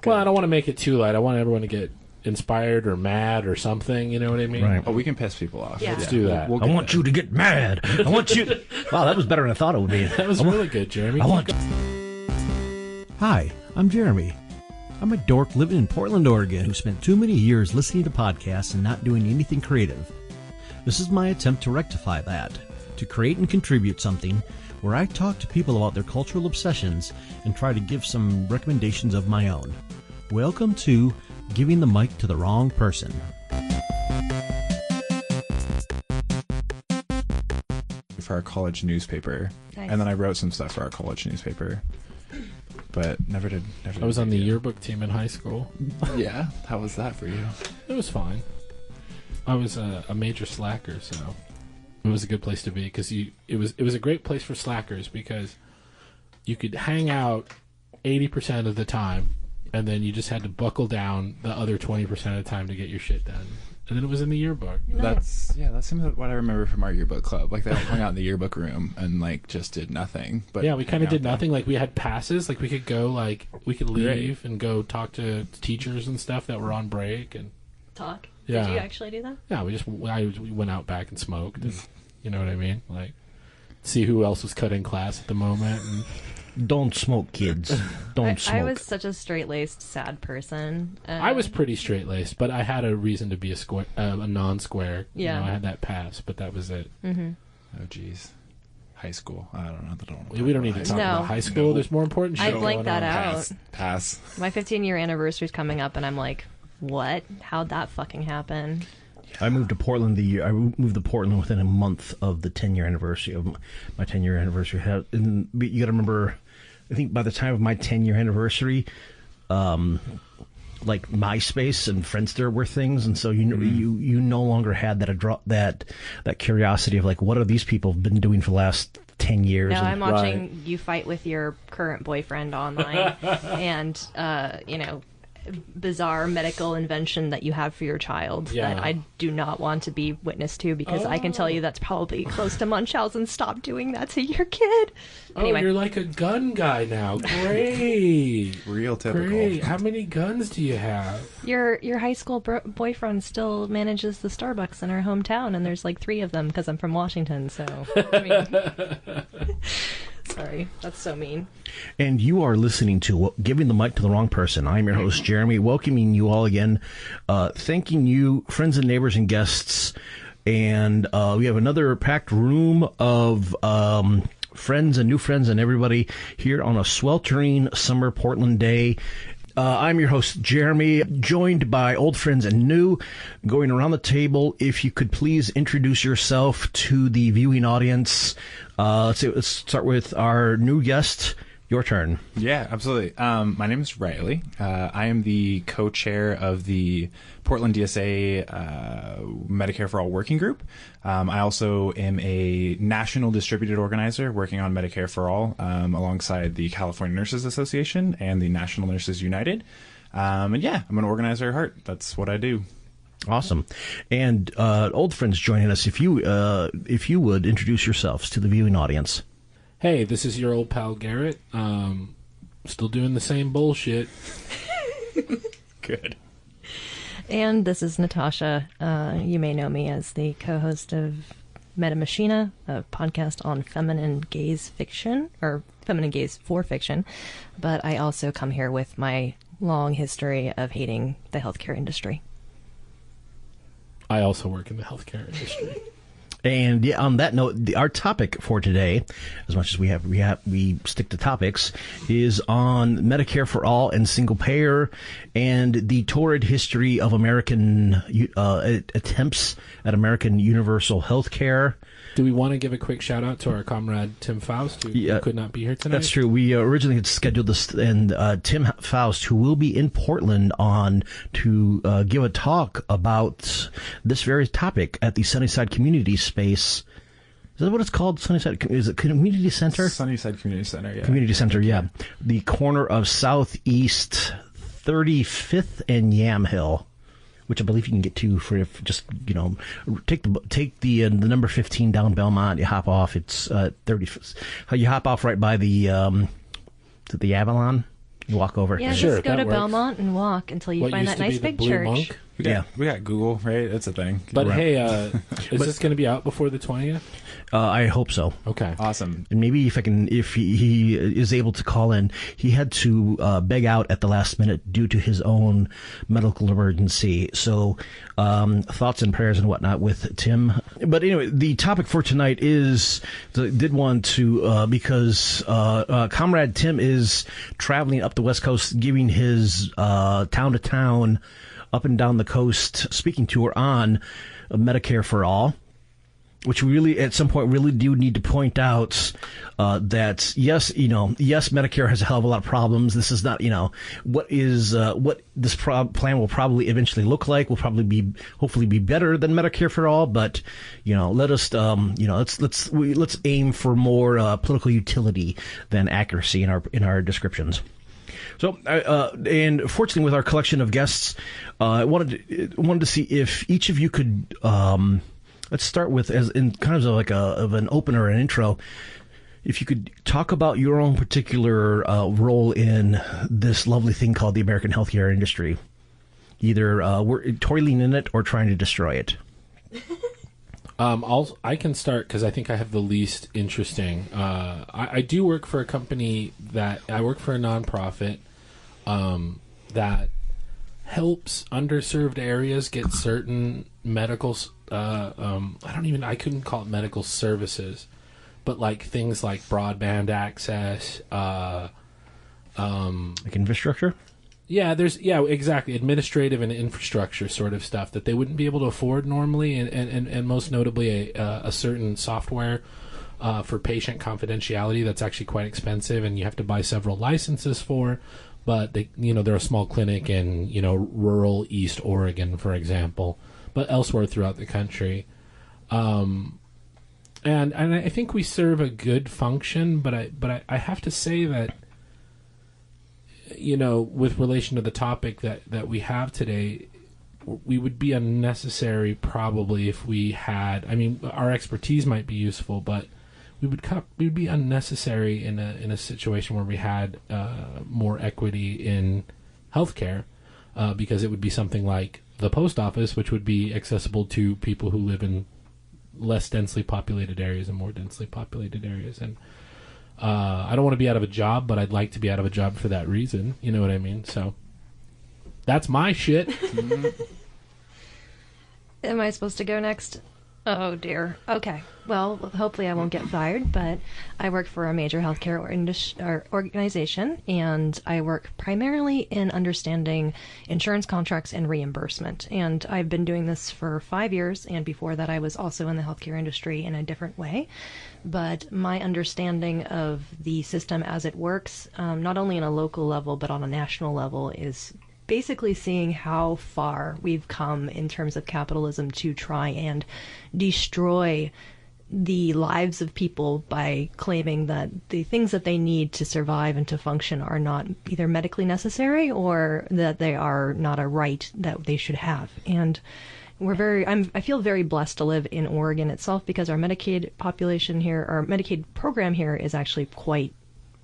Well, I don't want to make it too light. I want everyone to get inspired or mad or something. You know what I mean? Right. Oh, we can piss people off. Yeah. Let's do that. I want you to get mad. I want you. Wow, that was better than I thought it would be. That was really good, Jeremy. Hi, I'm Jeremy. I'm a dork living in Portland, Oregon, who spent too many years listening to podcasts and not doing anything creative. This is my attempt to rectify that, to create and contribute something where I talk to people about their cultural obsessions and try to give some recommendations of my own. Welcome to Giving the Mic to the Wrong Person. For our college newspaper. Nice. And then I wrote some stuff for our college newspaper. But never did. I was on the yearbook team in high school. Yeah? How was that for you? It was fine. I was a major slacker, so it was a good place to be because it was a great place for slackers because you could hang out 80% of the time, and then you just had to buckle down the other 20% of the time to get your shit done. And then it was in the yearbook. That seems like what I remember from our yearbook club. Like they all hung out in the yearbook room and like just did nothing. But yeah, we kind of did nothing. Like we had passes. Like we could go. Like we could leave and go talk to teachers and stuff that were on break and talk. Yeah. Did you actually do that? Yeah, we went out back and smoked. And, you know what I mean? Like see who else was cutting class at the moment. And, don't smoke, kids. Don't smoke. I was such a straight-laced, sad person. I was pretty straight-laced, but I had a reason to be a non-square. Yeah. You know, I had that pass, but that was it. Mm-hmm. Oh, jeez. High school. I don't know. We don't need to talk about high school. There's more important shit I blanked that out. Pass. My 15-year anniversary is coming up, and I'm like, what? How'd that fucking happen? I moved to Portland within a month of the 10-year anniversary of my 10-year anniversary. And you got to remember, I think by the time of my 10-year anniversary, like MySpace and Friendster were things, and so you no longer had that curiosity of like, what are these people been doing for the last 10 years? No, I'm watching you fight with your current boyfriend online, and bizarre medical invention that you have for your child that I do not want to be witness to because I can tell you that's probably close to Munchausen. Stop doing that to your kid. Anyway. Oh, you're like a gun guy now. Great. Real typical. Great. How many guns do you have? Your high school boyfriend still manages the Starbucks in our hometown, and there's like 3 of them because I'm from Washington, so I mean... Sorry, that's so mean. And you are listening to Giving the Mic to the Wrong Person. I'm your host, Jeremy, welcoming you all again, thanking you, friends and neighbors and guests. And we have another packed room of friends and new friends and everybody here on a sweltering summer Portland day. I'm your host, Jeremy, joined by old friends and new, going around the table. If you could please introduce yourself to the viewing audience. Let's start with our new guest. Your turn. Yeah, absolutely. My name is Riley. I am the co-chair of the Portland DSA Medicare-for-all working group. I also am a national distributed organizer working on Medicare-for-all alongside the California Nurses Association and the National Nurses United. And yeah, I'm an organizer at heart. That's what I do. Awesome. And old friends joining us, if you would introduce yourselves to the viewing audience. Hey, this is your old pal Garrett. Still doing the same bullshit. Good. And this is Natasha. You may know me as the co-host of Meta Machina, a podcast on feminine gaze fiction, or feminine gaze for fiction. But I also come here with my long history of hating the healthcare industry. I also work in the healthcare industry. And yeah, on that note, our topic for today, as much as we stick to topics, is on Medicare for all and single payer, and the torrid history of American attempts at American universal health care. Do we want to give a quick shout out to our comrade Tim Faust, who could not be here tonight? That's true. We originally had scheduled this, and Tim Faust, who will be in Portland to give a talk about this very topic at the Sunnyside Community Space. Is that what it's called? Sunnyside? Is it Community Center? Sunnyside Community Center, yeah. Community Center, yeah. The corner of Southeast 35th and Yamhill, which I believe you can get to for just, take the number 15 down Belmont. You hop off. It's 30. You hop off right by the Avalon. You walk over. Yeah, Sure, just go that to works. Belmont and walk until you What find used that to be nice the big Blue church. Monk? We got Google, right? It's a thing. But Right. hey, is this going to be out before the 20th? I hope so. Okay. Awesome. And maybe if he is able to call in, he had to beg out at the last minute due to his own medical emergency. So thoughts and prayers and whatnot with Tim. But anyway, the topic for tonight is because Comrade Tim is traveling up the West Coast, giving his town to town, up and down the coast speaking tour on Medicare for All. Which we really, at some point, really do need to point out that yes, Medicare has a hell of a lot of problems. This is not, what this plan will probably eventually look like. Will probably hopefully be better than Medicare for All. But let us, let's aim for more political utility than accuracy in our descriptions. So, and fortunately, with our collection of guests, I wanted to see if each of you could. Let's start with, as in kind of like of an opener, an intro. If you could talk about your own particular role in this lovely thing called the American healthcare industry, either we're toiling in it or trying to destroy it. I can start because I think I have the least interesting. I do work for a company I work for a nonprofit that helps underserved areas get certain medical. I couldn't call it medical services, but like things like broadband access, like infrastructure. Yeah, exactly, administrative and infrastructure sort of stuff that they wouldn't be able to afford normally, and most notably a certain software for patient confidentiality that's actually quite expensive, and you have to buy several licenses for. But they're a small clinic in rural East Oregon, for example, but elsewhere throughout the country. And I think we serve a good function, but I have to say that with relation to the topic that we have today, we would be unnecessary probably if we had. I mean, our expertise might be useful, but we would be unnecessary in a situation where we had more equity in healthcare, because it would be something like the post office, which would be accessible to people who live in less densely populated areas and more densely populated areas. And I don't want to be out of a job, but I'd like to be out of a job for that reason. You know what I mean? So that's my shit. Am I supposed to go next? Oh, dear. Okay. Well, hopefully I won't get fired, but I work for a major healthcare organization, and I work primarily in understanding insurance contracts and reimbursement. And I've been doing this for 5 years, and before that I was also in the healthcare industry in a different way. But my understanding of the system as it works, not only on a local level, but on a national level, is basically seeing how far we've come in terms of capitalism to try and destroy the lives of people by claiming that the things that they need to survive and to function are not either medically necessary or that they are not a right that they should have. And I feel very blessed to live in Oregon itself, because our Medicaid population here, our Medicaid program here, is actually quite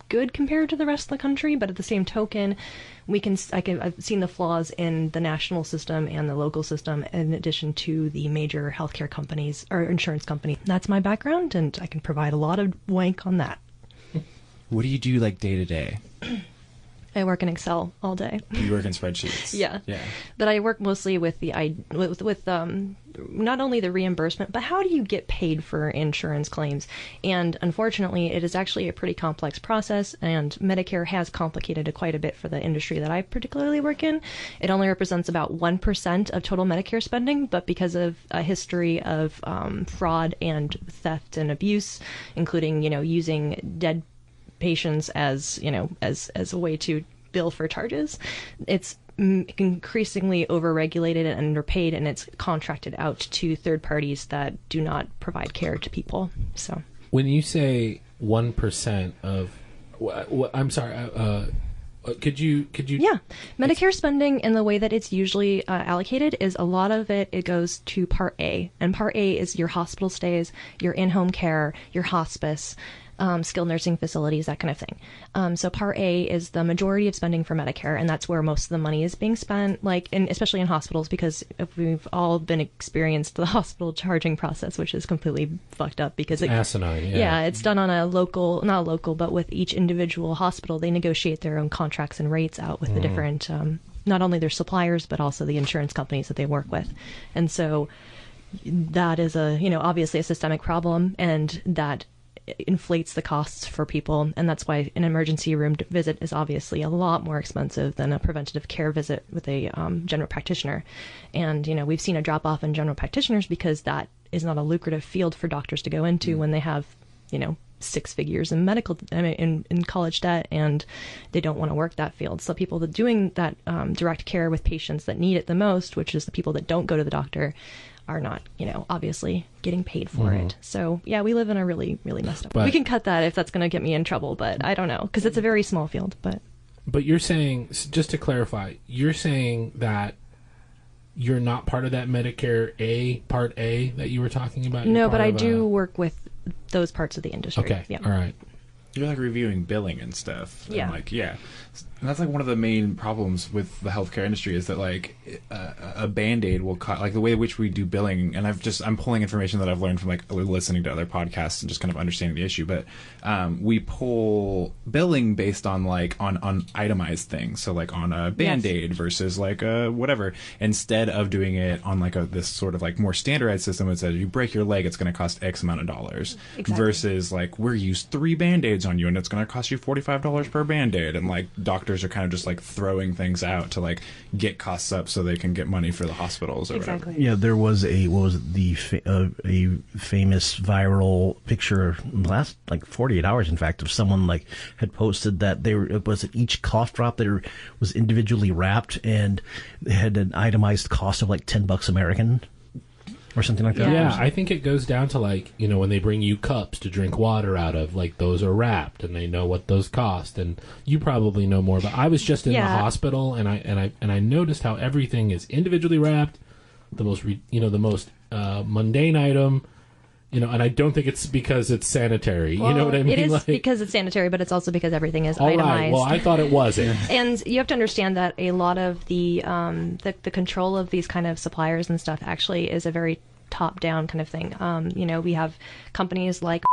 good compared to the rest of the country. But at the same token, I've seen the flaws in the national system and the local system, in addition to the major healthcare companies or insurance company. That's my background, and I can provide a lot of wank on that. What do you do like day to day? I work in Excel all day. You work in spreadsheets. Yeah. But I work mostly with not only the reimbursement, but how do you get paid for insurance claims? And unfortunately, it is actually a pretty complex process, and Medicare has complicated it quite a bit for the industry that I particularly work in. It only represents about 1% of total Medicare spending, but because of a history of fraud and theft and abuse, including using dead patients as a way to bill for charges, it's increasingly overregulated and underpaid, and it's contracted out to third parties that do not provide care to people. So when you say 1% of I'm sorry, could you yeah, Medicare spending in the way that it's usually allocated is a lot of it goes to Part A, and Part A is your hospital stays, your in-home care, your hospice, skilled nursing facilities, that kind of thing. So Part A is the majority of spending for Medicare, and that's where most of the money is being spent, especially in hospitals, because we've all been experienced the hospital charging process, which is completely fucked up because it's asinine. Yeah, it's done on a not local, but with each individual hospital, they negotiate their own contracts and rates out with the different, not only their suppliers, but also the insurance companies that they work with. And so that is obviously a systemic problem, and that inflates the costs for people. And that's why an emergency room visit is obviously a lot more expensive than a preventative care visit with a general practitioner. And, we've seen a drop off in general practitioners because that is not a lucrative field for doctors to go into when they have, 6 figures in in college debt, and they don't want to work that field. So people that doing that direct care with patients that need it the most, which is the people that don't go to the doctor, are not, obviously getting paid for it. So yeah, we live in a really, really messed up. We can cut that if that's going to get me in trouble, but I don't know, because it's a very small field. But you're saying, just to clarify, you're saying that you're not part of that Medicare Part A that you were talking about? No, but I do work with those parts of the industry. Okay, yeah. All right. You're like reviewing billing and stuff. Yeah. And And that's like one of the main problems with the healthcare industry is that like a Band-Aid will cut, like the way in which we do billing. And I'm pulling information that I've learned from like listening to other podcasts and just kind of understanding the issue. But we pull billing based on on itemized things. So like on a Band-Aid versus like a whatever, instead of doing it on like this sort of like more standardized system that says you break your leg, it's going to cost X amount of dollars. Exactly. Versus like we're used 3 Band-Aids on you and it's going to cost you $45 per Band-Aid. And like doctors are kind of just like throwing things out to like get costs up so they can get money for the hospitals or whatever. Yeah, there was a famous viral picture last like 48 hours, in fact, of someone like had posted that each cough drop there was individually wrapped and they had an itemized cost of like $10 American. Or something like that. Yeah, I think it goes down to like, when they bring you cups to drink water out of, like those are wrapped and they know what those cost. And you probably know more, but I was just in the hospital and I noticed how everything is individually wrapped, the most mundane item, and I don't think it's because it's sanitary. Well, you know what I mean? It is because it's sanitary, but it's also because everything is all itemized. Right. Well, I thought it wasn't. And you have to understand that a lot of the control of these kind of suppliers and stuff actually is a very top-down kind of thing. We have companies like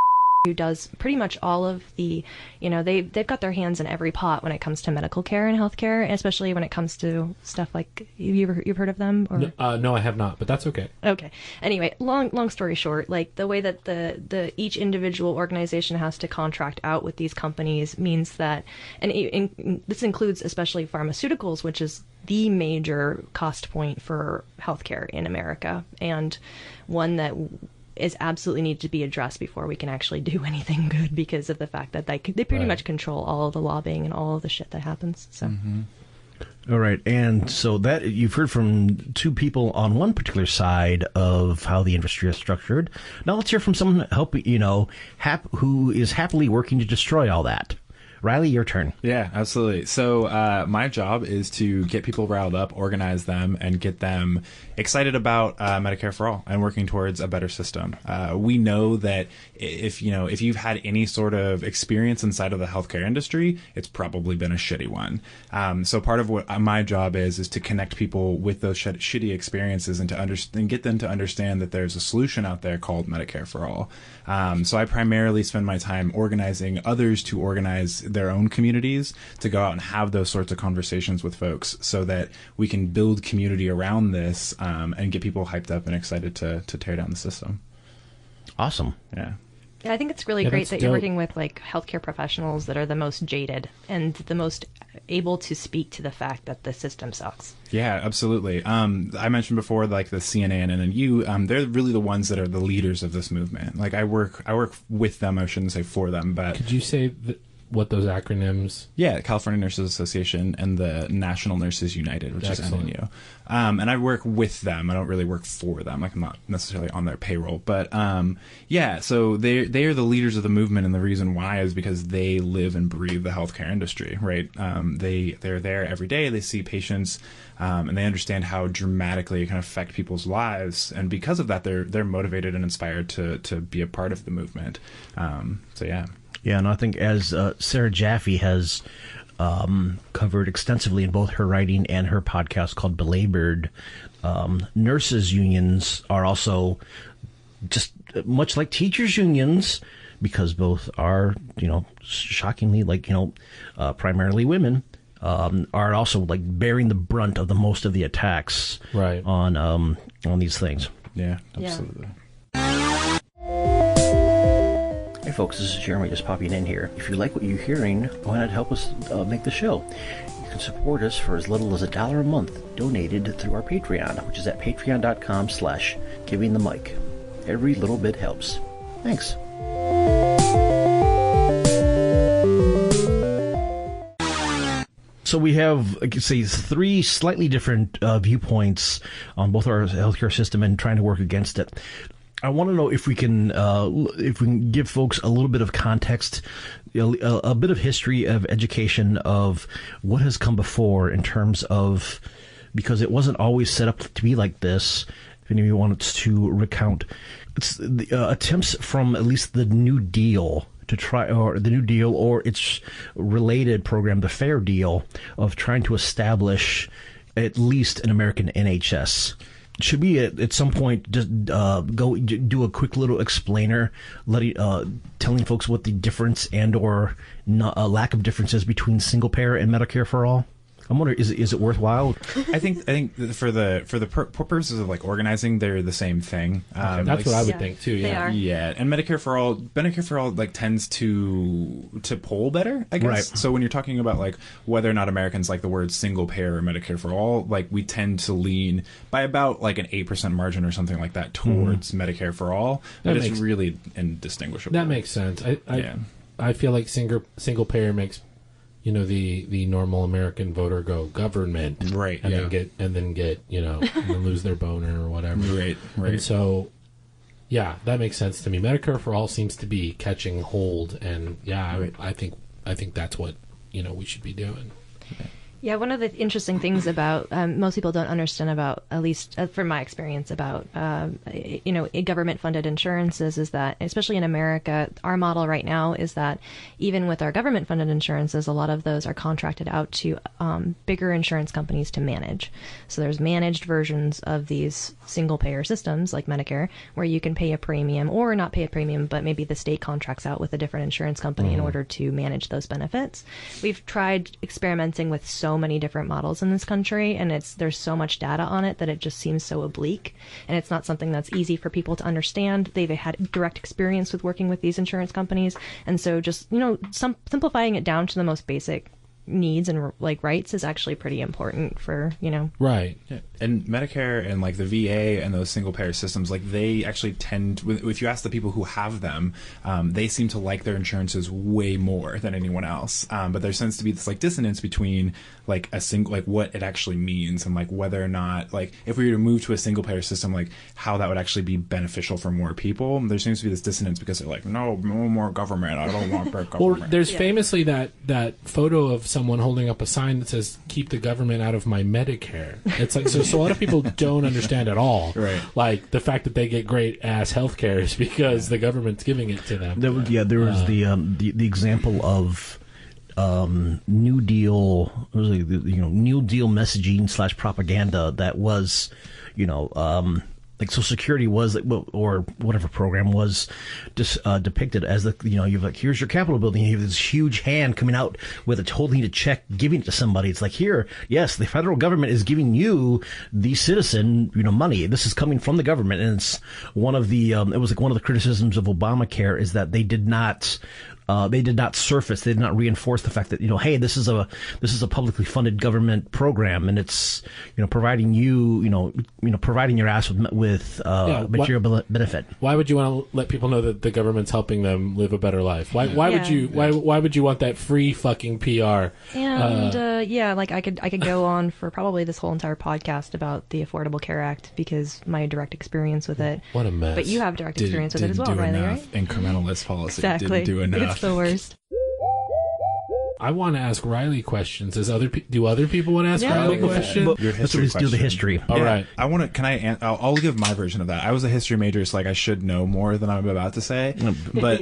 who does pretty much all of the, they've got their hands in every pot when it comes to medical care and healthcare, especially when it comes to stuff like, you've heard of them? Or? No, I have not, but that's okay. Okay. Anyway, long story short, like the way that the each individual organization has to contract out with these companies means that, and this includes especially pharmaceuticals, which is the major cost point for healthcare in America, and one that is absolutely need to be addressed before we can actually do anything good, because of the fact that they pretty much control all of the lobbying and all of the shit that happens. So. All right, and so that you've heard from two people on one particular side of how the industry is structured. Now let's hear from someone who is happily working to destroy all that. Riley, your turn. Yeah, absolutely. So my job is to get people riled up, organize them, and get them excited about Medicare for All and working towards a better system. We know that if you've had any sort of experience inside of the healthcare industry, it's probably been a shitty one. So part of what my job is to connect people with those shitty experiences and and get them to understand that there's a solution out there called Medicare for All. So I primarily spend my time organizing others to organize their own communities, to go out and have those sorts of conversations with folks so that we can build community around this and get people hyped up and excited to tear down the system. Awesome. Yeah. Yeah, I think it's really great that you're working with like healthcare professionals that are the most jaded and the most able to speak to the fact that the system sucks. Yeah, absolutely. I mentioned before, like the CNN and you, they're really the ones that are the leaders of this movement. Like I work with them. I shouldn't say for them, but could you say what those acronyms? Yeah, California Nurses Association and the National Nurses United, which Excellent. is NNU. And I work with them. I don't really work for them. Like I'm not necessarily on their payroll. But so they are the leaders of the movement, and the reason why is because they live and breathe the healthcare industry, right? They're there every day. They see patients, and they understand how dramatically it can affect people's lives. And because of that, they're motivated and inspired to be a part of the movement. So yeah. Yeah, and I think as Sarah Jaffe has covered extensively in both her writing and her podcast called Belabored, nurses' unions are also just much like teachers' unions, because both are, shockingly, primarily women, are also like bearing the brunt of the most of the attacks right on these things. Yeah, absolutely. Hey folks, this is Jeremy just popping in here. If you like what you're hearing, why not help us make the show? You can support us for as little as $1 a month, donated through our Patreon, which is at patreon.com/givingthemic. Every little bit helps. Thanks. So we have, like you say, 3 slightly different viewpoints on both our healthcare system and trying to work against it. I want to know if we can give folks a little bit of context, a bit of history of education of what has come before in terms of, because it wasn't always set up to be like this. If any of you wants to recount, it's the attempts from at least the New Deal to try, or the New Deal or its related program, the Fair Deal, of trying to establish at least an American NHS. Should we at some point just go do a quick little explainer, telling folks what the difference and or lack of difference is between single payer and Medicare for all? I'm wondering, is it worthwhile? I think for the purposes of like organizing, they're the same thing. That's what I would think too. They Yeah, are. Yeah, and Medicare for all like tends to poll better, I guess. Right. So when you're talking about like whether or not Americans like the word single payer or Medicare for all, like we tend to lean by about like an 8% margin or something like that towards Medicare for all, but it's really indistinguishable. that makes sense. I feel like single payer makes the normal American voter go government, Right, and yeah. then get and then lose their boner or whatever, Right. And so, yeah, that makes sense to me. Medicare for all seems to be catching hold, and I think that's what we should be doing. Yeah, one of the interesting things about most people don't understand about, at least from my experience, about government-funded insurances is that, especially in America, our model right now is that even with our government-funded insurances, a lot of those are contracted out to bigger insurance companies to manage. So there's managed versions of these single-payer systems like Medicare, where you can pay a premium or not pay a premium, but maybe the state contracts out with a different insurance company in order to manage those benefits. We've tried experimenting with so many different models in this country, and there's so much data on it that it just seems so oblique, and it's not something that's easy for people to understand. They've had direct experience with working with these insurance companies, and so just simplifying it down to the most basic needs and like rights is actually pretty important for Right. Yeah. And Medicare and like the VA and those single payer systems, like they actually tend, if you ask the people who have them, they seem to like their insurances way more than anyone else. But there tends to be this like dissonance between like what it actually means and like whether or not, like if we were to move to a single payer system, like how that would actually be beneficial for more people. There seems to be this dissonance because they're like, no more government. I don't want government. Well, there's famously that photo of someone holding up a sign that says "Keep the government out of my Medicare." It's like so a lot of people don't understand at all, right? Like the fact that they get great ass healthcare is because the government's giving it to them. There was the example of New Deal, New Deal messaging / propaganda that was, like Social Security was, or whatever program was, just depicted as you've like, here's your Capitol building, you have this huge hand coming out with a holding a check, giving it to somebody. It's like, here, yes, the federal government is giving you, the citizen, money. This is coming from the government, and it's one of the it was like one of the criticisms of Obamacare is that they did not surface, they did not reinforce the fact that hey, this is a publicly funded government program, and it's providing providing your ass with material benefit. Why would you want to let people know that the government's helping them live a better life? Why would you want that free fucking PR? And like I could go on for probably this whole entire podcast about the Affordable Care Act because my direct experience with it. What a mess! But you have direct experience with it as well, Riley, right? Incrementalist policy Exactly. didn't do enough. It's the worst. I want to ask Riley questions. Do other people want to ask Riley questions? Your history Let's do the history. All right. I want to. Can I? I'll give my version of that. I was a history major, so like I should know more than I'm about to say. But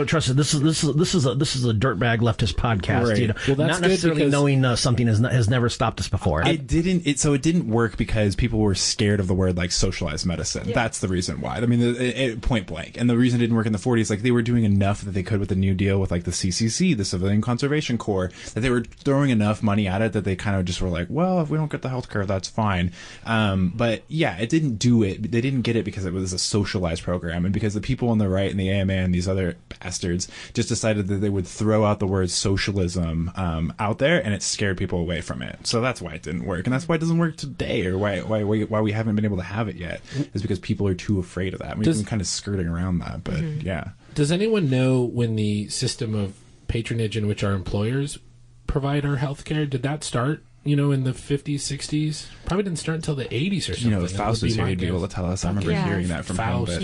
trust me, this is a dirtbag leftist podcast. Right. You know, Well, that's not good necessarily because- knowing something has never stopped us before. it didn't work because people were scared of the word like socialized medicine. That's the reason why. I mean, point blank. And the reason it didn't work in the 40s, like they were doing enough that they could with the New Deal with like the CCC, the Civilian Conservation Corps, that they were throwing enough money at it that they kind of just were like, well, if we don't get the healthcare, that's fine. But yeah, it didn't do it. They didn't get it because it was a socialized program, and because the people on the right and the AMA and these other bastards just decided that they would throw out the word socialism out there, and it scared people away from it. So that's why it didn't work, and that's why it doesn't work today, or why we haven't been able to have it yet, is because people are too afraid of that. We've been kind of skirting around that, but yeah. Does anyone know when the system of patronage in which our employers provide our health care, did that start, in the 50s, 60s? Probably didn't start until the 80s or something. Faust was here, he'd be able to tell us. I remember hearing that from him. Faust.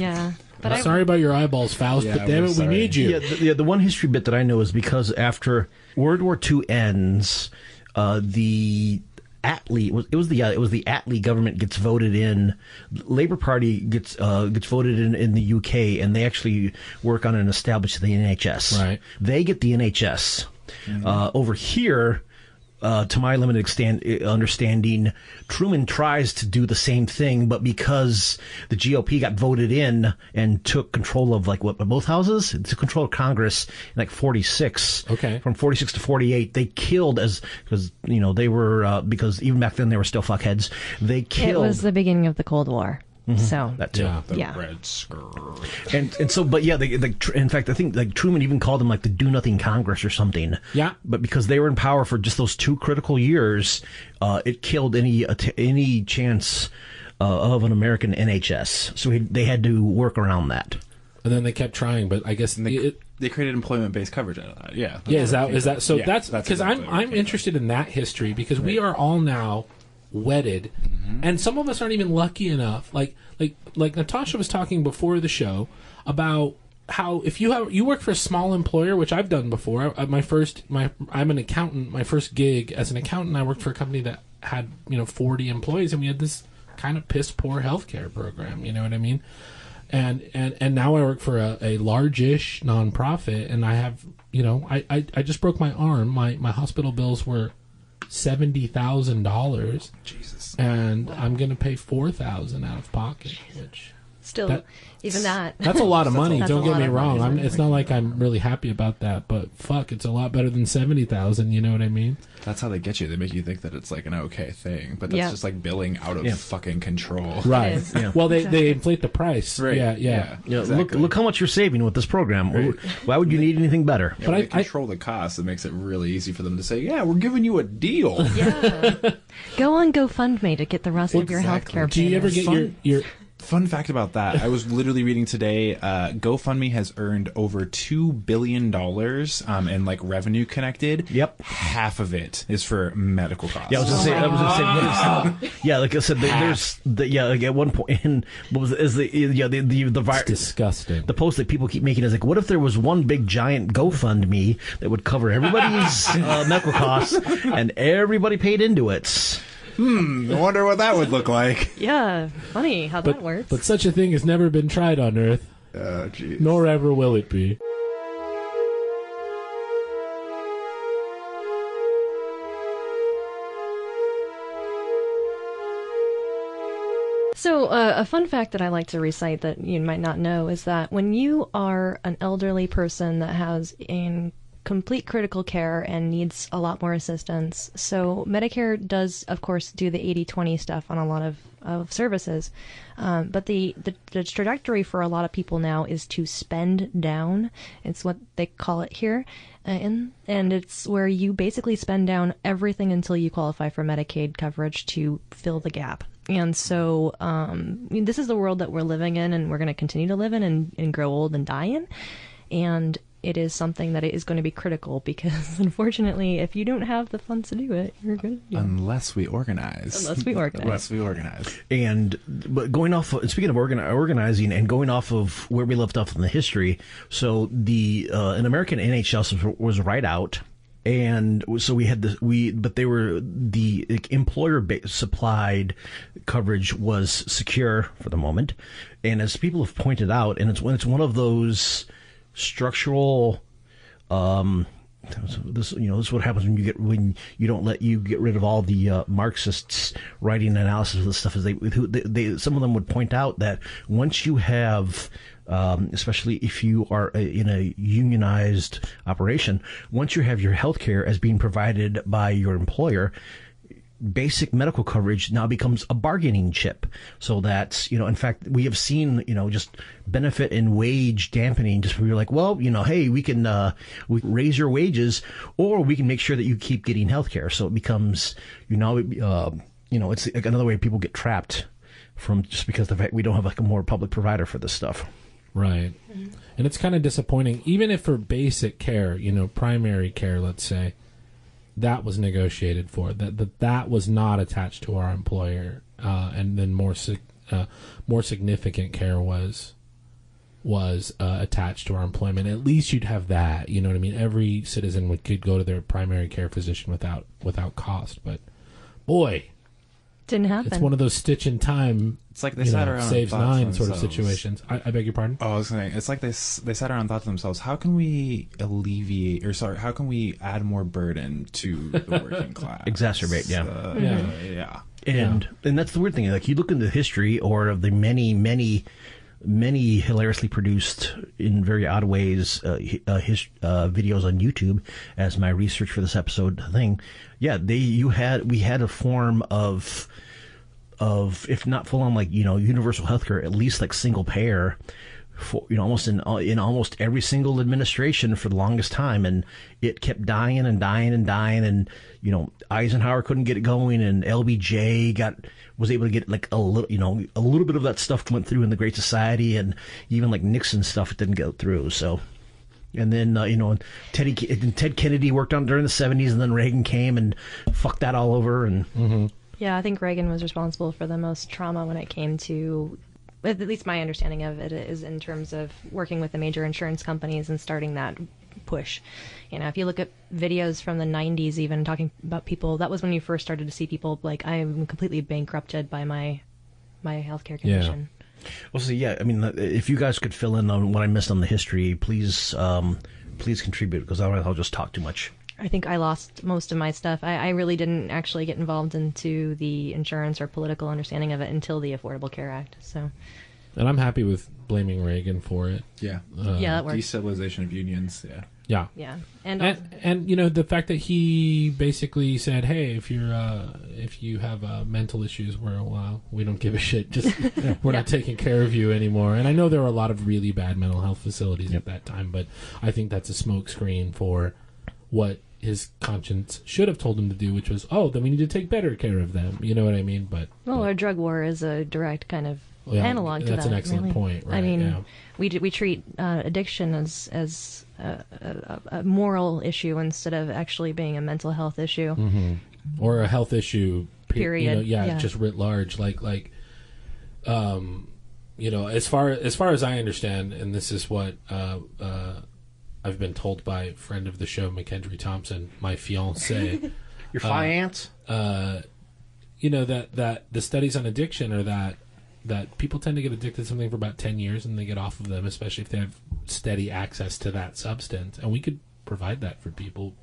But But Sorry about your eyeballs, Faust, Yeah, but damn we're it, we sorry. need you. The one history bit that I know is because after World War II ends, the Attlee it was the Attlee government gets voted in. Labor Party gets voted in the UK, and they actually work on and establish the NHS. Right. They get the NHS. Over here, to my limited understanding, Truman tries to do the same thing, but because the GOP got voted in and took control of both houses, it took control of Congress in 46. Okay. From 46 to 48, they killed because they were because even back then they were still fuckheads. They It killed. was the beginning of the Cold War. So that too. Yeah. Red skirt. And so, but yeah, in fact, I think Truman even called them the Do Nothing Congress or something. Yeah. But because they were in power for just those 2 critical years, it killed any chance of an American NHS. So they had to work around that. And then they kept trying, but I guess They created employment-based coverage out of that. Yeah. yeah, is that so? Yeah, that's that's because exactly what it I'm came interested in that history, because we are all now wedded, and some of us aren't even lucky enough. Like Natasha was talking before the show about how if you work for a small employer, which I've done before. I'm an accountant. My first gig as an accountant, I worked for a company that had 40 employees, and we had this kind of piss poor healthcare program. You know what I mean? And now I work for a large-ish nonprofit, and I have I just broke my arm. My hospital bills were $70,000. Jesus. And I'm going to pay $4,000 out of pocket, which still, even that. that's a lot of money. That's Don't a get lot me of wrong. money. It's not like I'm really happy about that, but fuck, it's a lot better than $70,000. You know what I mean? That's how they get you. They make you think that it's an okay thing, but that's Yeah. just billing out of fucking control. Right. is. Yeah. Well, they inflate the price. Right. Yeah. Yeah, Exactly. look how much you're saving with this program. Why would you need anything better? Yeah, But when I they control the cost. It makes it really easy for them to say, "Yeah, we're giving you a deal." Yeah. Go on GoFundMe to get the rest of your exactly. healthcare. Do you ever get Fun. your Fun fact about that: I was literally reading today. GoFundMe has earned over $2 billion in revenue connected. Yep. Half of it is for medical costs. Yeah, I was gonna say. Yeah, like I said, there's at one point in what was it, is the virus. disgusting? The post that people keep making is what if there was one big giant GoFundMe that would cover everybody's medical costs and everybody paid into it? I wonder what that would look like. Yeah, funny how that works. But such a thing has never been tried on Earth, Oh, jeez. nor ever will it be. So, a fun fact that I like to recite that you might not know is that when you are an elderly person that has in complete critical care and needs a lot more assistance, so Medicare does, of course, do the 80-20 stuff on a lot of services, but the trajectory for a lot of people now is to spend down. It's what they call it here, and it's where you basically spend down everything until you qualify for Medicaid coverage to fill the gap. And so this is the world that we're living in, and we're going to continue to live in and grow old and die in. And it is something that is going to be critical because, unfortunately, if you don't have the funds to do it, you're good. Unless we organize. Unless we organize. And but going off, speaking of organizing and going off of where we left off in the history, so the an American NHS was right out. And so we had but they were the employer supplied coverage was secure for the moment. And as people have pointed out, and it's one of those structural, this is what happens when you don't let you get rid of all the Marxists writing analysis of this stuff. Is they some of them would point out that once you have especially if you are in a unionized operation, once you have your health care as being provided by your employer, basic medical coverage now becomes a bargaining chip. So that's, in fact, we have seen, just benefit and wage dampening, just where you're like, well, hey, we can raise your wages, or we can make sure that you keep getting health care. So it becomes, it's like another way people get trapped from just because of the fact we don't have like a more public provider for this stuff. Right. And it's kind of disappointing, even if for basic care, primary care, let's say, that was negotiated for, that was not attached to our employer, and then more significant care was attached to our employment. At least you'd have that, you know what I mean? Every citizen could go to their primary care physician without cost, but boy, didn't happen. It's one of those stitch in time. It's like they sat around saves and thought nine to sort of themselves. situations. I beg your pardon? Oh, I was saying, it's like they sat around and thought to themselves, how can we how can we add more burden to the working class? Exacerbate, yeah. Yeah. And that's the weird thing. Like, you look into history or of the many hilariously produced in very odd ways videos on YouTube as my research for this episode thing. Yeah, we had a form of if not full on universal healthcare, at least like single payer for almost in almost every single administration for the longest time, and it kept dying and dying and dying, and Eisenhower couldn't get it going, and LBJ was able to get like a little bit of that stuff went through in the Great Society, and even like Nixon stuff didn't go through. So, and then Ted Kennedy worked on it during the 70s, and then Reagan came and fucked that all over. And yeah, I think Reagan was responsible for the most trauma when it came to, at least my understanding of it is in terms of working with the major insurance companies and starting that push. If you look at videos from the 90s, even talking about people, that was when you first started to see people like, I'm completely bankrupted by my healthcare condition. Yeah. Well, so yeah, I mean, if you guys could fill in on what I missed on the history, please contribute, because otherwise I'll just talk too much. I think I lost most of my stuff. I really didn't actually get involved into the insurance or political understanding of it until the Affordable Care Act. So, and I'm happy with blaming Reagan for it. Yeah. Yeah, that works. Destabilization of unions. Yeah. Yeah. Yeah. And the fact that he basically said, "Hey, if you have mental issues, we don't give a shit. Just we're not taking care of you anymore." And I know there were a lot of really bad mental health facilities at that time, but I think that's a smokescreen for what his conscience should have told him to do, which was, then we need to take better care of them. You know what I mean? But our drug war is a direct kind of analog to that. That's an excellent point. Right? I mean, we treat addiction as a moral issue instead of actually being a mental health issue, or a health issue. Period. Just writ large. As far as I understand, and this is what I've been told by a friend of the show, Mackenzie Thompson, my fiancée. Your fiance? That the studies on addiction are that people tend to get addicted to something for about 10 years and they get off of them, especially if they have steady access to that substance. And we could provide that for people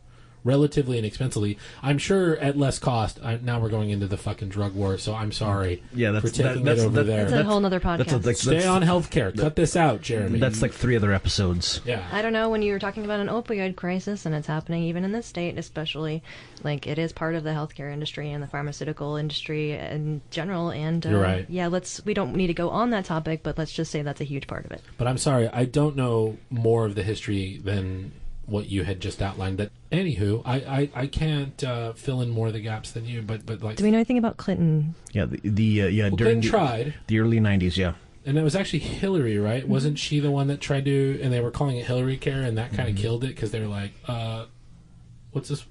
relatively inexpensively. I'm sure at less cost. Now we're going into the fucking drug war, so I'm sorry for taking it over there. That's a whole other podcast. Stay on healthcare. Cut this out, Jeremy. That's like 3 other episodes. Yeah. I don't know, when you were talking about an opioid crisis, and it's happening even in this state especially, like, it is part of the healthcare industry and the pharmaceutical industry in general, and you're right. Yeah, we don't need to go on that topic, but let's just say that's a huge part of it. But I'm sorry, I don't know more of the history than what you had just outlined. But anywho, I can't fill in more of the gaps than you. But like, do we know anything about Clinton? Yeah, during Clinton tried the early 90s. Yeah. And it was actually Hillary, right? Wasn't she the one that tried to, and they were calling it Hillary Care, and that kind of killed it because they were like, what's this,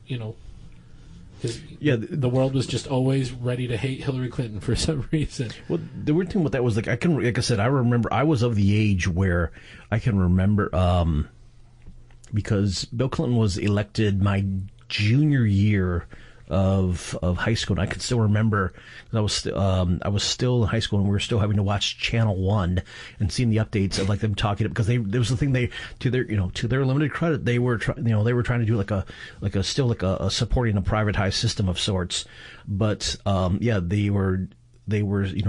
because the world was just always ready to hate Hillary Clinton for some reason. Well, the weird thing with that was, like I said, I remember I was of the age where I can remember, because Bill Clinton was elected my junior year of high school, and I can still remember I was still in high school, and we were still having to watch Channel 1 and seeing the updates of like them talking, because there was the thing, they to their limited credit, they were trying to do like a supporting a privatized system of sorts, but they were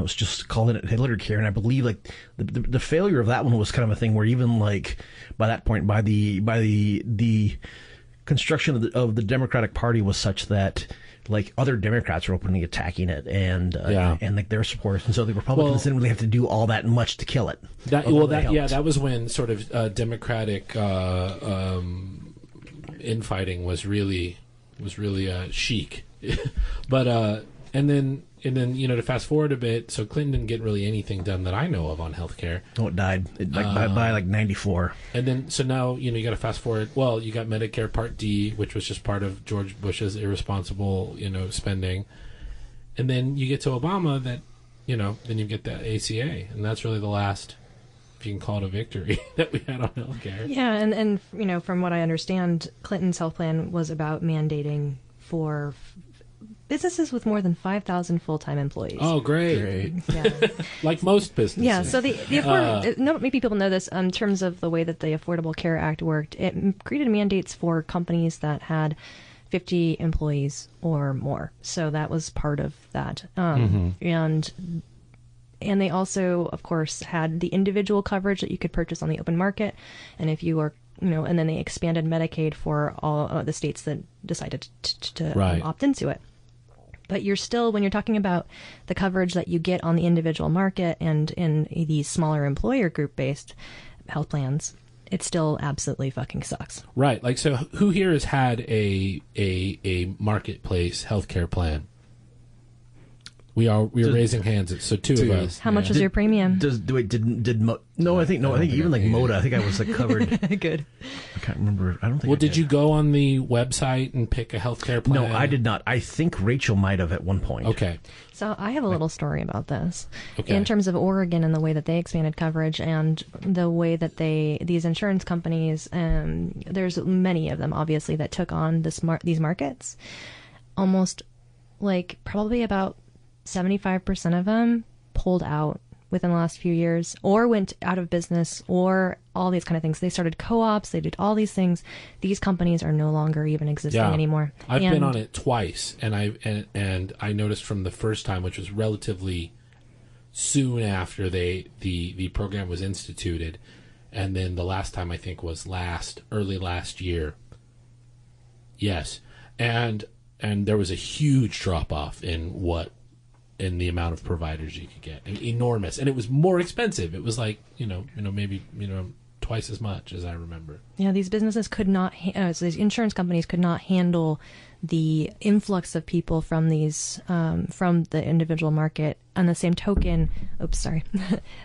just calling it Hillary Care, and I believe like the failure of that one was kind of a thing where even like by that point, by the construction of the Democratic Party was such that like other Democrats were openly attacking it, and like their supporters, and so the Republicans didn't really have to do all that much to kill it. That was when sort of Democratic infighting was really chic, but and then to fast forward a bit, so Clinton didn't get really anything done that I know of on healthcare. Oh, it died by like 94. And then so now you got to fast forward. Well, you got Medicare Part D, which was just part of George Bush's irresponsible spending, and then you get to Obama that then you get the ACA, and that's really the last, if you can call it a victory, that we had on healthcare. Yeah, and from what I understand, Clinton's health plan was about mandating for businesses with more than 5,000 full-time employees. Oh, great. Yeah. Like most businesses. Yeah, so maybe people know this in terms of the way that the Affordable Care Act worked. It created mandates for companies that had 50 employees or more. So that was part of that. And they also, of course, had the individual coverage that you could purchase on the open market. And if you were and then they expanded Medicaid for all the states that decided to opt into it. But you're still, when you're talking about the coverage that you get on the individual market and in these smaller employer group-based health plans, it still absolutely fucking sucks. Right. Like, so who here has had a marketplace healthcare plan? We are raising hands. So two of us. How much was your premium? I think even like Moda, I think I was like covered. Good. I can't remember. I don't think. Well, did you go on the website and pick a healthcare plan? No, I did not. I think Rachel might have at one point. Okay. So I have a little story about this. Okay. In terms of Oregon and the way that they expanded coverage and the way that these insurance companies, there's many of them obviously that took on these markets. Almost like probably about 75% of them pulled out within the last few years or went out of business or all these kind of things. They started co-ops. They did all these things. These companies are no longer even existing anymore. I've been on it twice, and I noticed from the first time, which was relatively soon after the program was instituted, and then the last time I think was early last year. Yes, and there was a huge drop off in the amount of providers you could get, enormous, and it was more expensive. It was like maybe twice as much as I remember. Yeah, these businesses could not. So these insurance companies could not handle the influx of people from these from the individual market. On the same token,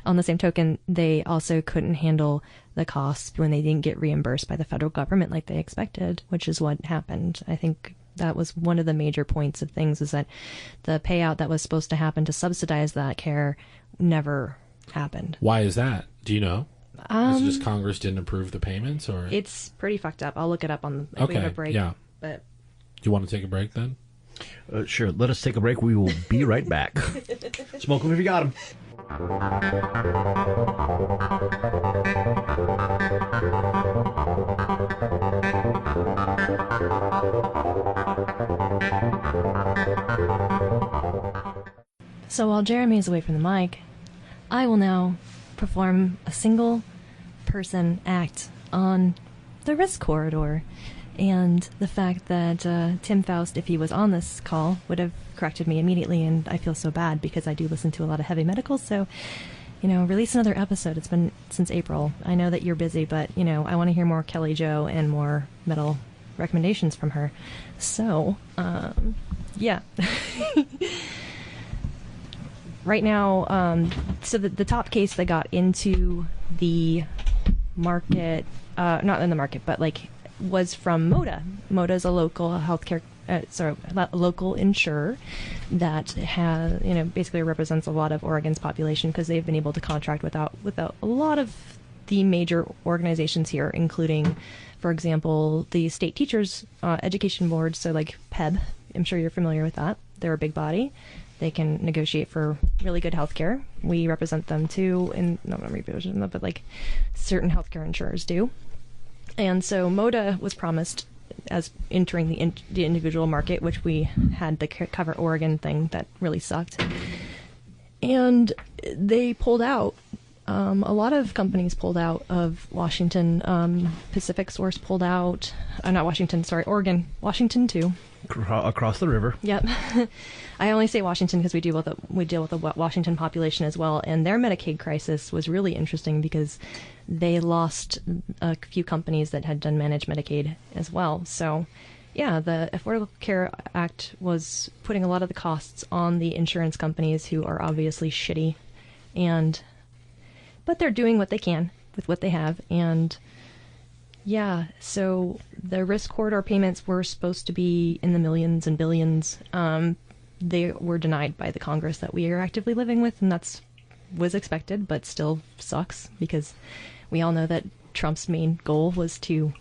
on the same token, they also couldn't handle the costs when they didn't get reimbursed by the federal government like they expected, which is what happened. I think that was one of the major points of things, is that the payout that was supposed to happen to subsidize that care never happened. Why is that? Do you know? Is it just Congress didn't approve the payments, or? It's pretty fucked up. I'll look it up on the we have a break. Yeah. But do you want to take a break then? Sure. Let us take a break. We will be right back. Smoke them if you got them. So while Jeremy is away from the mic, I will now perform a single person act on the risk corridor. And the fact that Tim Faust, if he was on this call, would have corrected me immediately, and I feel so bad because I do listen to a lot of heavy medical, so, release another episode. It's been since April. I know that you're busy, but, I want to hear more Kelly Jo and more metal recommendations from her. So, yeah. right now, so the top case that got into the market, not in the market, but like was from Moda. Moda is a local healthcare, local insurer that has, basically represents a lot of Oregon's population because they've been able to contract without a lot of the major organizations here, including, for example, the state teachers education board. So like PEB, I'm sure you're familiar with that. They're a big body. They can negotiate for really good healthcare. We represent them too, and not represent them, but like certain healthcare insurers do. And so Moda was promised as entering the individual market, which we had the Cover Oregon thing that really sucked. And they pulled out. A lot of companies pulled out of Washington. Pacific Source pulled out. Not Washington, sorry, Oregon. Washington too. Across the river. Yep. I only say Washington because we deal with the Washington population as well, and their Medicaid crisis was really interesting because they lost a few companies that had done managed Medicaid as well. So, yeah, the Affordable Care Act was putting a lot of the costs on the insurance companies who are obviously shitty, but they're doing what they can with what they have, and yeah, so the risk corridor payments were supposed to be in the millions and billions. They were denied by the Congress that we are actively living with, and was expected, but still sucks because we all know that Trump's main goal was to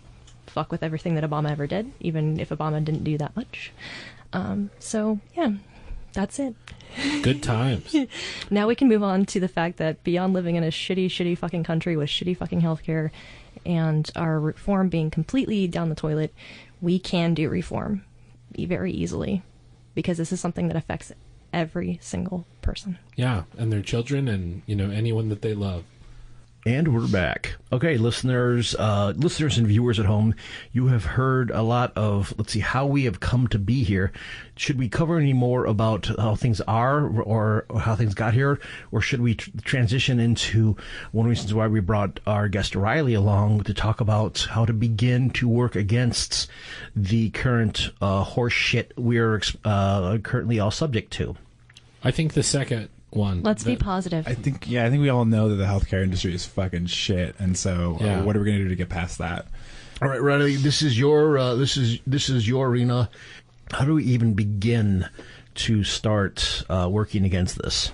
fuck with everything that Obama ever did, even if Obama didn't do that much. So, yeah, that's it. Good times. Now we can move on to the fact that beyond living in a shitty, shitty fucking country with shitty fucking healthcare and our reform being completely down the toilet, we can do reform very easily because this is something that affects every single person. Yeah, and their children and, anyone that they love. And we're back. Okay, listeners and viewers at home, you have heard a lot of, how we have come to be here. Should we cover any more about how things are or how things got here? Or should we transition into one of the reasons why we brought our guest Riley along to talk about how to begin to work against the current horse shit we're currently all subject to? I think the second one. Let's be positive. I think we all know that the healthcare industry is fucking shit, and so what are we going to do to get past that? All right, Riley, this is your arena. How do we even begin to start working against this?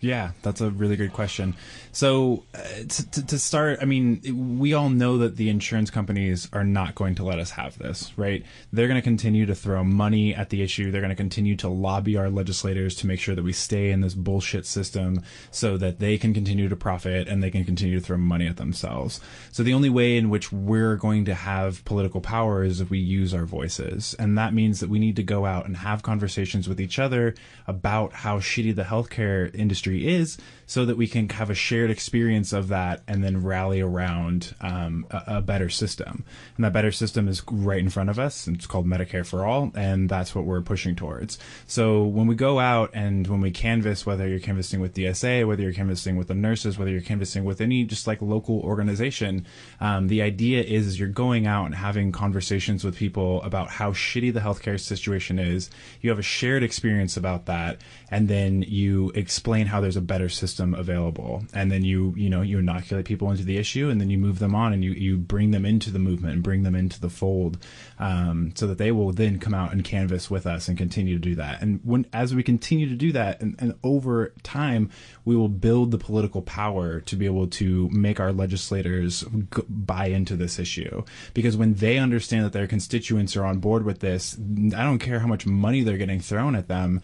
Yeah, that's a really good question. So to start, I mean, we all know that the insurance companies are not going to let us have this, right? They're going to continue to throw money at the issue. They're going to continue to lobby our legislators to make sure that we stay in this bullshit system so that they can continue to profit and they can continue to throw money at themselves. So the only way in which we're going to have political power is if we use our voices. And that means that we need to go out and have conversations with each other about how shitty the healthcare industry is so that we can have a shared experience of that and then rally around a better system. And that better system is right in front of us. It's called Medicare-for-all, and that's what we're pushing towards. So when we go out and when we canvass, whether you're canvassing with DSA, whether you're canvassing with the nurses, whether you're canvassing with any just like local organization, the idea is you're going out and having conversations with people about how shitty the healthcare situation is. You have a shared experience about that, and then you explain how there's a better system available, and then you inoculate people into the issue, and then you move them on, and you bring them into the movement and bring them into the fold, so that they will then come out and canvass with us and continue to do that. And as we continue to do that, and over time, we will build the political power to be able to make our legislators buy into this issue. Because when they understand that their constituents are on board with this, I don't care how much money they're getting thrown at them.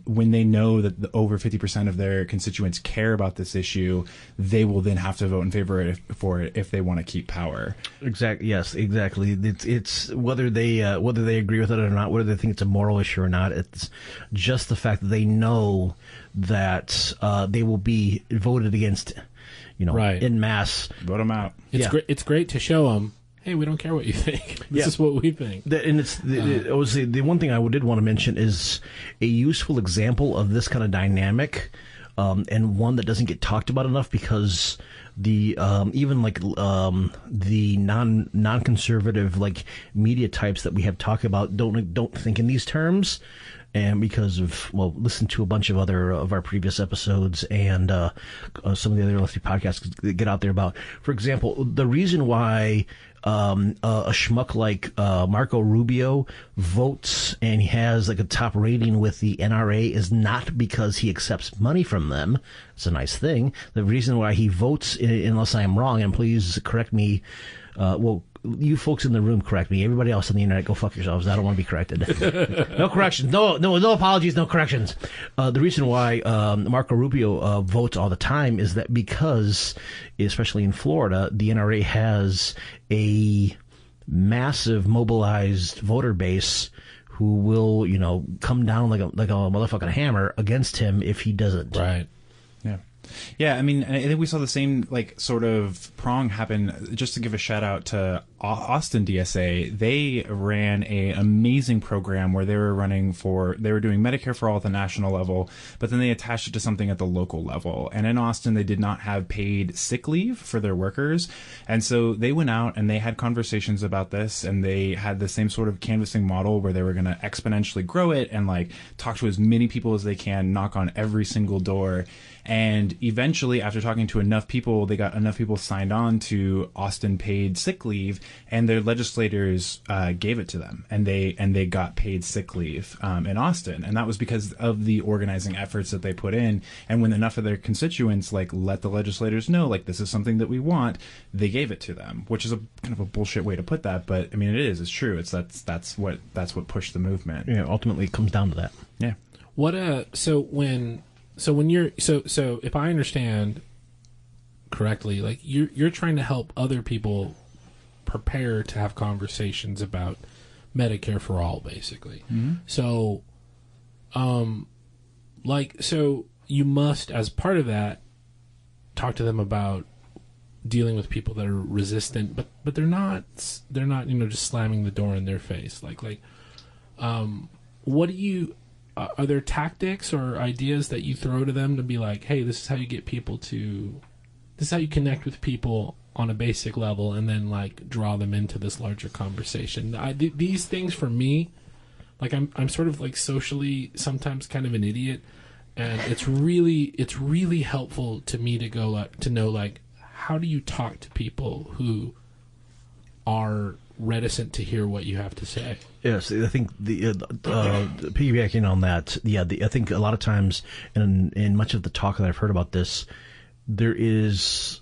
When they know that over 50% of their constituents care about this issue, they will then have to vote in favor for it if they want to keep power. Exactly. Yes, exactly. It's whether they agree with it or not, whether they think it's a moral issue or not. It's just the fact that they know that they will be voted against, right, en masse. Vote them out. It's great to show them, hey, we don't care what you think. This is what we think. And it's the one thing I did want to mention is a useful example of this kind of dynamic, and one that doesn't get talked about enough because the even like the non-conservative like media types that we have talked about don't think in these terms. and because of, well, listen to a bunch of other of our previous episodes and some of the other lefty podcasts that get out there about, for example, the reason why a schmuck like Marco Rubio votes and he has like a top rating with the NRA is not because he accepts money from them. It's a nice thing. The reason why he votes, unless I am wrong, and please correct me, well, you folks in the room correct me. Everybody else on the internet, go fuck yourselves. I don't want to be corrected. No corrections. No apologies. No corrections. The reason why Marco Rubio votes all the time is that because, especially in Florida, the NRA has a massive mobilized voter base who will, come down like a motherfucking hammer against him if he doesn't. Right. Yeah, I mean, I think we saw the same, sort of prong happen. Just to give a shout out to Austin DSA, they ran an amazing program where they were doing Medicare for all at the national level, but then they attached it to something at the local level. And in Austin, they did not have paid sick leave for their workers. And so they went out and they had conversations about this, and they had the same sort of canvassing model where they were going to exponentially grow it and talk to as many people as they can, knock on every single door. And eventually, after talking to enough people, they got enough people signed on to Austin paid sick leave, and their legislators gave it to them, and they got paid sick leave in Austin, and that was because of the organizing efforts that they put in. And when enough of their constituents let the legislators know this is something that we want, they gave it to them, which is a kind of a bullshit way to put that, but I mean it's true. That's what pushed the movement. Yeah, ultimately it comes down to that. Yeah. So when you're so if I understand correctly, you're trying to help other people prepare to have conversations about Medicare for all, basically. Mm-hmm. So, so you must, as part of that, talk to them about dealing with people that are resistant, but they're not just slamming the door in their face. What do you? Are there tactics or ideas that you throw to them to be like, hey, this is how you get people to, this is how you connect with people on a basic level and then draw them into this larger conversation? These things for me, I'm sort of socially sometimes kind of an idiot, and it's really helpful to me to go to know how do you talk to people who are reticent to hear what you have to say. Yes, I think the piggybacking on that, I think a lot of times in much of the talk that I've heard about this, there is,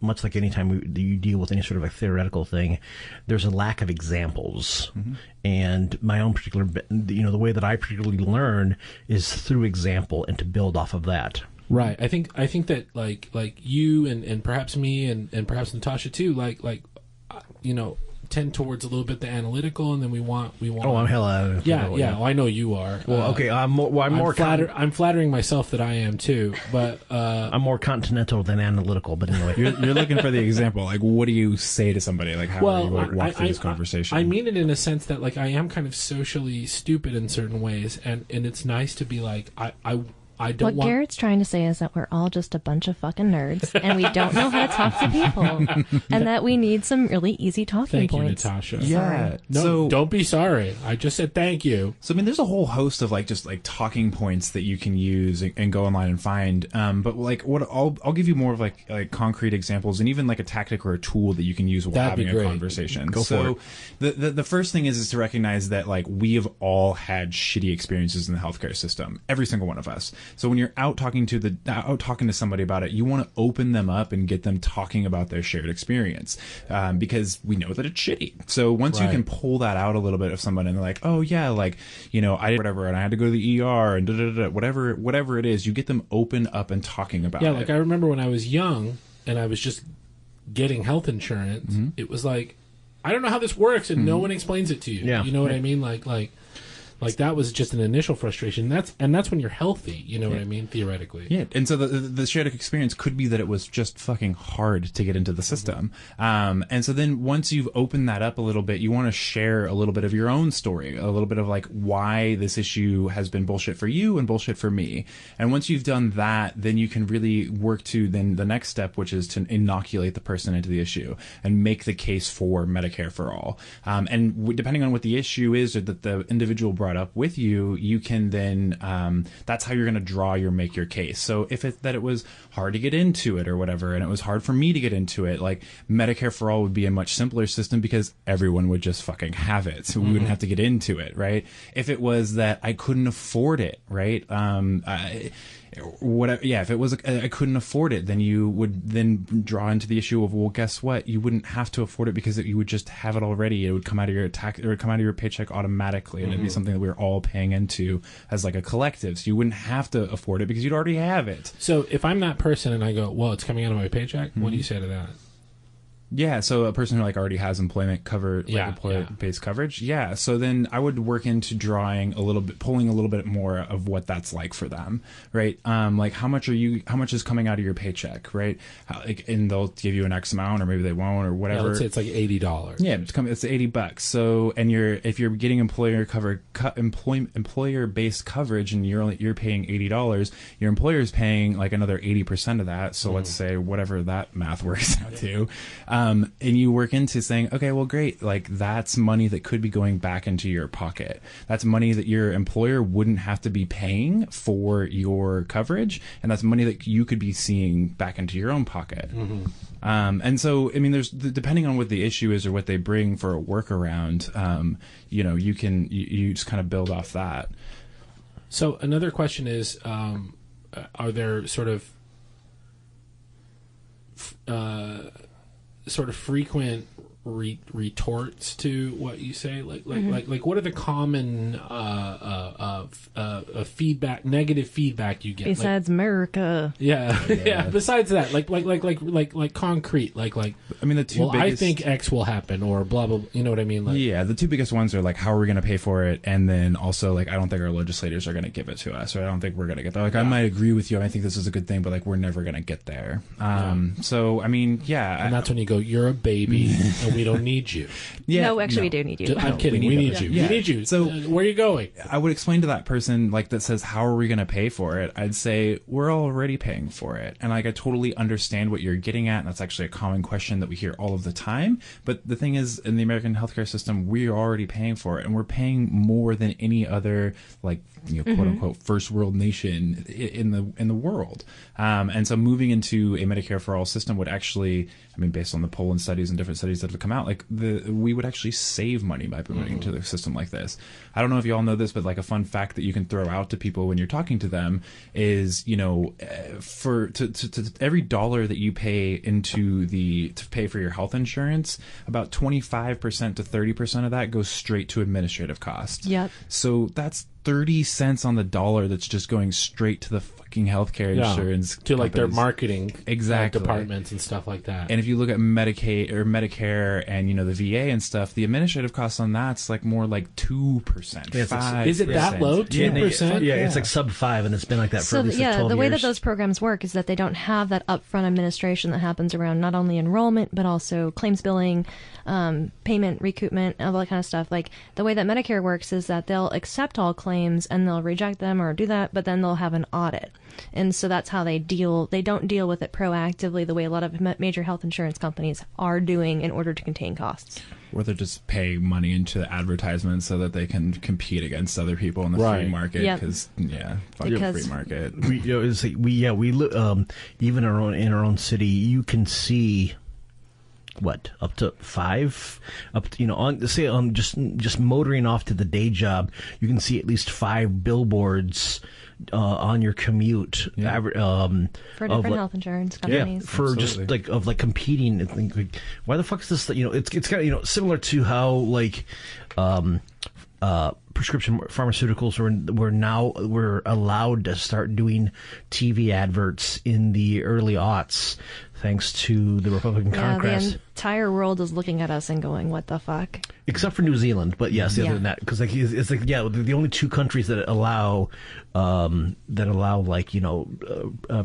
much like any time you deal with any sort of theoretical thing, there's a lack of examples. Mm-hmm. And my own particular, the way that I particularly learn is through example and to build off of that. Right. I think that you and perhaps me and perhaps Natasha too, tend towards a little bit the analytical, and then we want. Oh, I'm hell out of it. Yeah. Well, I know you are. Well, okay. I'm flattering myself that I am too, but I'm more continental than analytical. But anyway, you're looking for the example. What do you say to somebody? How do you walk through this conversation? I mean it in a sense that I am kind of socially stupid in certain ways, and it's nice to be I don't what Garrett's trying to say is that we're all just a bunch of fucking nerds, and we don't know how to talk to people, and that we need some really easy talking points. Thank you, Natasha. Yeah. No, don't be sorry. I just said thank you. So, I mean, there's a whole host of just talking points that you can use and go online and find. But what I'll give you more of concrete examples and even a tactic or a tool that you can use while having a conversation. Go for it. The first thing is to recognize that we have all had shitty experiences in the healthcare system. Every single one of us. So when you're out talking to somebody about it, you want to open them up and get them talking about their shared experience, because we know that it's shitty. So once you can pull that out a little bit of someone and they're like, oh yeah, I did whatever and I had to go to the ER and whatever it is, you get them open up and talking about it. Yeah, I remember when I was young and I was just getting health insurance, mm-hmm. It was I don't know how this works, and mm-hmm. no one explains it to you. Yeah. You know what I mean? That was just an initial frustration. That's when you're healthy. You know what I mean? Theoretically. Yeah. And so the shared experience could be that it was just fucking hard to get into the system. And so then once you've opened that up a little bit, you want to share a little bit of your own story, a little bit of why this issue has been bullshit for you and bullshit for me. And once you've done that, then you can really work to then the next step, which is to inoculate the person into the issue and make the case for Medicare for all. And depending on what the issue is or that the individual brought brought up with you, you can then that's how you're going to make your case. So if it was hard to get into it or whatever, and it was hard for me to get into it, like Medicare for All would be a much simpler system because everyone would just fucking have it, so we wouldn't have to get into it, right? If it was that I couldn't afford it, right? If it was I couldn't afford it, then you would then draw into the issue of, well, guess what? You wouldn't have to afford it because you would just have it already. It would come out of your paycheck automatically, and it'd be something that we were all paying into as like a collective. So you wouldn't have to afford it because you'd already have it. So if I'm that person and I go, well, it's coming out of my paycheck, what do you say to that? Yeah, so a person who like already has employment cover, employer-based coverage. Yeah, so then I would work into pulling a little bit more of what that's like for them, right? Like how much is coming out of your paycheck, right? And they'll give you an X amount, or maybe they won't, or whatever. Yeah, let's say it's like $80. Yeah, it's $80. So, and if you're getting employer-based coverage, and you're paying $80, your employer is paying like another 80% of that. So let's say whatever that math works out to. And you work into saying, okay, well, great. Like that's money that could be going back into your pocket. That's money that your employer wouldn't have to be paying for your coverage. And that's money that you could be seeing back into your own pocket. And so, I mean, there's depending on what the issue is or what they bring for a workaround, you just kind of build off that. So another question is, are there sort of frequent retorts to what you say? Like what are the common negative feedback you get? Besides America. Yeah. Besides that, like concrete, like. I mean, the two biggest. I think X will happen, or blah blah. You know what I mean? Like, yeah, the two biggest ones are like, how are we going to pay for it, and then also like, I don't think our legislators are going to give it to us, or I don't think we're going to get there. Like, I might agree with you, and I think this is a good thing, but like, we're never going to get there. So I mean, yeah, and that's when you go, you're a baby, and we don't need you. No, actually, we do need you. I'm kidding. We need you. We need you. So where are you going? I would explain to that person like that says, how are we going to pay for it? I'd say we're already paying for it, and like I totally understand what you're getting at, and that's actually a common question that we hear all of the time. But the thing is, in the American healthcare system, we are already paying for it, and we're paying more than any other like quote unquote first world nation in the world. And so moving into a Medicare for all system would actually, I mean, based on the Poland studies and different studies that have come out, like we would actually save money by moving into the system like this. I don't know if you all know this, but like a fun fact that you can throw out to people when you're talking to them is, for every dollar that you pay to pay for your health insurance, about 25% to 30% of that goes straight to administrative costs. Yep. So that's 30 cents on the dollar that's just going straight to the fucking healthcare insurance to like their marketing departments and stuff like that. And if you look at Medicaid or Medicare and the VA and stuff, the administrative costs on that's like more like 2%. 5%. Is it that low? 2%? Yeah, it's like sub 5, and it's been like that for at least 12 years. The way that those programs work is that they don't have that upfront administration that happens around not only enrollment but also claims billing, payment, recoupment, all that kind of stuff. Like the way that Medicare works is that they'll accept all claims and they'll reject them or do that, but then they'll have an audit. And so that's how they deal. They don't deal with it proactively the way a lot of major health insurance companies are doing in order to contain costs. Or they just pay money into the advertisements so that they can compete against other people in the free market. Because fuck the free market. Even in our own city, you can see up to 5, just motoring off to the day job, you can see at least 5 billboards on your commute for different health insurance companies. For Absolutely. just like competing. Like, why the fuck is this? It's kind of similar to how like prescription pharmaceuticals were allowed to start doing TV adverts in the early aughts, thanks to the Republican Congress. The entire world is looking at us and going, "What the fuck?" Except for New Zealand, but yes, other than that, because like it's like the only 2 countries that allow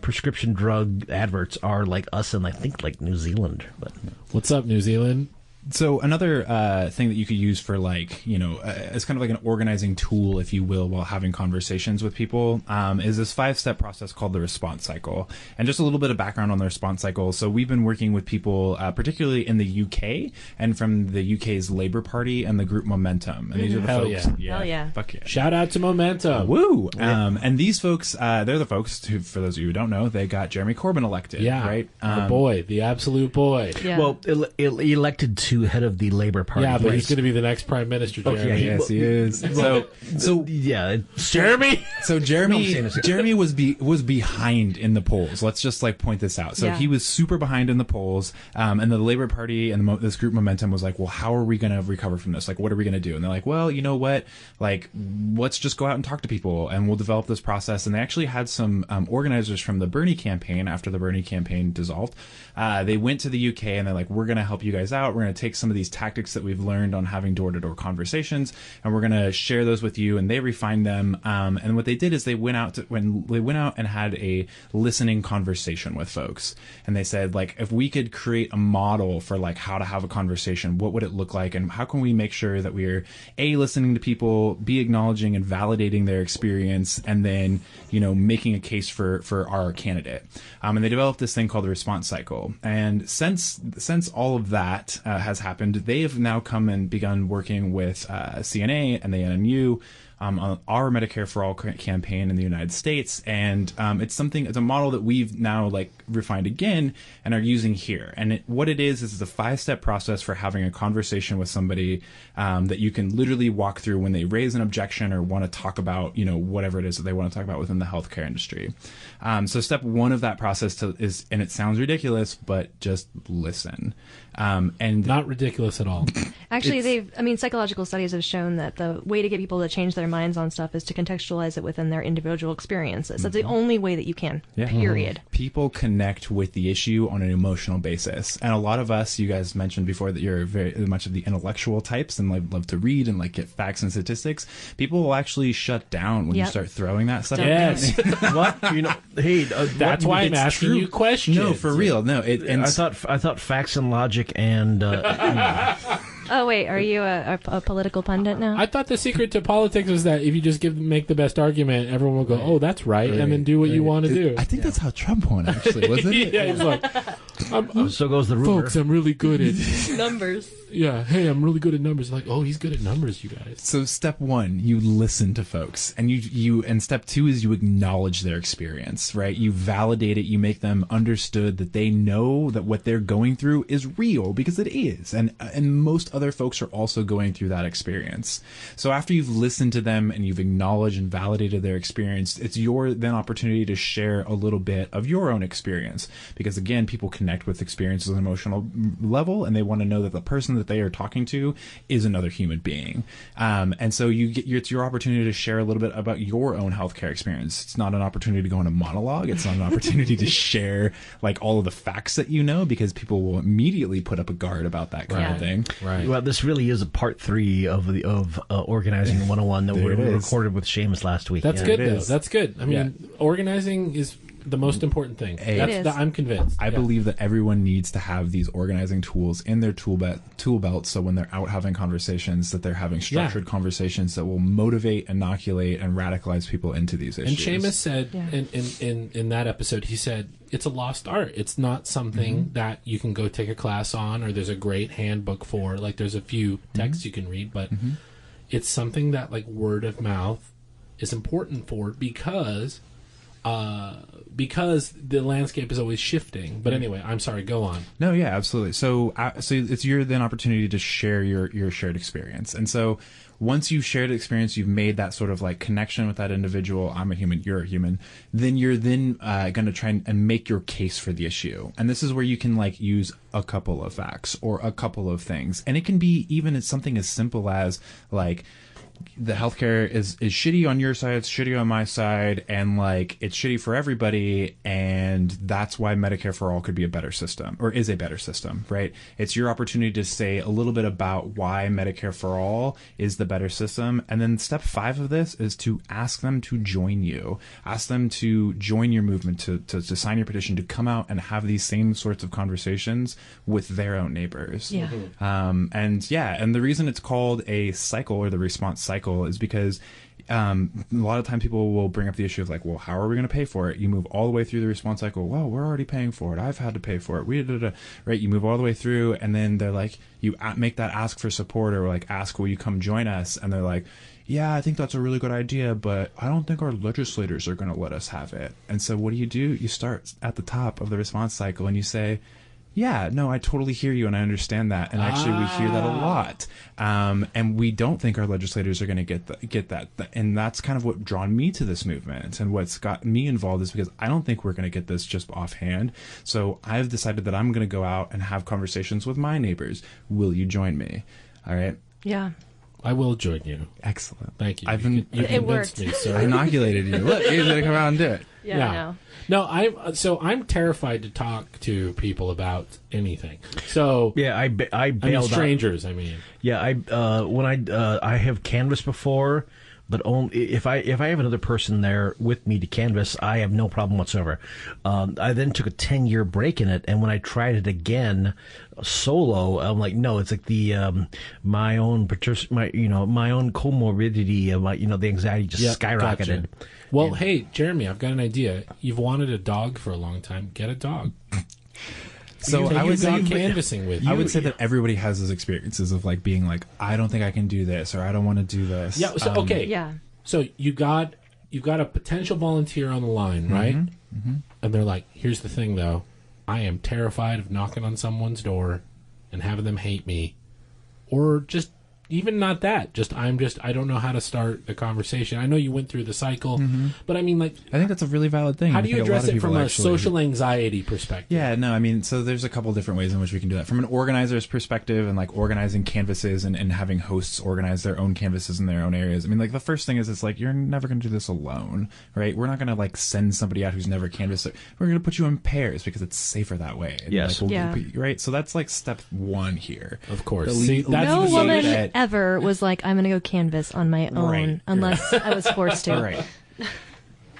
prescription drug adverts are like us and I think like New Zealand. But what's up, New Zealand? So another thing that you could use for it's kind of like an organizing tool, if you will, while having conversations with people, is this 5-step process called the response cycle. And just a little bit of background on the response cycle. So we've been working with people, particularly in the UK and from the UK's Labour Party and the group Momentum. And these are the Hell folks. yeah. Hell yeah. Fuck yeah. Shout out to Momentum. Woo! And these folks, they're the folks who, for those of you who don't know, they got Jeremy Corbyn elected. Yeah, right. Our boy, the absolute boy. Yeah. Well, elected to head of the Labour Party. Yeah, but Right. he's going to be the next prime minister. Okay, Jeremy. yeah, Yes, he is. So yeah, Jeremy. So No, I'm saying Jeremy this- Jeremy was behind in the polls. Let's just point this out. So Yeah. he was super behind in the polls, and the Labour Party and this group Momentum was like, well, how are we going to recover from this? Like, what are we going to do? And they're like, well, you know what? Like, let's just go out and talk to people, and we'll develop this process. And they actually had some organizers from the Bernie campaign after the Bernie campaign dissolved. They went to the UK and they're like, we're going to help you guys out. We're going to take some of these tactics that we've learned on having door-to-door conversations, and we're going to share those with you. And they refined them. And what they did is they went out and had a listening conversation with folks. And they said, like, if we could create a model for like how to have a conversation, what would it look like? And how can we make sure that we're listening to people, B, acknowledging and validating their experience, and then, making a case for our candidate. And they developed this thing called the response cycle. And since all of that has happened, they have now come and begun working with CNA and the NMU on our Medicare-for-all campaign in the United States. And it's a model that we've now refined again and are using here. And what it is a 5-step process for having a conversation with somebody that you can literally walk through when they raise an objection or want to talk about, whatever it is that they want to talk about within the healthcare industry. So step 1 of that process is, and it sounds ridiculous, but just listen. And Not ridiculous at all. Actually, psychological studies have shown that the way to get people to change their minds on stuff is to contextualize it within their individual experiences. That's the only way that you can, period. People connect with the issue on an emotional basis. And a lot of us, you guys mentioned before that you're very much of the intellectual types and love to read and get facts and statistics. People will actually shut down when you start throwing that stuff. Yes. what hey, That's why I'm it's asking true. you questions. No, for real. No, I thought facts and logic and Oh, wait, are you a political pundit now? I thought the secret to politics was that if you just make the best argument, everyone will go, "Oh, that's right," and then do what you want to do. I think that's how Trump won, actually, wasn't it? Yeah, he's like, so goes the rumor. folks, I'm really good at Numbers. yeah. Hey, I'm really good at numbers. Like, oh, he's good at numbers, you guys. So step 1, you listen to folks, and and step 2 is you acknowledge their experience, right? You validate it, you make them understood that they know that what they're going through is real, because it is, and most other folks are also going through that experience. So after you've listened to them and you've acknowledged and validated their experience, it's your then opportunity to share a little bit of your own experience, because again, people connect with experiences on an emotional level, and they want to know that the person that they are talking to is another human being. And so it's your opportunity to share a little bit about your own healthcare experience. It's not an opportunity to go on a monologue. It's not an opportunity to share all of the facts that you know, because people will immediately put up a guard about that kind of thing. Right. Well, this really is a part 3 of Organizing 101 that we recorded with Seamus last week. That's Yeah. good, it though. is. That's good. I mean, organizing is the most important thing. is. I'm convinced. I believe that everyone needs to have these organizing tools in their tool belt, so when they're out having conversations, that they're having structured conversations that will motivate, inoculate, and radicalize people into these issues. And Seamus said in that episode, he said, it's a lost art. It's not something that you can go take a class on, or there's a great handbook for. There's a few texts you can read, but it's something that word of mouth is important for, because the landscape is always shifting. But anyway, I'm sorry, go on. No, yeah, absolutely. So it's your then opportunity to share your shared experience. And so once you've shared experience, you've made that sort of connection with that individual. I'm a human, you're a human. Then you're then going to try and make your case for the issue. And this is where you can use a couple of facts or a couple of things. And it can be even something as simple as the healthcare is shitty on your side, it's shitty on my side, and like it's shitty for everybody, and that's why Medicare for All could be a better system, or is a better system, right? It's your opportunity to say a little bit about why Medicare for All is the better system, and then step 5 of this is to ask them to join you, ask them to join your movement, to sign your petition, to come out and have these same sorts of conversations with their own neighbors. Yeah. And the reason it's called a cycle, or the response cycle, is because a lot of times people will bring up the issue of like, well, how are we going to pay for it? You move all the way through the response cycle. Well, we're already paying for it. I've had to pay for it. Right? You move all the way through, and then they're like, you make that ask for support, or like ask, will you come join us? And they're like, yeah, I think that's a really good idea, but I don't think our legislators are going to let us have it. And so what do? You start at the top of the response cycle, and you say, yeah, no, I totally hear you, and I understand that. And actually, we hear that a lot. And we don't think our legislators are going to get that. And that's kind of what drawn me to this movement. And what's got me involved is because I don't think we're going to get this just offhand. So I've decided that I'm going to go out and have conversations with my neighbors. Will you join me? All right? Yeah. I will join you. Excellent. Thank you. You It worked. Me, sir. I inoculated you. Look, he's going to come out and do it. Yeah. I know. No, I'm terrified to talk to people about anything. So Yeah, I bailed strangers. I mean, Yeah, I have canvassed before, but only if I have another person there with me to canvass, I have no problem whatsoever. I then took a 10-year break in it, and when I tried it again solo, I'm like, no, it's like the my own comorbidity, the anxiety just skyrocketed. Gotcha. Well, hey, Jeremy, I've got an idea. You've wanted a dog for a long time. Get a dog. So Take I your would say dog canvassing with you. I would say that everybody has those experiences of like being like, I don't think I can do this, or I don't want to do this. Yeah. So okay. Yeah. So you've got a potential volunteer on the line, right? Mm-hmm. And they're like, here's the thing, though. I am terrified of knocking on someone's door and having them hate me, or just even not that. I don't know how to start a conversation. I know you went through the cycle, but I mean, like, I think that's a really valid thing. how I do you think a lot address of it from people a actually- social anxiety perspective? Yeah, no, I mean, so there's a couple different ways in which we can do that. From an organizer's perspective, and like organizing canvases and having hosts organize their own canvases in their own areas. I mean, like the first thing is, it's like, you're never going to do this alone, right? We're not going to like send somebody out who's never canvassed. We're going to put you in pairs because it's safer that way. And, Yes. like, Yeah. Right? So that's like step 1 here. Of course. The See, le- that's No the- woman that- ever was like, I'm going to go canvas on my own, Right. unless I was forced to. Right.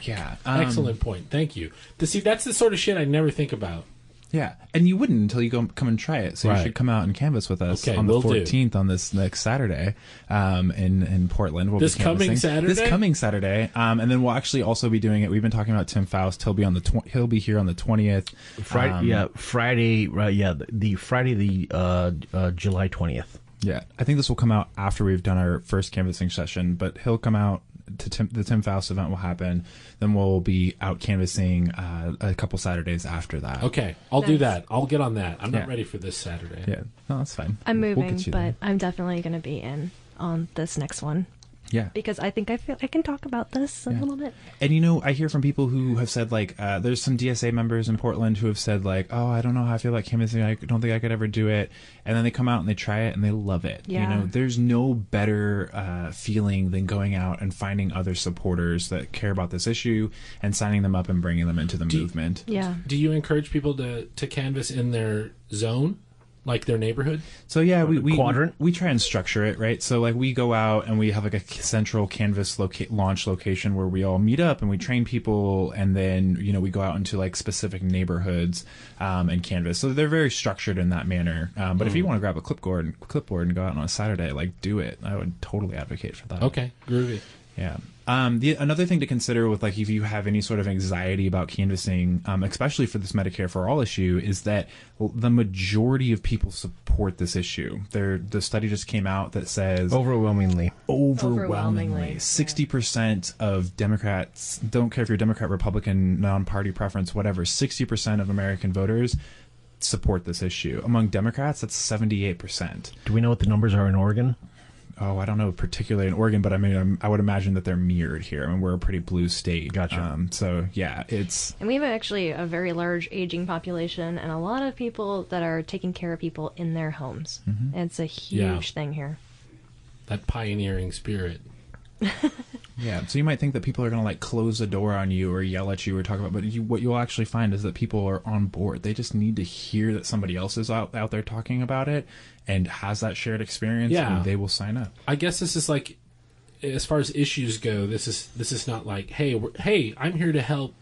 Yeah. Excellent point. Thank you. See, that's the sort of shit I never think about. Yeah, and you wouldn't until you come and try it. So Right. you should come out and canvass with us Okay, on the will do. 14th on this next Saturday in Portland. We'll This be coming canvassing. Saturday? This coming Saturday, and then we'll actually also be doing it. We've been talking about Tim Faust. He'll be on he'll be here on the 20th. Friday, right? Yeah, the Friday, July 20th. Yeah, I think this will come out after we've done our first canvassing session, but he'll come out to the Tim Faust event will happen. Then we'll be out canvassing a couple Saturdays after that. Okay, I'll do Nice. that. I'll get on that. I'm Yeah. not ready for this Saturday. Yeah, no, that's fine. I'm We'll moving, get you but there. I'm definitely going to be in on this next one Yeah. because I think I feel I can talk about this a Yeah. little bit. And I hear from people who have said like, there's some DSA members in Portland who have said like, oh, I don't know how I feel about canvassing. I don't think I could ever do it. And then they come out and they try it and they love it. Yeah. There's no better feeling than going out and finding other supporters that care about this issue and signing them up and bringing them into the movement. Yeah. Do you encourage people to canvass in their zone, like their neighborhood? So yeah, we quadrant? we try and structure it, right? So like we go out and we have like a central canvas launch location where we all meet up and we train people, and then we go out into like specific neighborhoods and canvas. So they're very structured in that manner. But if you want to grab a clipboard and go out on a Saturday, like do it. I would totally advocate for that. Okay, groovy. Yeah. Another thing to consider with like if you have any sort of anxiety about canvassing, especially for this Medicare for All issue, is that the majority of people support this issue. The study just came out that says Overwhelmingly. 60% of Democrats, don't care if you're Democrat, Republican, non-party preference, whatever, 60% of American voters support this issue. Among Democrats, that's 78%. Do we know what the numbers are in Oregon? Oh, I don't know particularly in Oregon, but I mean, I would imagine that they're mirrored here. I mean, we're a pretty blue state. Gotcha. So yeah, it's And we have actually a very large aging population and a lot of people that are taking care of people in their homes. Mm-hmm. And it's a huge thing here. That pioneering spirit. Yeah, so you might think that people are going to like close the door on you or yell at you or talk about, but what you'll actually find is that people are on board. They just need to hear that somebody else is out there talking about it and has that shared experience, and they will sign up. I guess this is like, as far as issues go, this is not like, hey, I'm here to help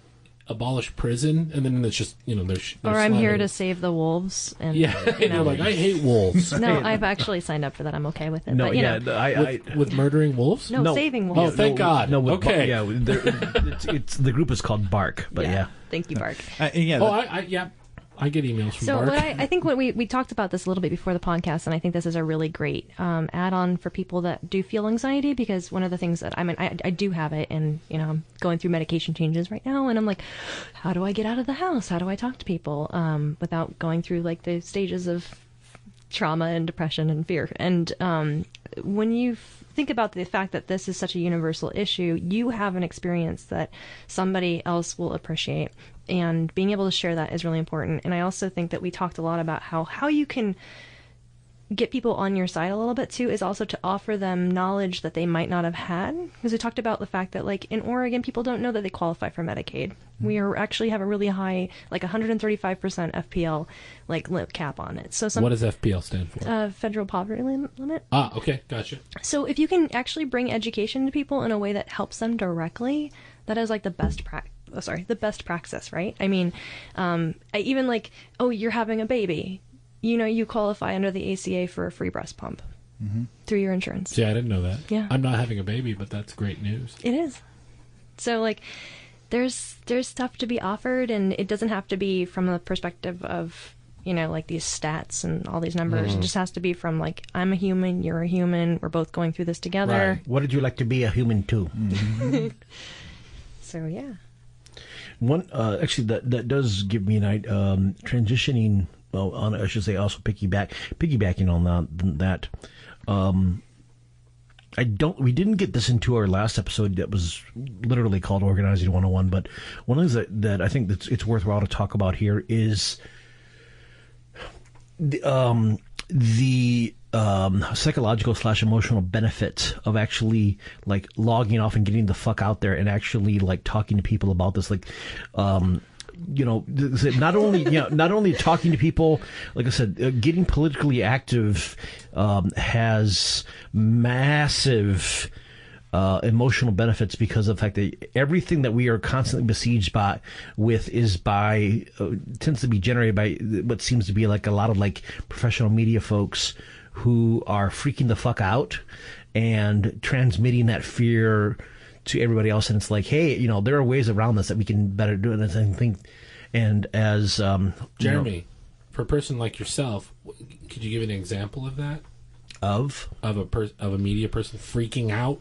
abolish prison, and then it's just, or I'm here to save the wolves, and they're like, I hate wolves. No, I've actually signed up for that. I'm okay with it. No, but, with murdering wolves. No, saving wolves. Oh, thank God. No, okay. It's the group is called Bark, but yeah. Thank you, Bark. I get emails from Bark. So I think when we talked about this a little bit before the podcast, and I think this is a really great add-on for people that do feel anxiety, because one of the things that I do have it, and I'm going through medication changes right now, and I'm like, how do I get out of the house? How do I talk to people without going through like the stages of trauma and depression and fear? And when you think about the fact that this is such a universal issue, you have an experience that somebody else will appreciate, and being able to share that is really important. And I also think that we talked a lot about how you can get people on your side a little bit too, is also to offer them knowledge that they might not have had, because we talked about the fact that like in Oregon, people don't know that they qualify for Medicaid. We actually have a really high, like 135% FPL like cap on it. So what does FPL stand for? Federal poverty limit. Ah, okay, gotcha. So if you can actually bring education to people in a way that helps them directly, that is like the best praxis, right? I mean, I even like, you're having a baby. You qualify under the ACA for a free breast pump through your insurance. See, I didn't know that. Yeah. I'm not having a baby, but that's great news. It is. So, like, there's stuff to be offered, and it doesn't have to be from the perspective of, like these stats and all these numbers. It just has to be from, like, I'm a human, you're a human, we're both going through this together. Right. What did you like to be a human too? So, yeah. One, actually, that does give me an idea, transitioning... Well, I should say also piggybacking on that. We didn't get this into our last episode that was literally called Organizing 101, but one of the things that I think that it's worthwhile to talk about here is the psychological / emotional benefit of actually like logging off and getting the fuck out there and actually like talking to people about this, like, not only talking to people, like I said, getting politically active has massive emotional benefits, because of the fact that everything that we are constantly besieged tends to be generated by what seems to be like a lot of like professional media folks who are freaking the fuck out and transmitting that fear to everybody else. And it's like, hey, there are ways around this that we can better do it. And as Jeremy, for a person like yourself, could you give an example of that? Of a media person freaking out,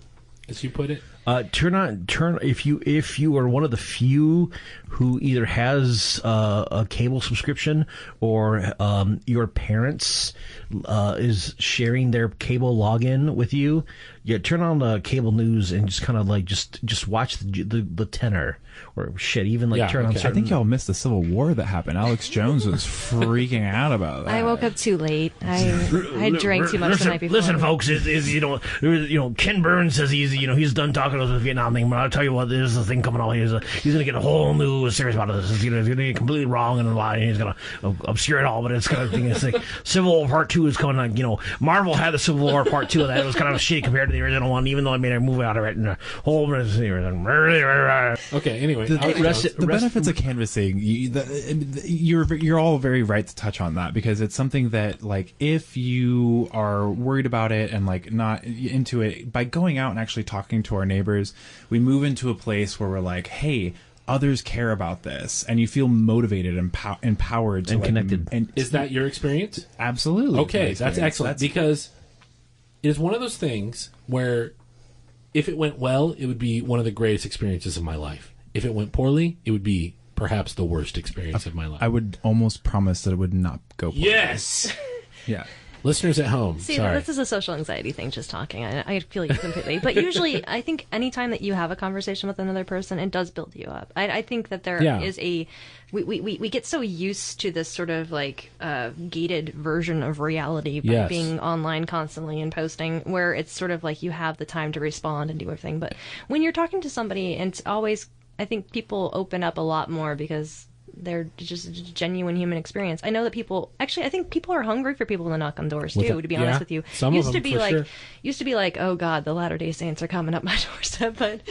as you put it? If you are one of the few who either has a cable subscription or your parents is sharing their cable login with you, turn on the cable news and just kind of like just watch the tenor or shit. Even like turn on. I think y'all missed the Civil War that happened. Alex Jones was freaking out about that. I woke up too late. I drank too much the night before. Listen, folks, Ken Burns says he's done talking about the Vietnam thing, but I'll tell you what, there's a thing coming on. He's going to get a whole new series about this. He's going to get completely wrong and lie, and he's going to obscure it all. But it's kind of thing. It's like Civil War Part 2 is coming on. Marvel had the Civil War Part 2 of that. It was kind of shitty compared to the original one, even though I made a movie out of it. And the whole okay. Anyway, the benefits of canvassing. You're all very right to touch on that, because it's something that, like, if you are worried about it and like not into it, by going out and actually talking to our neighbors, we move into a place where we're like, hey, others care about this, and you feel motivated and empowered and connected. And is that your experience? Absolutely. Okay, that's excellent, because it is one of those things where if it went well, it would be one of the greatest experiences of my life. If it went poorly, it would be perhaps the worst experience of my life. I would almost promise that it would not go poorly. Yes. Yeah. Listeners at home, See, sorry. this is a social anxiety thing, just talking. I feel you completely. But usually, I think anytime that you have a conversation with another person, it does build you up. I think that there is we get so used to this sort of like gated version of reality by being online constantly and posting, where it's sort of like you have the time to respond and do everything. But when you're talking to somebody, and it's always, I think people open up a lot more because they're just a genuine human experience. I know that I think people are hungry for people to knock on doors too, to be honest with you. Some used of to them, be for like, sure. used to be like, oh God, the Latter-day Saints are coming up my doorstep, but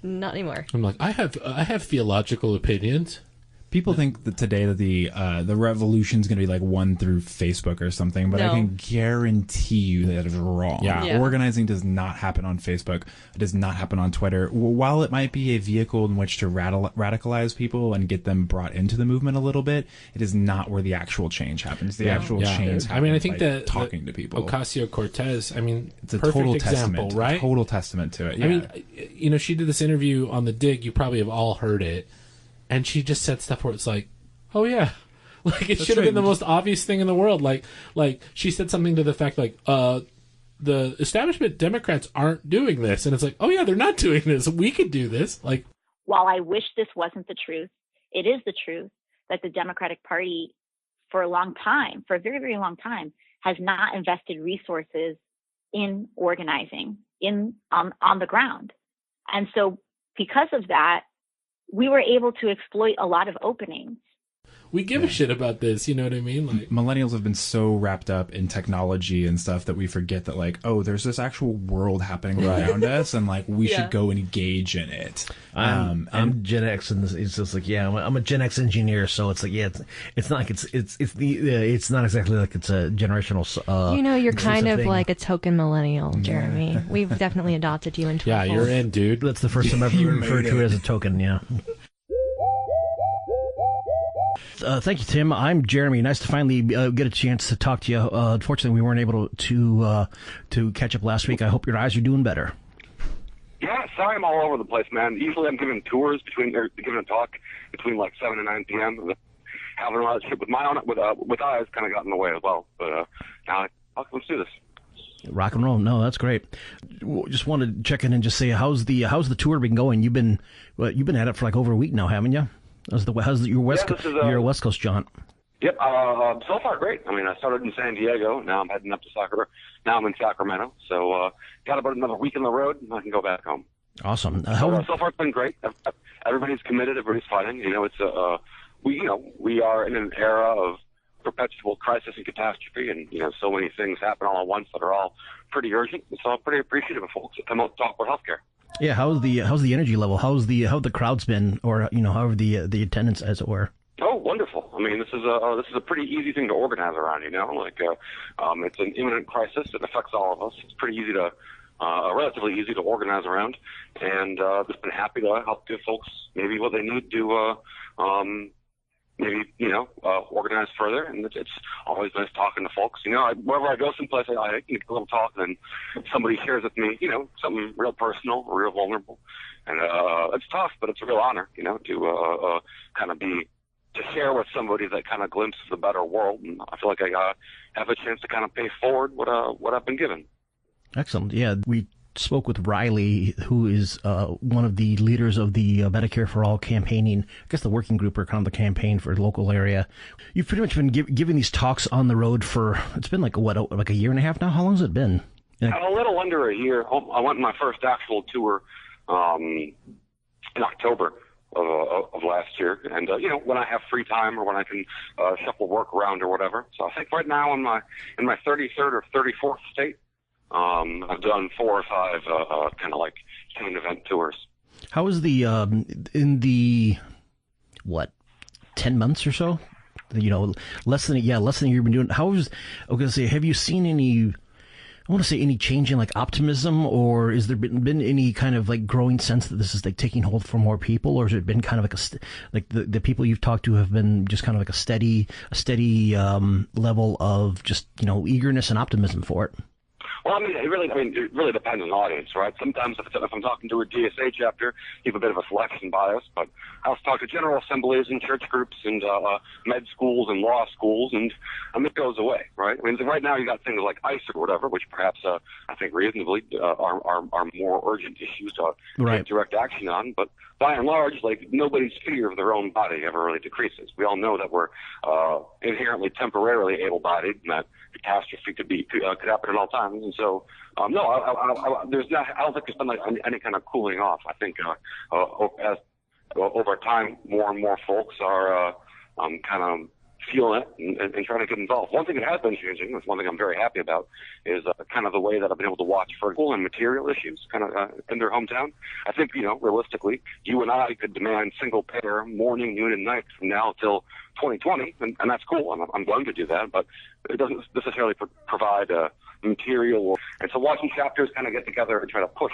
not anymore. I'm like, I have theological opinions. People think that today that the revolution is going to be like won through Facebook or something, but I can guarantee you that is wrong. Yeah. Organizing does not happen on Facebook. It does not happen on Twitter. While it might be a vehicle in which to radicalize people and get them brought into the movement a little bit, it is not where the actual change happens. The actual change happens. I mean, I think that talking to people. Ocasio-Cortez, I mean, it's a perfect total example, testament, right? A total testament to it. Yeah. I mean, she did this interview on The Dig. You probably have all heard it. And she just said stuff where it's like, oh yeah, like it should have been the most obvious thing in the world. Like she said something to the fact like, the establishment Democrats aren't doing this, and it's like, oh yeah, they're not doing this. We could do this. Like, while I wish this wasn't the truth, it is the truth that the Democratic Party, for a long time, for a very, very long time, has not invested resources in organizing on the ground, and so because of that, we were able to exploit a lot of openings. We give a shit about this, you know what I mean? Like, millennials have been so wrapped up in technology and stuff that we forget that, like, oh, there's this actual world happening around us, and like we should go and engage in it. I'm Gen X, and it's just like, I'm a Gen X engineer, so it's like, it's not like it's not exactly like it's a generational. You're kind of like a token millennial, Jeremy. We've definitely adopted you into. Yeah, you're in, dude. That's the first time I've ever referred to it as a token. Yeah. Thank you, Tim. I'm Jeremy. Nice to finally get a chance to talk to you. Unfortunately, we weren't able to catch up last week. I hope your eyes are doing better. Yeah, sorry I'm all over the place, man. Usually I'm giving tours giving a talk between like 7 and 9 p.m. Having a lot of shit with eyes kind of got in the way as well. But now let's do this. Rock and roll. No, that's great. Just wanted to check in and just say, how's the tour been going? You've been at it for like over a week now, haven't you? How's your your West Coast jaunt? Yep. So far, great. I mean, I started in San Diego. Now I'm heading up to Sacramento. Now I'm in Sacramento. So got about another week on the road, and I can go back home. Awesome. So far, it's been great. Everybody's committed. Everybody's fighting. It's we are in an era of perpetual crisis and catastrophe, and so many things happen all at once that are all pretty urgent. So I'm pretty appreciative of folks that come out to talk about healthcare. Yeah, how's the energy level? How the crowd's been, or however the attendance, as it were? Oh, wonderful! I mean, this is a pretty easy thing to organize around. It's an imminent crisis. It affects all of us. It's pretty easy to, relatively easy to organize around, and just been happy to help give folks maybe what they need to organize further. And it's always nice talking to folks. Wherever I go someplace, I can get a little talk, and then somebody shares with me, something real personal, real vulnerable. And it's tough, but it's a real honor, to kind of to share with somebody that kind of glimpse of the better world. And I feel like I have a chance to kind of pay forward what I've been given. Excellent. Yeah, we spoke with Riley, who is one of the leaders of the Medicare-for-all campaigning, I guess the working group or kind of the campaign for the local area. You've pretty much been giving these talks on the road for, it's been like a year and a half now? How long has it been? A little under a year. I went on my first actual tour in October of last year. And, when I have free time or when I can shuffle work around or whatever. So I think right now in my 33rd or 34th state. I've done 4 or 5 kind of like chain event tours. How is the in the 10 months or so? Less than a year you've been doing. Have you seen any? I want to say any change in like optimism, or is there been any kind of like growing sense that this is like taking hold for more people, or has it been kind of like the people you've talked to have been just kind of like a steady level of just eagerness and optimism for it? Well, I mean, it really depends on the audience, right? Sometimes if I'm talking to a DSA chapter, you have a bit of a selection bias, but I also talk to general assemblies and church groups and med schools and law schools, and it goes away, right? I mean, right now you got things like ICE or whatever, which perhaps I think reasonably are more urgent issues to take direct action on, but by and large, like, nobody's fear of their own body ever really decreases. We all know that we're inherently temporarily able-bodied, and that catastrophe could happen at all times. And so, no, I don't think there's been like any kind of cooling off. I think as over time, more and more folks are kind of feeling it and trying to get involved. One thing that has been changing, that's one thing I'm very happy about, is kind of the way that I've been able to watch for cool and material issues kind of in their hometown. I think, realistically, you and I could demand single payer morning, noon, and night from now till 2020, and that's cool. I'm going to do that, but it doesn't necessarily provide material. And so watching chapters kind of get together and try to push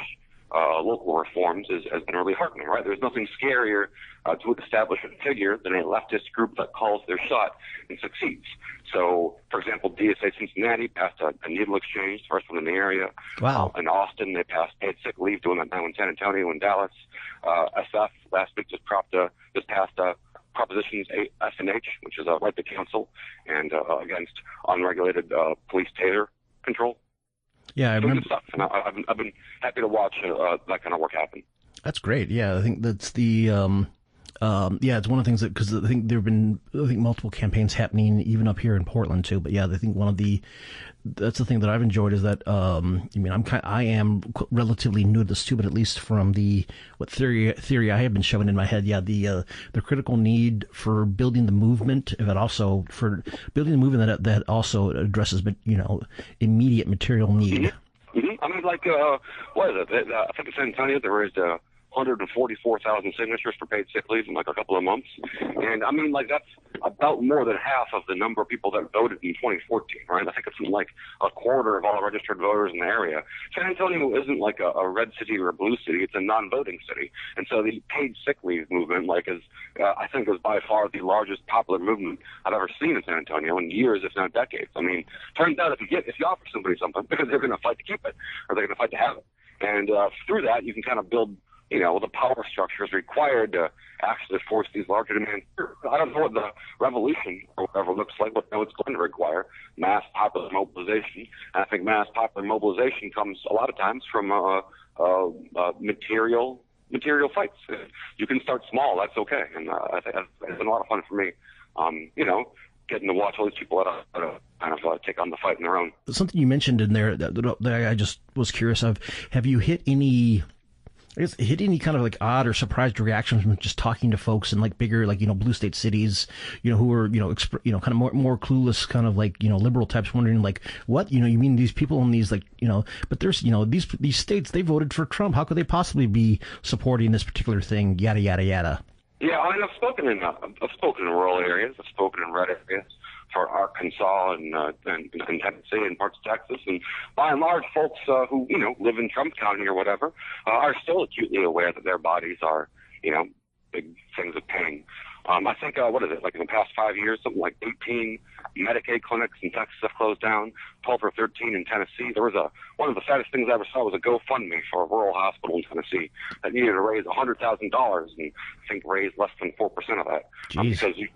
local reforms has been really heartening, right? There's nothing scarier to establish a figure than a leftist group that calls their shot and succeeds. So, for example, DSA Cincinnati passed a needle exchange, first one in the area. Wow. In Austin, they passed paid sick leave, doing that now in San Antonio and Dallas. SF last week just passed Propositions F and H, which is a right to counsel and against unregulated police taser control. Yeah, I remember. Good stuff. And I've been happy to watch that kind of work happen. That's great. Yeah, I think that's the it's one of the things that, because I think there have been multiple campaigns happening even up here in Portland too. But yeah, I think that's the thing that I've enjoyed is that I am relatively new to this too, but at least from what theory I have been shoving in my head, the critical need for building the movement, but also for building the movement that also addresses immediate material need. Mm-hmm. I mean, like what is it? I think in San Antonio there raised 144,000 signatures for paid sick leave in like a couple of months. And I mean, like, that's about more than half of the number of people that voted in 2014, right? I think it's like a quarter of all the registered voters in the area. San Antonio isn't like a red city or a blue city. It's a non-voting city. And so the paid sick leave movement, I think is by far the largest popular movement I've ever seen in San Antonio in years, if not decades. I mean, turns out if you offer somebody something, because they're going to fight to keep it, or they're going to fight to have it. And through that, you can kind of build the power structures required to actually force these larger demands through. I don't know what the revolution or whatever looks like, but it's going to require mass popular mobilization. And I think mass popular mobilization comes a lot of times from material fights. You can start small, that's okay. And I think it's been a lot of fun for me, getting to watch all these people kind of take on the fight on their own. Something you mentioned in there that I just was curious of, have you hit any kind of like odd or surprised reactions from just talking to folks in like bigger, blue state cities, who are, kind of more clueless, kind of like, liberal types, wondering like, what, you mean these people in these but there's, these states, they voted for Trump. How could they possibly be supporting this particular thing? Yada, yada, yada. Yeah, I mean, I've spoken in rural areas. I've spoken in red areas for Arkansas and Tennessee and parts of Texas, and by and large, folks who live in Trump County or whatever are still acutely aware that their bodies are big things of pain. I think what is it, like in the past 5 years, something like 18 Medicaid clinics in Texas have closed down, 12 or 13 in Tennessee. There was one of the saddest things I ever saw was a GoFundMe for a rural hospital in Tennessee that needed to raise $100,000 and I think raised less than 4% of that because you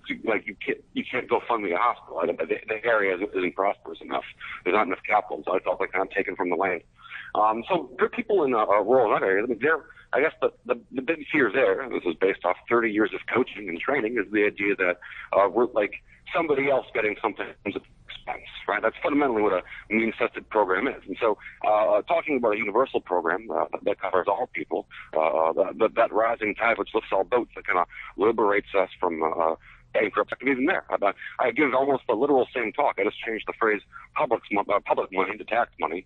can't GoFundMe a hospital. The area isn't prosperous enough. There's not enough capital, so it's all like kind of taken from the land. So there are people in rural areas. I mean, I guess the big fear there, and this is based off 30 years of coaching and training, is the idea that we're like somebody else getting something at expense, right? That's fundamentally what a means-tested program is. And so talking about a universal program that covers all people, that rising tide which lifts all boats, that kind of liberates us from bankrupt, even there. I give almost the literal same talk. I just changed the phrase public money into tax money,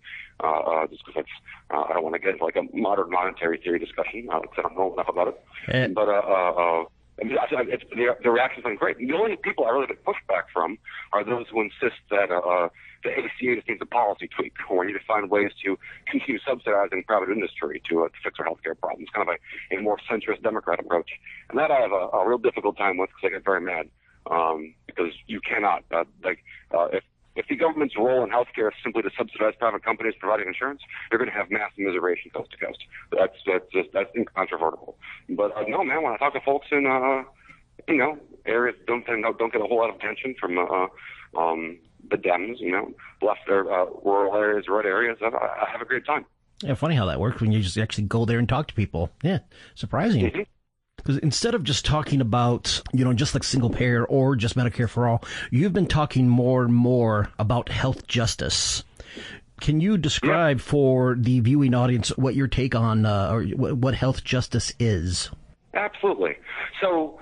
just because I don't want to get into like a modern monetary theory discussion, because I don't know enough about it. But the reaction's been great. The only people I really get pushback from are those who insist that the ACA just needs a policy tweak, or we need to find ways to continue subsidizing private industry to fix our healthcare problems, kind of a more centrist Democrat approach. And that I have a real difficult time with because I get very mad because you cannot, If the government's role in healthcare is simply to subsidize private companies providing insurance, you're going to have mass immiseration coast to coast. That's incontrovertible. But no, man, when I talk to folks in areas that don't get a whole lot of attention from the Dems, left or rural areas, red areas, I have a great time. Yeah, funny how that works when you just actually go there and talk to people. Yeah, surprising. Mm-hmm. Because instead of just talking about, just like single payer or just Medicare for all, you've been talking more and more about health justice. Can you describe for the viewing audience what your take on or what health justice is? Absolutely. So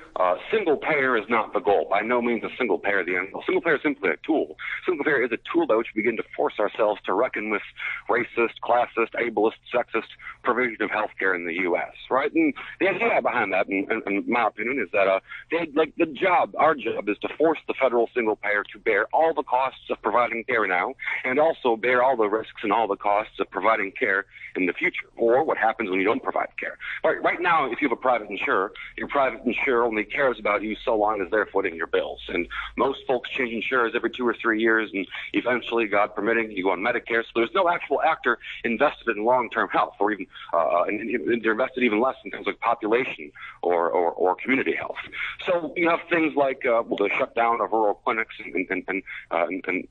single payer is not the goal. By no means is single payer the end goal. Single payer is simply a tool. Single payer is a tool by which we begin to force ourselves to reckon with racist, classist, ableist, sexist provision of healthcare in the U.S., right? And the idea behind that, in my opinion, is that our job is to force the federal single payer to bear all the costs of providing care now and also bear all the risks and all the costs of providing care in the future, or what happens when you don't provide care. Right now, if you have a private insurer, your private insurer only cares about you so long as they're footing your bills. And most folks change insurers every 2 or 3 years, and eventually, God permitting, you go on Medicare. So there's no actual actor invested in long-term health, or even and they're invested even less in things like population or community health. So you have things like the shutdown of rural clinics, and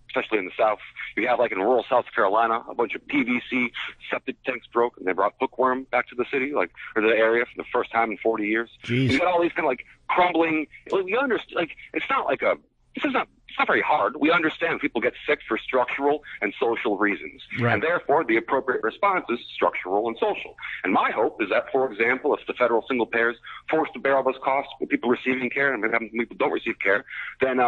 especially in the South. You have, like in rural South Carolina, a bunch of PVC septic tanks broke, and they brought hookworm back to the city, or the area for the first time in 40 years. Jeez. You got all these kind of crumbling. You understand? It's not very hard. We understand people get sick for structural and social reasons. Right. And therefore, the appropriate response is structural and social. And my hope is that, for example, if the federal single payers forced to bear all those costs with people receiving care and people don't receive care, then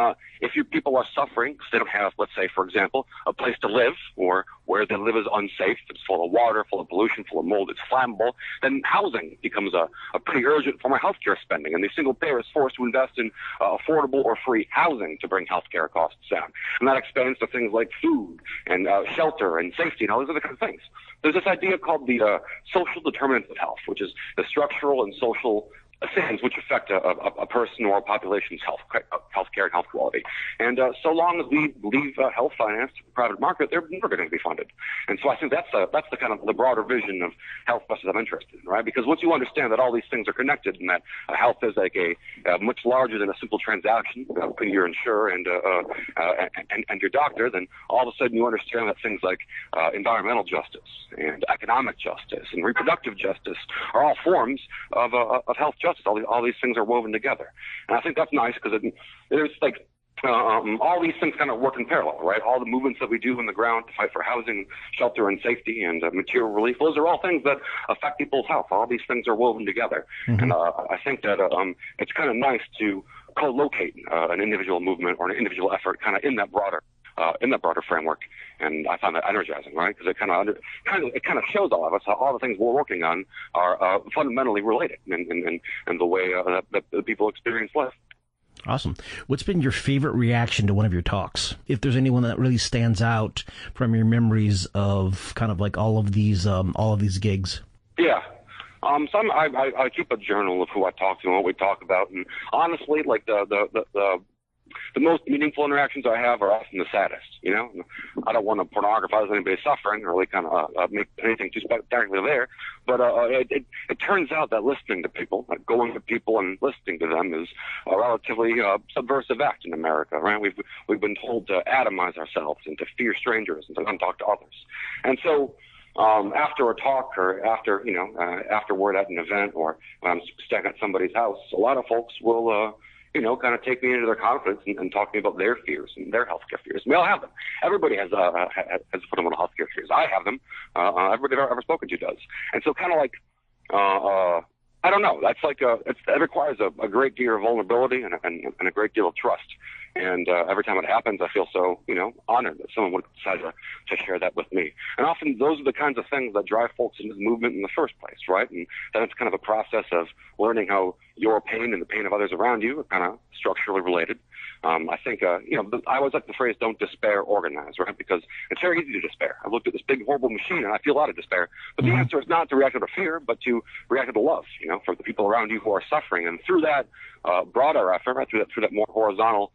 if people are suffering because they don't have, let's say, for example, a place to live, or where they live is unsafe, it's full of water, full of pollution, full of mold, it's flammable, then housing becomes a pretty urgent form of healthcare spending. And the single payer is forced to invest in affordable or free housing to bring healthcare costs down. And that expands to things like food and shelter and safety and all these other kinds of things. There's this idea called the social determinants of health, which is the structural and social things which affect a person or a population's health care and health quality. And so long as we leave health finance to the private market, they're never going to be funded. And so I think that's the kind of the broader vision of health justice I'm interested in, right? Because once you understand that all these things are connected and that health is like a much larger than a simple transaction between your insurer and your doctor, then all of a sudden you understand that things like environmental justice and economic justice and reproductive justice are all forms of health justice. All these things are woven together, and I think that's nice because there's all these things kind of work in parallel, right? All the movements that we do on the ground to fight for housing, shelter, and safety, and material relief, those are all things that affect people's health. All these things are woven together, and I think that it's kind of nice to co-locate an individual movement or an individual effort kind of in that broader framework, and I find that energizing, right? Because it kind of shows all of us how all the things we're working on are fundamentally related, and the way that the people experience life. Awesome. What's been your favorite reaction to one of your talks? If there's anyone that really stands out from your memories of kind of like all of these gigs. Yeah. I keep a journal of who I talk to and what we talk about, and honestly, like the most meaningful interactions I have are often the saddest. I don't want to pornographize anybody suffering or really kind of make anything too spectacular there, but it turns out that listening to people, like going to people and listening to them, is a relatively subversive act in America, right? We've been told to atomize ourselves and to fear strangers and to not talk to others, and so. After a talk or afterward at an event or when I'm staying at somebody's house, a lot of folks will, kind of take me into their confidence and talk to me about their fears and their healthcare fears. We all have them. Everybody has fundamental healthcare fears. I have them. Everybody I've ever spoken to does. And so kind of like, I don't know. That's like it requires a great deal of vulnerability and a great deal of trust. And every time it happens, I feel so, honored that someone would decide to share that with me. And often those are the kinds of things that drive folks into the movement in the first place, right? And then it's kind of a process of learning how your pain and the pain of others around you are kind of structurally related. I think, I always like the phrase, don't despair, organize, right? Because it's very easy to despair. I've looked at this big, horrible machine, and I feel a lot of despair. But the answer is not to react out of fear, but to react out of love, for the people around you who are suffering. And through that, broaden our effort, right, through that more horizontal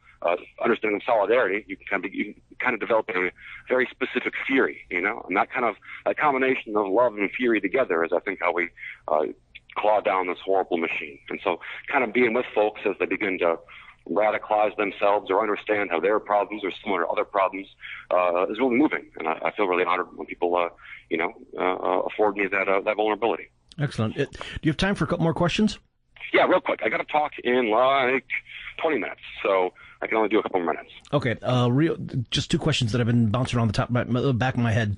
understanding of solidarity, you can kind of develop a very specific fury, and that kind of a combination of love and fury together is, I think, how we claw down this horrible machine. And so kind of being with folks as they begin to radicalize themselves or understand how their problems are similar to other problems is really moving. And I feel really honored when people, afford me that vulnerability. Excellent. Do you have time for a couple more questions? Yeah, real quick. I got to talk in like 20 minutes, so I can only do a couple more minutes. Okay. Just two questions that have been bouncing around the back of my head.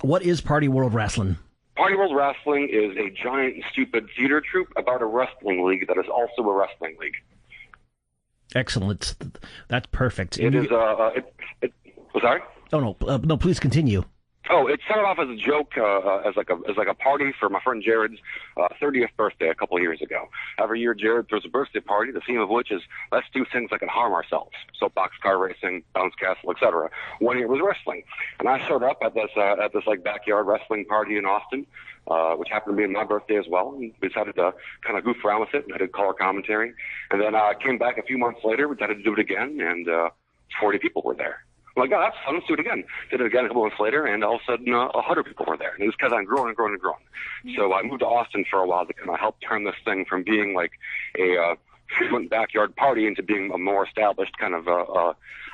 What is Party World Wrestling? Party World Wrestling is a giant and stupid theater troupe about a wrestling league that is also a wrestling league. Excellent. That's perfect. It is. Sorry. Oh no. Please continue. Oh, it started off as a joke, as like a party for my friend Jared's 30th birthday a couple of years ago. Every year, Jared throws a birthday party, the theme of which is let's do things that can harm ourselves. Soapbox car racing, bounce castle, etc. One year was wrestling, and I showed up at this like backyard wrestling party in Austin, which happened to be my birthday as well. And we decided to kind of goof around with it, and I did color commentary. And then I came back a few months later. We decided to do it again, and 40 people were there. I'm like, oh, that's fun. Let's do it again. Did it again a couple months later, and all of a sudden, 100 people were there. And it was because I'm growing and growing and growing. So I moved to Austin for a while to kind of help turn this thing from being like a frequent backyard party into being a more established kind of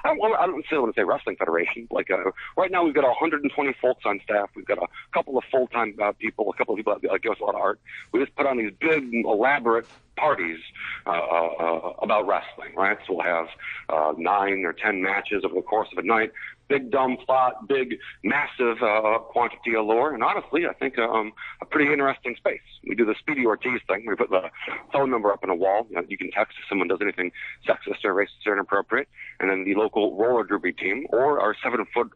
I don't necessarily want to say wrestling federation. Like right now, we've got 120 folks on staff. We've got a couple of full-time people, a couple of people that give us a lot of art. We just put on these big, elaborate parties about wrestling, right? So we'll have 9 or 10 matches over the course of a night. Big dumb plot, big massive quantity of lore, and honestly, I think a pretty interesting space. We do the Speedy Ortiz thing. We put the phone number up on a wall. You can text if someone does anything sexist or racist or inappropriate, and then the local roller derby team or our 7-foot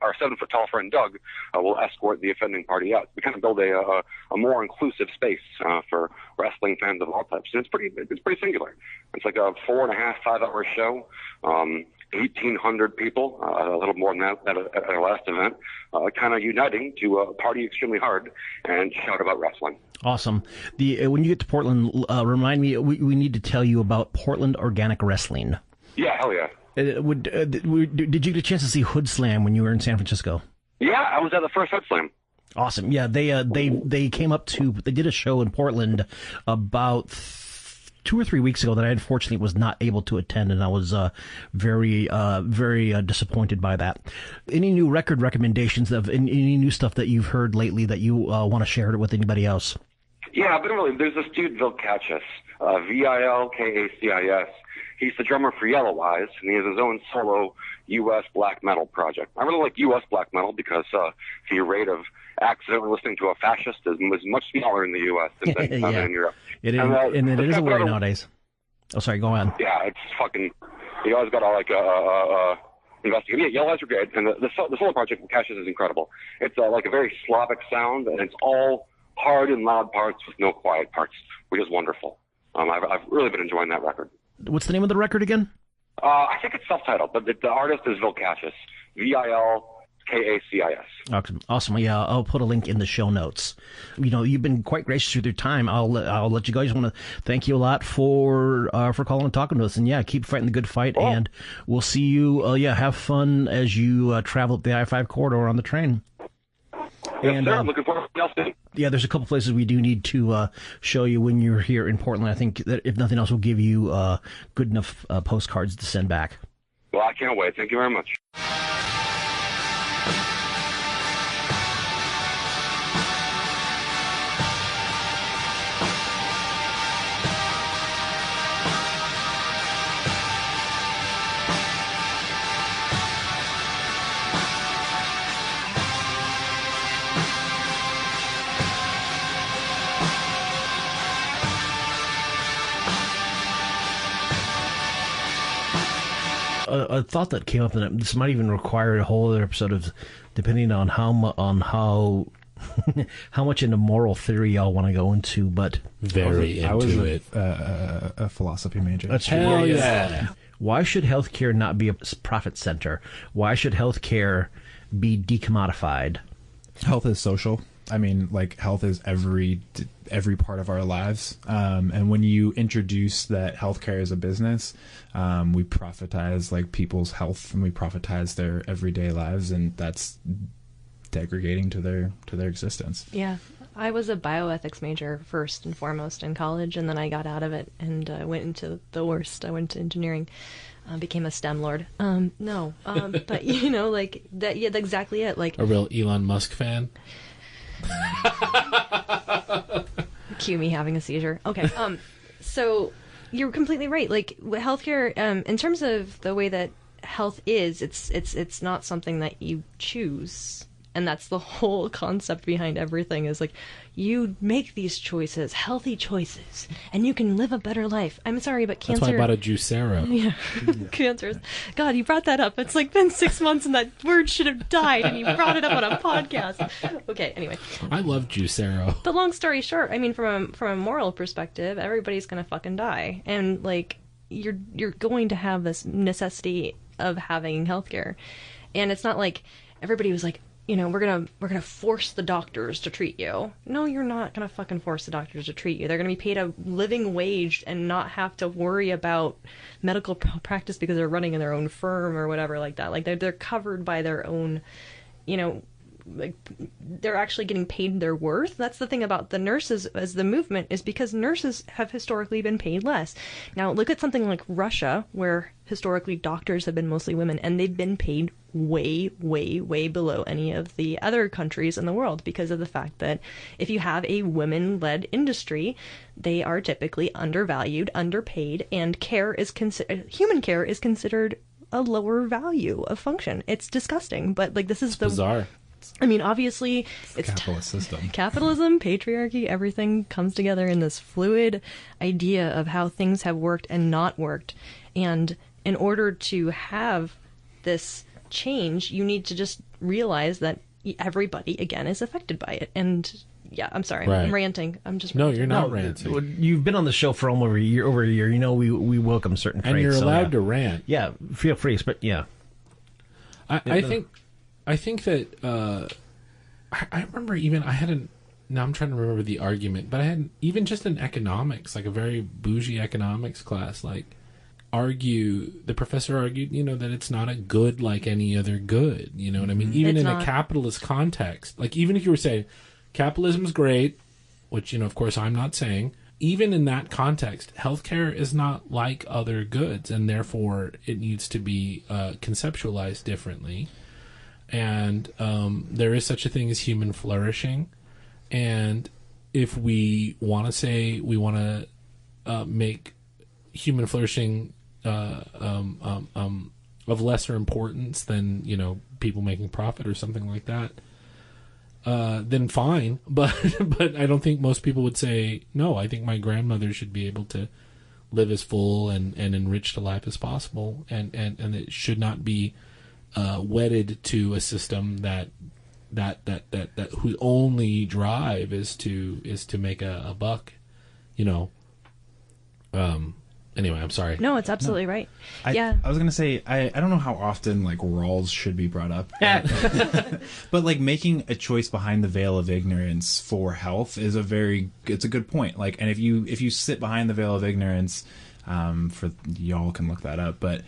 tall friend Doug will escort the offending party out. We kind of build a more inclusive space for wrestling fans of all types, and it's pretty singular. It's like a 4.5, 5-hour show. 1,800 people, a little more than that at our last event, kind of uniting to party extremely hard and shout about wrestling. Awesome. When you get to Portland, remind me, we need to tell you about Portland Organic Wrestling. Yeah, hell yeah. Did you get a chance to see Hood Slam when you were in San Francisco? Yeah, I was at the first Hood Slam. Awesome. Yeah, they came up they did a show in Portland about 2 or 3 weeks ago that I unfortunately was not able to attend, and I was very disappointed by that. Any new record recommendations of any new stuff that you've heard lately that you want to share it with anybody else? Yeah, but really, there's this dude, Vilkacis, Vilkacis. He's the drummer for Yellow Eyes, and he has his own solo U.S. black metal project. I really like U.S. black metal because the rate of accidentally listening to a fascist is much smaller in the U.S. than yeah. in Europe. It is a worry nowadays. Oh, sorry, go on. Yeah, it's fucking. You always got to investigate. Yeah, Yellow Eyes are great, and the solo project with Cassius is incredible. It's like a very Slavic sound, and it's all hard and loud parts with no quiet parts, which is wonderful. I've really been enjoying that record. What's the name of the record again? I think it's self-titled, but the artist is Vilkacis. Vilkacis. Awesome. Yeah, I'll put a link in the show notes. You've been quite gracious with your time. I'll let you go. I just want to thank you a lot for calling and talking to us. And yeah, keep fighting the good fight. Oh. And we'll see you. Have fun as you travel up the I-5 corridor on the train. Yes, sir. I'm looking forward to it. Yeah, there's a couple places we do need to show you when you're here in Portland. I think that if nothing else, we'll give you good enough postcards to send back. Well, I can't wait. Thank you very much. A thought that came up, and this might even require a whole other episode of, depending on how much into moral theory y'all want to go into, but I was a philosophy major. That's true. Hell yeah. Why should healthcare not be a profit center? Why should healthcare be decommodified? Health is social. I mean, like, health is every part of our lives. And when you introduce that healthcare is a business, we profitize like people's health, and we profitize their everyday lives, and that's degrading to their existence. Yeah. I was a bioethics major first and foremost in college, and then I got out of it and went into the worst. I went to engineering, became a STEM lord. But you know, like that. Yeah, that's exactly it. Like a real Elon Musk fan. Cue me having a seizure. Okay. So you're completely right. Like healthcare, in terms of the way that health is, it's not something that you choose. And that's the whole concept behind everything, is like, you make these choices, healthy choices, and you can live a better life. I'm sorry, but cancer... That's why I bought a Juicero. Yeah. Cancer. God, you brought that up. It's like been 6 months and that word should have died, and you brought it up on a podcast. Okay, anyway. I love Juicero. But long story short, I mean, from a moral perspective, everybody's gonna fucking die. And, like, you're going to have this necessity of having healthcare. And it's not like everybody was like, you know, we're gonna force the doctors to treat you. No, you're not gonna fucking force the doctors to treat you. They're gonna be paid a living wage and not have to worry about medical practice because they're running in their own firm or whatever like that. Like they're covered by their own, you know, like they're actually getting paid their worth. That's the thing about the nurses as the movement, is because nurses have historically been paid less. Now look at something like Russia, where historically doctors have been mostly women, and they've been paid way, way, way below any of the other countries in the world, because of the fact that if you have a women-led industry, they are typically undervalued, underpaid, and human care is considered a lower value of function. It's disgusting, but like this is bizarre. I mean, obviously, it's capitalist system. Capitalism, patriarchy, everything comes together in this fluid idea of how things have worked and not worked. And in order to have this change, you need to just realize that everybody, again, is affected by it. And yeah, I'm sorry, right. I'm ranting. I'm just no, ranting. you're not ranting. You've been on the show for over a year. You know, we welcome certain traits. And you're allowed to rant. Yeah, feel free, but yeah. I think that I remember even now I'm trying to remember the argument, but I had even just in economics, like a very bougie economics class, like the professor argued, you know, that it's not a good like any other good, you know what I mean? Even it's in not. A capitalist context, like even if you were saying capitalism's great, which, you know, of course I'm not saying, even in that context, healthcare is not like other goods, and therefore it needs to be conceptualized differently. And there is such a thing as human flourishing, and if we want to say we want to make human flourishing of lesser importance than, you know, people making profit or something like that, then fine. But I don't think most people would say no. I think my grandmother should be able to live as full and enriched a life as possible, and it should not be wedded to a system that whose only drive is to make a buck, you know. Anyway, I'm sorry. No, it's absolutely right. I was gonna say I don't know how often like Rawls should be brought up, but like making a choice behind the veil of ignorance for health is it's a good point. Like, and if you sit behind the veil of ignorance. For y'all can look that up, but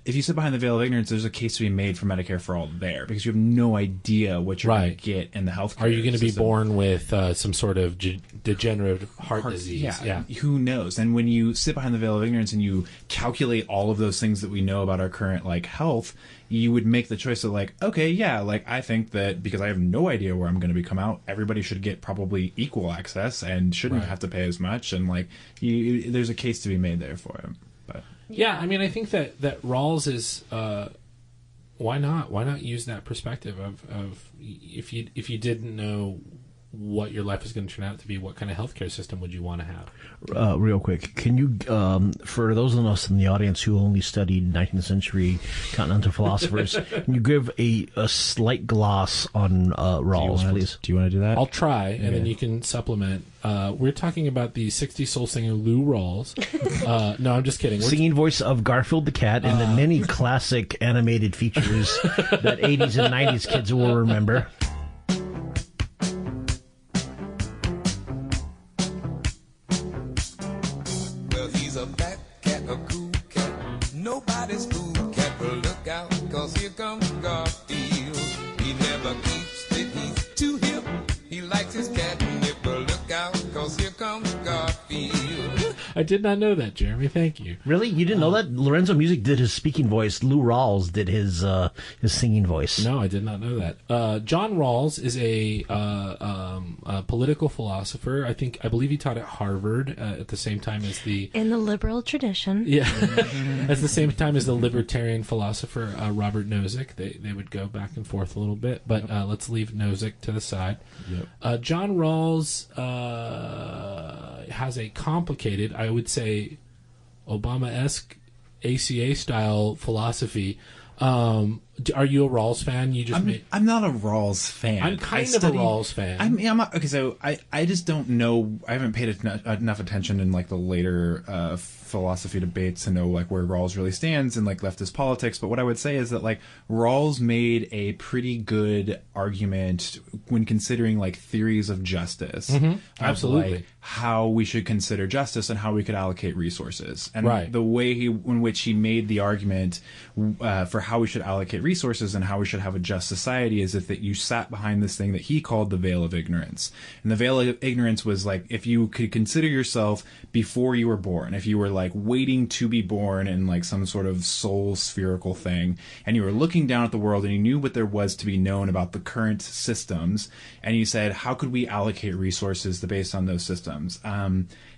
if you sit behind the veil of ignorance, there's a case to be made for Medicare for all there, because you have no idea what you're going to get in the healthcare. Are you going to be born with some sort of degenerative heart disease? Yeah, who knows? And when you sit behind the veil of ignorance and you calculate all of those things that we know about our current like health, you would make the choice of like, okay, yeah, like I think that because I have no idea where I'm going to come out, everybody should get probably equal access and shouldn't have to pay as much, and like there's a case to be made there for him. But yeah, I mean, I think that Rawls is why not use that perspective of if you didn't know what your life is going to turn out to be, what kind of healthcare system would you want to have? Real quick, can you, for those of us in the audience who only studied 19th century continental philosophers, can you give a slight gloss on Rawls, please? Do you want to do that? I'll try, and then you can supplement. We're talking about the 60s soul singer Lou Rawls. No, I'm just kidding. Singing voice of Garfield the cat and the many classic animated features that 80s and 90s kids will remember. nobody's fool. Careful, look out, 'cause here comes Garfield. He never keeps it, he's too hip. He likes his catnip, but look out, 'cause here comes Garfield. I did not know that, Jeremy. Thank you. Really? You didn't know that? Lorenzo Music did his speaking voice. Lou Rawls did his singing voice. No, I did not know that. John Rawls is a political philosopher. I believe he taught at Harvard at the same time as the... In the liberal tradition. Yeah. At the same time as the libertarian philosopher Robert Nozick. They would go back and forth a little bit, but let's leave Nozick to the side. Yep. John Rawls has a complicated, I would say, Obama-esque ACA-style philosophy. Are you a Rawls fan? I'm not a Rawls fan. I'm kind of a Rawls fan. I'm not, okay, so I just don't know. I haven't paid enough attention in like the later philosophy debates to know like where Rawls really stands in like leftist politics. But what I would say is that like Rawls made a pretty good argument when considering like theories of justice. Mm-hmm. Absolutely. Like, how we should consider justice and how we could allocate resources. And right. the way in which he made the argument for how we should allocate resources and how we should have a just society is that you sat behind this thing that he called the veil of ignorance. And the veil of ignorance was like if you could consider yourself before you were born, if you were like waiting to be born in like some sort of soul spherical thing, and you were looking down at the world and you knew what there was to be known about the current systems, and you said, how could we allocate resources based on those systems?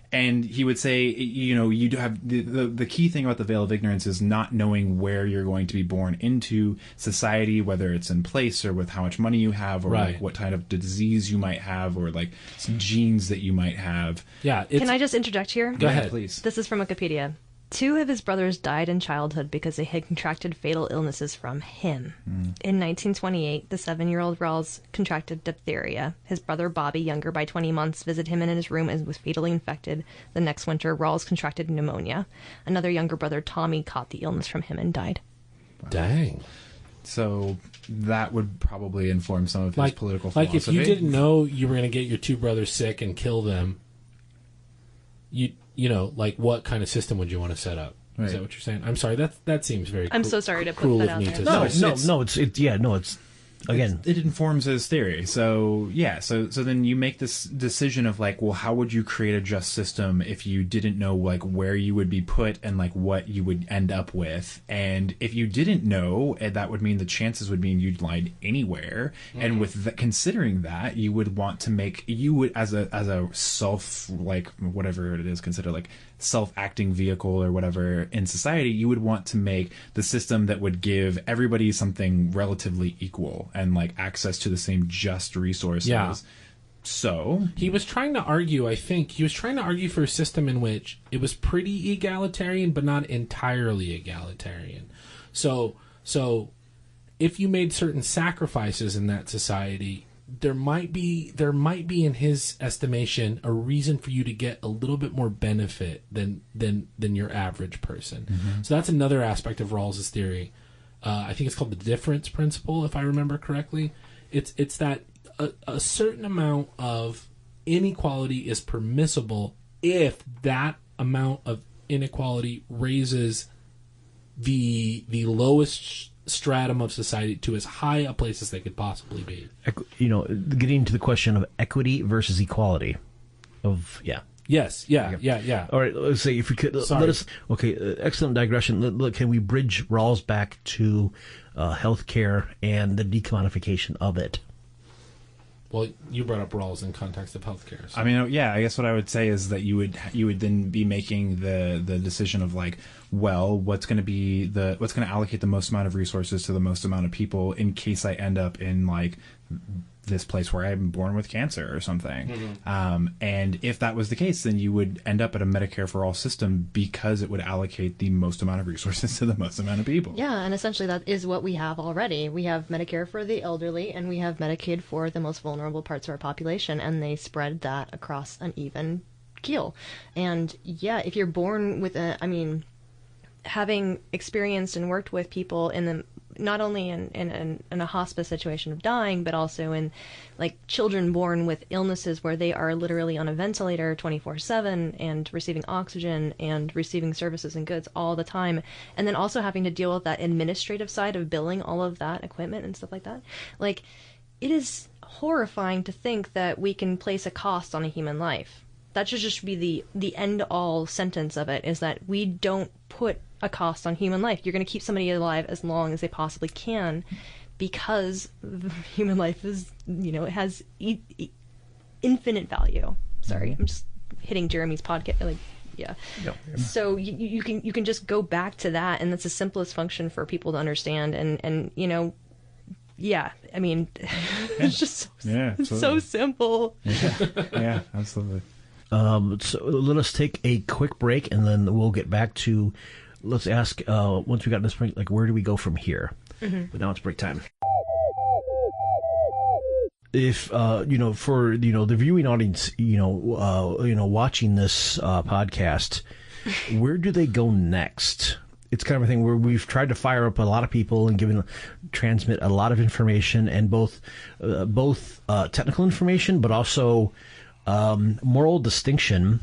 And he would say, you know, you do have the key thing about the veil of ignorance is not knowing where you're going to be born into society, whether it's in place or with how much money you have, or right. like what kind of disease you might have, or like some genes that you might have. Yeah. Can I just interject here? Go ahead, please. This is from Wikipedia. 2 of his brothers died in childhood because they had contracted fatal illnesses from him. In 1928, the 7-year-old Rawls contracted diphtheria. His brother Bobby, younger by 20 months, visited him in his room and was fatally infected. The next winter, Rawls contracted pneumonia. Another younger brother, Tommy, caught the illness from him and died. Dang. So that would probably inform some of his political philosophy. Like if you didn't know you were going to get your 2 brothers sick and kill them, you know, like what kind of system would you want to set up? Right. Is that what you're saying? I'm sorry. That seems very. I'm so sorry to put cruel that of out me there. to say. It's again. It informs his theory. So yeah. So then you make this decision of like, well, how would you create a just system if you didn't know like where you would be put and like what you would end up with? And if you didn't know, that would mean the chances would mean you'd land anywhere. Mm-hmm. And with considering that, you would want to make as a self like whatever it is considered like self-acting vehicle or whatever in society, you would want to make the system that would give everybody something relatively equal and like access to the same just resources. Yeah. So he was trying to argue, I think, for a system in which it was pretty egalitarian, but not entirely egalitarian. So if you made certain sacrifices in that society, there might be in his estimation a reason for you to get a little bit more benefit than your average person. Mm-hmm. So that's another aspect of Rawls's theory. I think it's called the difference principle, if I remember correctly. It's that a certain amount of inequality is permissible if that amount of inequality raises the lowest stratum of society to as high a place as they could possibly be. You know, getting to the question of equity versus equality. Yes. All right. Let's say if we could let us. Okay. Excellent digression. Look, can we bridge Rawls back to healthcare and the decommodification of it? Well, you brought up Rawls in context of healthcare. So. I mean, yeah, I guess what I would say is that you would then be making the decision of like, well, what's going to allocate the most amount of resources to the most amount of people in case I end up in like this place where I'm born with cancer or something. Mm-hmm. And if that was the case, then you would end up at a Medicare-for-all system because it would allocate the most amount of resources to the most amount of people. Yeah, and essentially that is what we have already. We have Medicare for the elderly, and we have Medicaid for the most vulnerable parts of our population, and they spread that across an even keel. And yeah, if you're born with having experienced and worked with people in the not only in a hospice situation of dying, but also in like children born with illnesses where they are literally on a ventilator 24/7 and receiving oxygen and receiving services and goods all the time, and then also having to deal with that administrative side of billing all of that equipment and stuff like that. Like, it is horrifying to think that we can place a cost on a human life. That should just be the end-all sentence of it, is that we don't put a cost on human life. You're going to keep somebody alive as long as they possibly can, because human life is, it has infinite value. Sorry, I'm just hitting Jeremy's podcast. Like, yeah. So you can just go back to that, and that's the simplest function for people to understand. And yeah, I mean, it's just so simple. Yeah, absolutely. So let us take a quick break, and then we'll get back to. Let's ask once we got this break, like, where do we go from here? But now it's break time. If for the viewing audience, watching this podcast, where do they go next? It's kind of a thing where we've tried to fire up a lot of people and transmit a lot of information, and both technical information, but also moral distinction,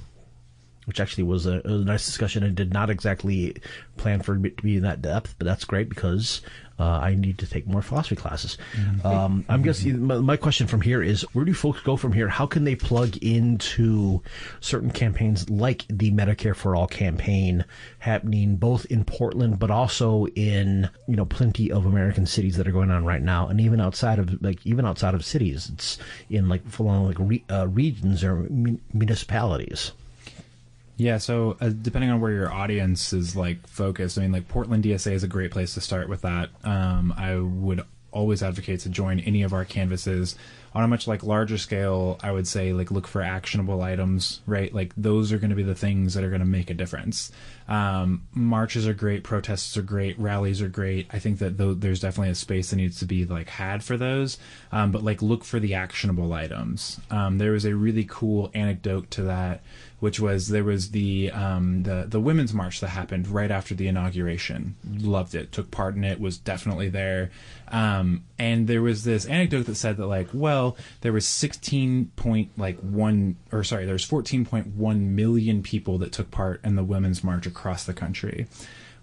which actually was a nice discussion. I did not exactly plan for it to be in that depth, but that's great because I need to take more philosophy classes. I'm guessing my question from here is, where do folks go from here? How can they plug into certain campaigns like the Medicare for All campaign happening both in Portland, but also in plenty of American cities that are going on right now, and even outside of cities, it's in like full on regions or municipalities. Yeah, so depending on where your audience is like focused, I mean, like Portland DSA is a great place to start with that. I would always advocate to join any of our canvases. On a much like larger scale, I would say like look for actionable items, right? Like those are going to be the things that are going to make a difference. Marches are great, protests are great, rallies are great. I think that there's definitely a space that needs to be like had for those. But like look for the actionable items. There was a really cool anecdote to that, which was there was the women's march that happened right after the inauguration. Loved it, took part in it, was definitely there. And there was this anecdote that said that like, well, there was 14.1 million people that took part in the women's march across the country.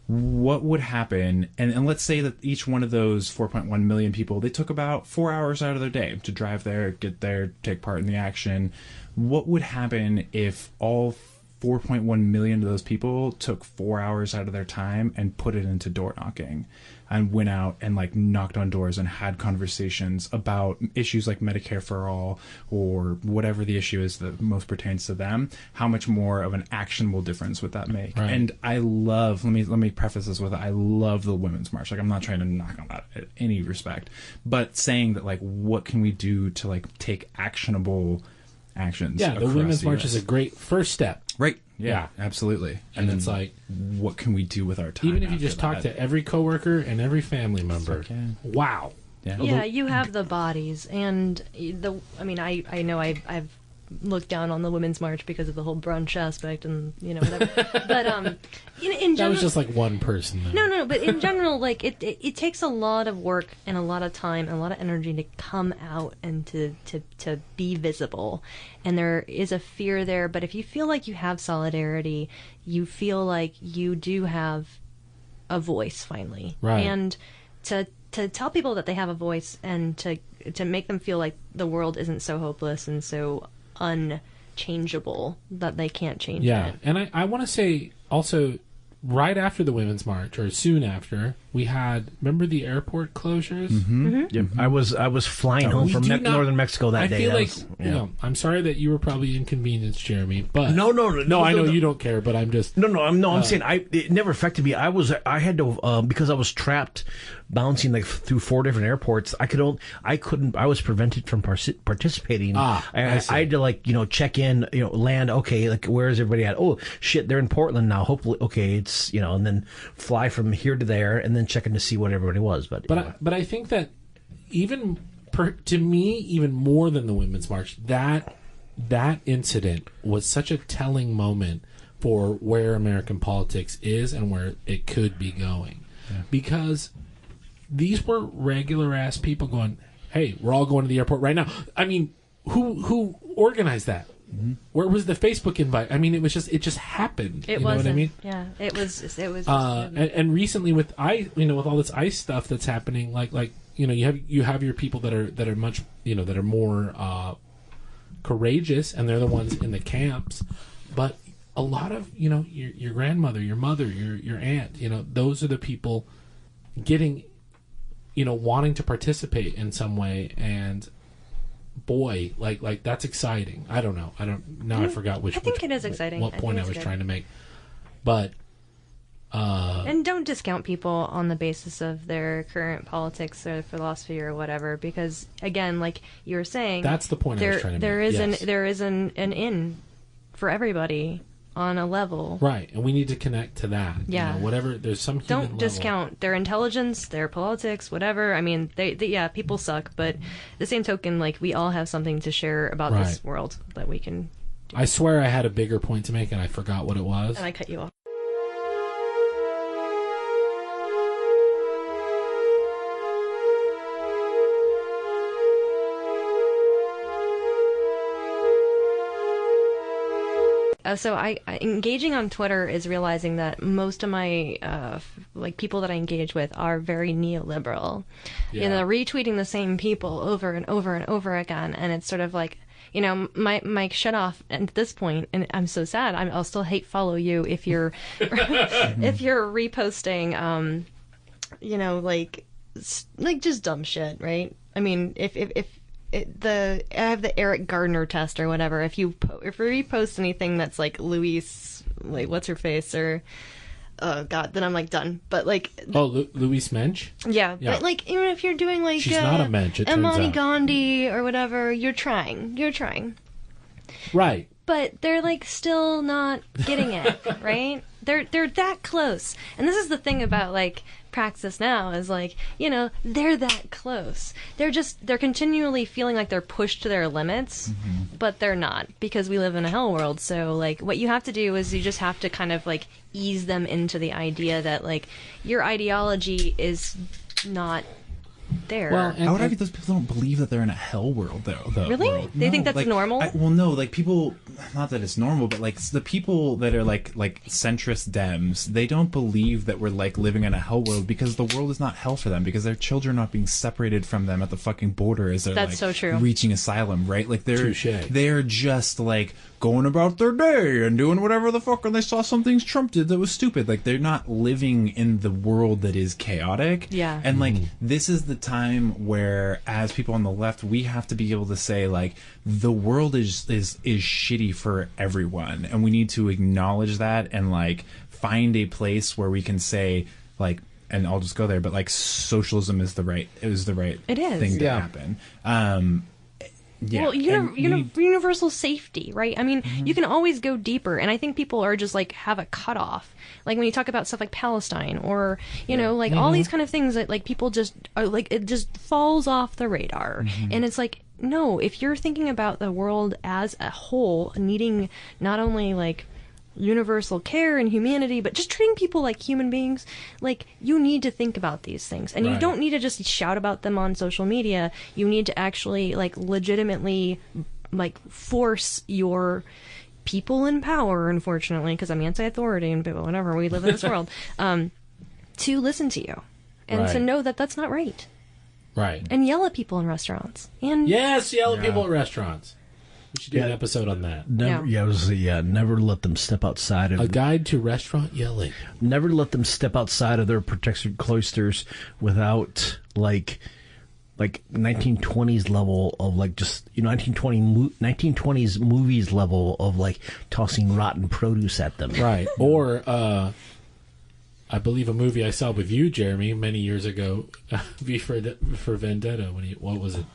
What would happen, and let's say that each one of those 4.1 million people, they took about 4 hours out of their day to drive there, get there, take part in the action. What would happen if all 4.1 million of those people took 4 hours out of their time and put it into door knocking and went out and like knocked on doors and had conversations about issues like Medicare for all or whatever the issue is that most pertains to them? How much more of an actionable difference would that make? Right. And I love, let me preface this with, I love the Women's March. Like, I'm not trying to knock on that in any respect, but saying that like, what can we do to like take actionable actions? Yeah, the Women's March is a great first step. Right. Yeah, absolutely. And it's like, what can we do with our time? Even if you just talk to every coworker and every family member. Wow. Yeah, you have the bodies, and I know I've looked down on the Women's March because of the whole brunch aspect and whatever. But in general, that was just like one person. Though. No, but in general, like it takes a lot of work and a lot of time and a lot of energy to come out and to be visible, and there is a fear there. But if you feel like you have solidarity, you feel like you do have a voice finally, right? And to tell people that they have a voice and to make them feel like the world isn't so hopeless and so unchangeable that they can't change it. And I want to say also, right after the Women's March, or soon after, we had, remember the airport closures? Yeah, I was flying home from northern Mexico that day. I feel I'm sorry that you were probably inconvenienced, Jeremy, but no, I know you don't care, but I'm just I'm saying it never affected me. I had to because I was trapped bouncing like through 4 different airports. I was prevented from participating. I had to like check in, land. Okay, like where is everybody at? Oh shit, they're in Portland now. Hopefully, okay, it's and then fly from here to there, and then checking to see what everybody was. But I think that even to me, even more than the Women's March, that incident was such a telling moment for where American politics is and where it could be going, because these were regular ass people going, "Hey, we're all going to the airport right now." I mean, who organized that? Mm-hmm. Where was the Facebook invite? I mean, it just happened. It you know what I mean? Yeah, it was. And recently with with all this ICE stuff that's happening, like you have your people that are much that are more courageous, and they're the ones in the camps. But a lot of your grandmother, your mother, your aunt, those are the people getting wanting to participate in some way. And boy, like that's exciting. I don't know. I forgot which. I think it is exciting. What point I was trying to make, but. And don't discount people on the basis of their current politics or philosophy or whatever, because again, like you were saying, that's the point I was trying to make. There is an in for everybody on a level, right? And we need to connect to that. Yeah, whatever. There's some human don't discount their intelligence, their politics, whatever. I mean, they people suck, but the same token, like we all have something to share about this world that we can. I swear I had a bigger point to make and I forgot what it was. And I cut you off. So I engaging on Twitter is realizing that most of my people that I engage with are very neoliberal. Yeah. Retweeting the same people over and over and over again, and it's sort of like, my shut off at this point, and I'm so sad. I'll still hate follow you if you're if you're reposting, like just dumb shit, right? I mean, if I have the Eric Gardner test or whatever. If you repost anything that's like Louise, like what's her face, or oh god, then I'm like done. But like Louise Mensch. Yeah, but like even if you're doing like she's not a Mensch. Imani Gandhi or whatever, you're trying. Right. But they're like still not getting it, right? They're that close. And this is the thing about like Praxis now is like, they're that close. They're continually feeling like they're pushed to their limits, but they're not, because we live in a hell world. So like what you have to do is you just have to kind of like ease them into the idea that like your ideology is not there. Well, I would argue those people don't believe that they're in a hell world, though. Really? They think that's normal? People, not that it's normal, but like the people that are like centrist Dems, they don't believe that we're like living in a hell world, because the world is not hell for them, because their children are not being separated from them at the fucking border as they're so true. Reaching asylum, right? Like they're just like going about their day and doing whatever the fuck, and they saw some things Trump did that was stupid. Like they're not living in the world that is chaotic. Yeah. And like this is the time where, as people on the left, we have to be able to say like the world is shitty for everyone, and we need to acknowledge that and like find a place where we can say like, and I'll just go there, but like socialism is the right thing to happen. Yeah. Well, universal safety, right? I mean, you can always go deeper, and I think people are just like have a cutoff. Like when you talk about stuff like Palestine, or all these kind of things that like people just are like, it just falls off the radar, and it's like, no, if you're thinking about the world as a whole, needing not only like universal care and humanity, but just treating people like human beings, like you need to think about these things, and you don't need to just shout about them on social media. You need to actually like legitimately like force your people in power, unfortunately, because I'm anti-authority and whatever, we live in this world, to listen to you and to know that that's not right. Right. And yell at people in restaurants. And yes, yell at people at restaurants. We should do an episode on that. Never let them step outside of a guide to restaurant yelling. Never let them step outside of their protected cloisters without like 1920s level of like just 1920s movies level of like tossing rotten produce at them. Right. Or I believe a movie I saw with you, Jeremy, many years ago, V for Vendetta. What was it?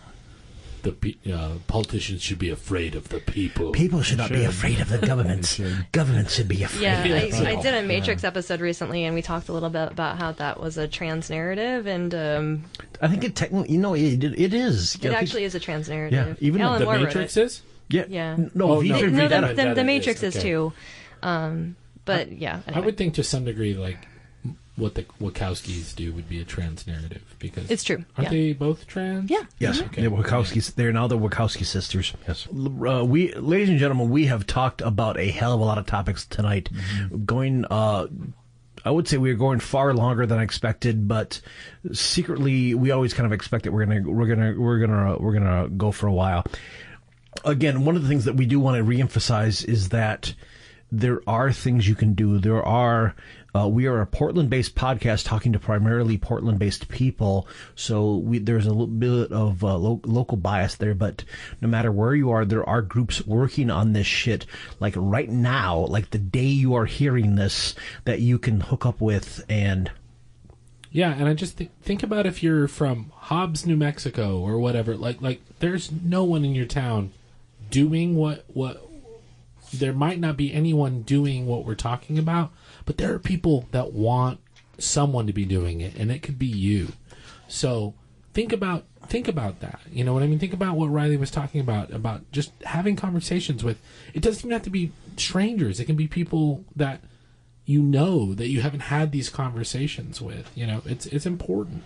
The politicians should be afraid of the people. People should not be afraid of the government. Government should be afraid. Yeah, I did a Matrix episode recently, and we talked a little bit about how that was a trans narrative, and I think it technically, it is. It actually is a trans narrative. Yeah, even the Matrix is. Yeah. The Matrix is too. But yeah, anyway. I would think to some degree, like what the Wachowskis do would be a trans narrative, because It's true, Aren't yeah. they both trans? Yeah. Yes, Okay. the Wachowskis. They're now the Wachowski sisters. Yes, we, ladies and gentlemen, we have talked about a hell of a lot of topics tonight. Going, I would say we are going far longer than I expected, but secretly we always kind of expect that we're gonna go for a while. Again, one of the things that we do want to reemphasize is that there are things you can do. There are. We are a Portland-based podcast talking to primarily Portland-based people, so there's a little bit of local bias there, but no matter where you are, there are groups working on this shit, like right now, like the day you are hearing this, that you can hook up with. And Yeah, and I just think about if you're from Hobbs, New Mexico, or whatever. Like there's no one in your town doing what. There might not be anyone doing what we're talking about, but there are people that want someone to be doing it, and it could be you. So think about that. You know what I mean? Think about what Riley was talking about just having conversations with. It doesn't even have to be strangers. It can be people that you know that you haven't had these conversations with. You know, it's important.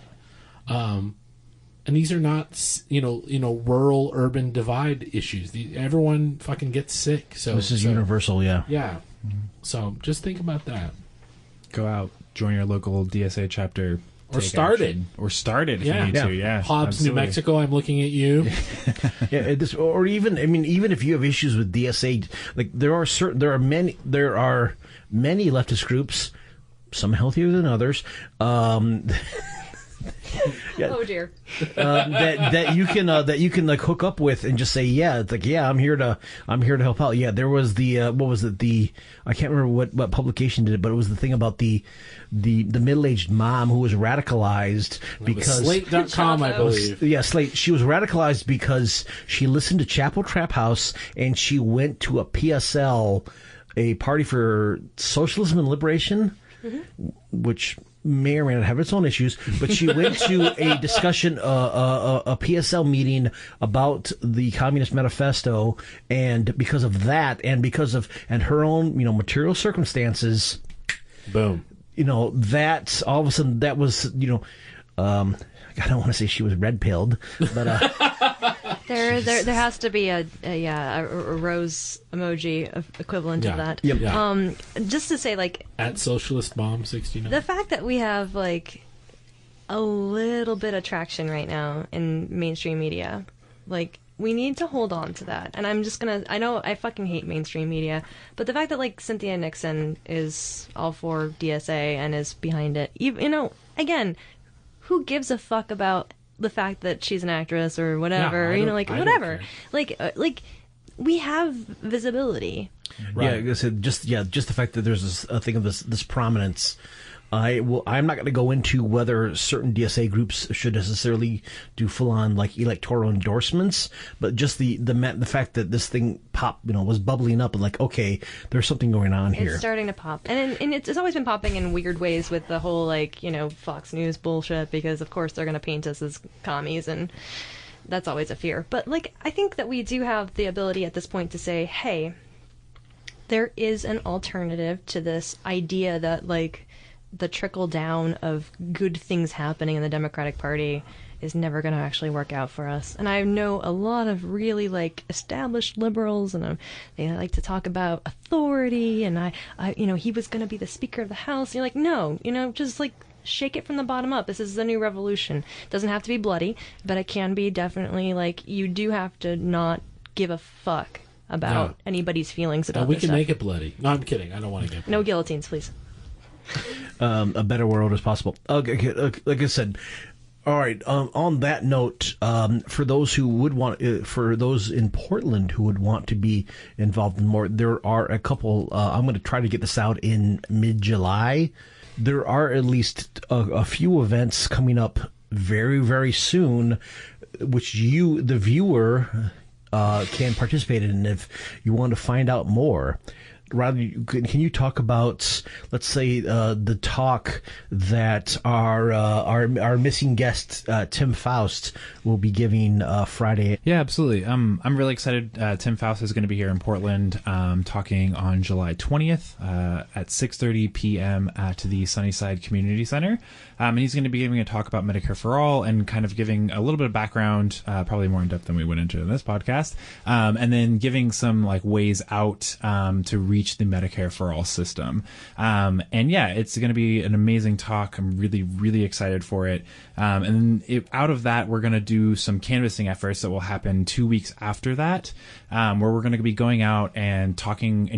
And these are not, rural urban divide issues. Everyone fucking gets sick. So this is universal, yeah. Yeah. So just think about that. Go out, join your local DSA chapter. Or take start action. Or start it if Yeah. you need to, yeah. Hobbs, absolutely. New Mexico, I'm looking at you. Yeah, or even if you have issues with DSA, like there are many leftist groups, some healthier than others. Yeah, Oh dear. that you can like hook up with and just say, yeah, it's like, yeah, I'm here to help out. Yeah, there was the what was it, I can't remember what publication did it, but it was the thing about the middle-aged mom who was radicalized because Slate.com, I believe. Yeah, Slate. She was radicalized because she listened to Chapel Trap House and she went to a PSL, a Party for Socialism and Liberation, which may or may not have its own issues, but she went to a discussion, a PSL meeting about the Communist Manifesto, and because of that, and her own, material circumstances, Boom. That's all of a sudden that was, I don't want to say she was red-pilled, but There has to be a rose emoji equivalent of that. Yep. Yeah. Just to say, like, At Socialist Bomb 69. the fact that we have like a little bit of traction right now in mainstream media, like, we need to hold on to that. And I know I fucking hate mainstream media, but the fact that like Cynthia Nixon is all for DSA and is behind it, again, who gives a fuck about the fact that she's an actress or whatever, Yeah, I don't whatever. care. Like we have visibility. yeah, like I said, just the fact that there's a thing of this prominence. I'm not going to go into whether certain DSA groups should necessarily do full-on like electoral endorsements, but just the fact that this thing was bubbling up and like, okay, there's something going on here. It's starting to pop, and it's always been popping in weird ways with the whole Fox News bullshit, because of course they're going to paint us as commies, and that's always a fear. But like, I think that we do have the ability at this point to say, hey, there is an alternative to this idea that like the trickle down of good things happening in the Democratic Party is never going to actually work out for us. And I know a lot of really like established liberals, and they like to talk about authority, and I he was going to be the Speaker of the House. And you're like, no, just like shake it from the bottom up. This is the new revolution. It doesn't have to be bloody, but it can be definitely like, you do have to not give a fuck about anybody's feelings about we this can stuff. make it bloody. No, I'm kidding. I don't want to get bloody. No guillotines, please. A better world as possible. Okay, like I said, all right. On that note, for those who would want, for those in Portland who would want to be involved in more, there are a couple. I'm going to try to get this out in mid-July. There are at least a few events coming up very, very soon, which you, the viewer, can participate in if you want to find out more. can you talk about, let's say, the talk that our missing guest Tim Faust will be giving Friday? Yeah, absolutely. I'm really excited. Tim Faust is going to be here in Portland, talking on July 20th at 6:30 p.m. at the Sunnyside Community Center, and he's going to be giving a talk about Medicare for All and kind of giving a little bit of background, probably more in depth than we went into in this podcast, and then giving some like ways out to reach the Medicare for All system. And yeah, it's going to be an amazing talk. I'm really, really excited for it. And then out of that, we're going to do some canvassing efforts that will happen 2 weeks after that, where we're going to be going out and talking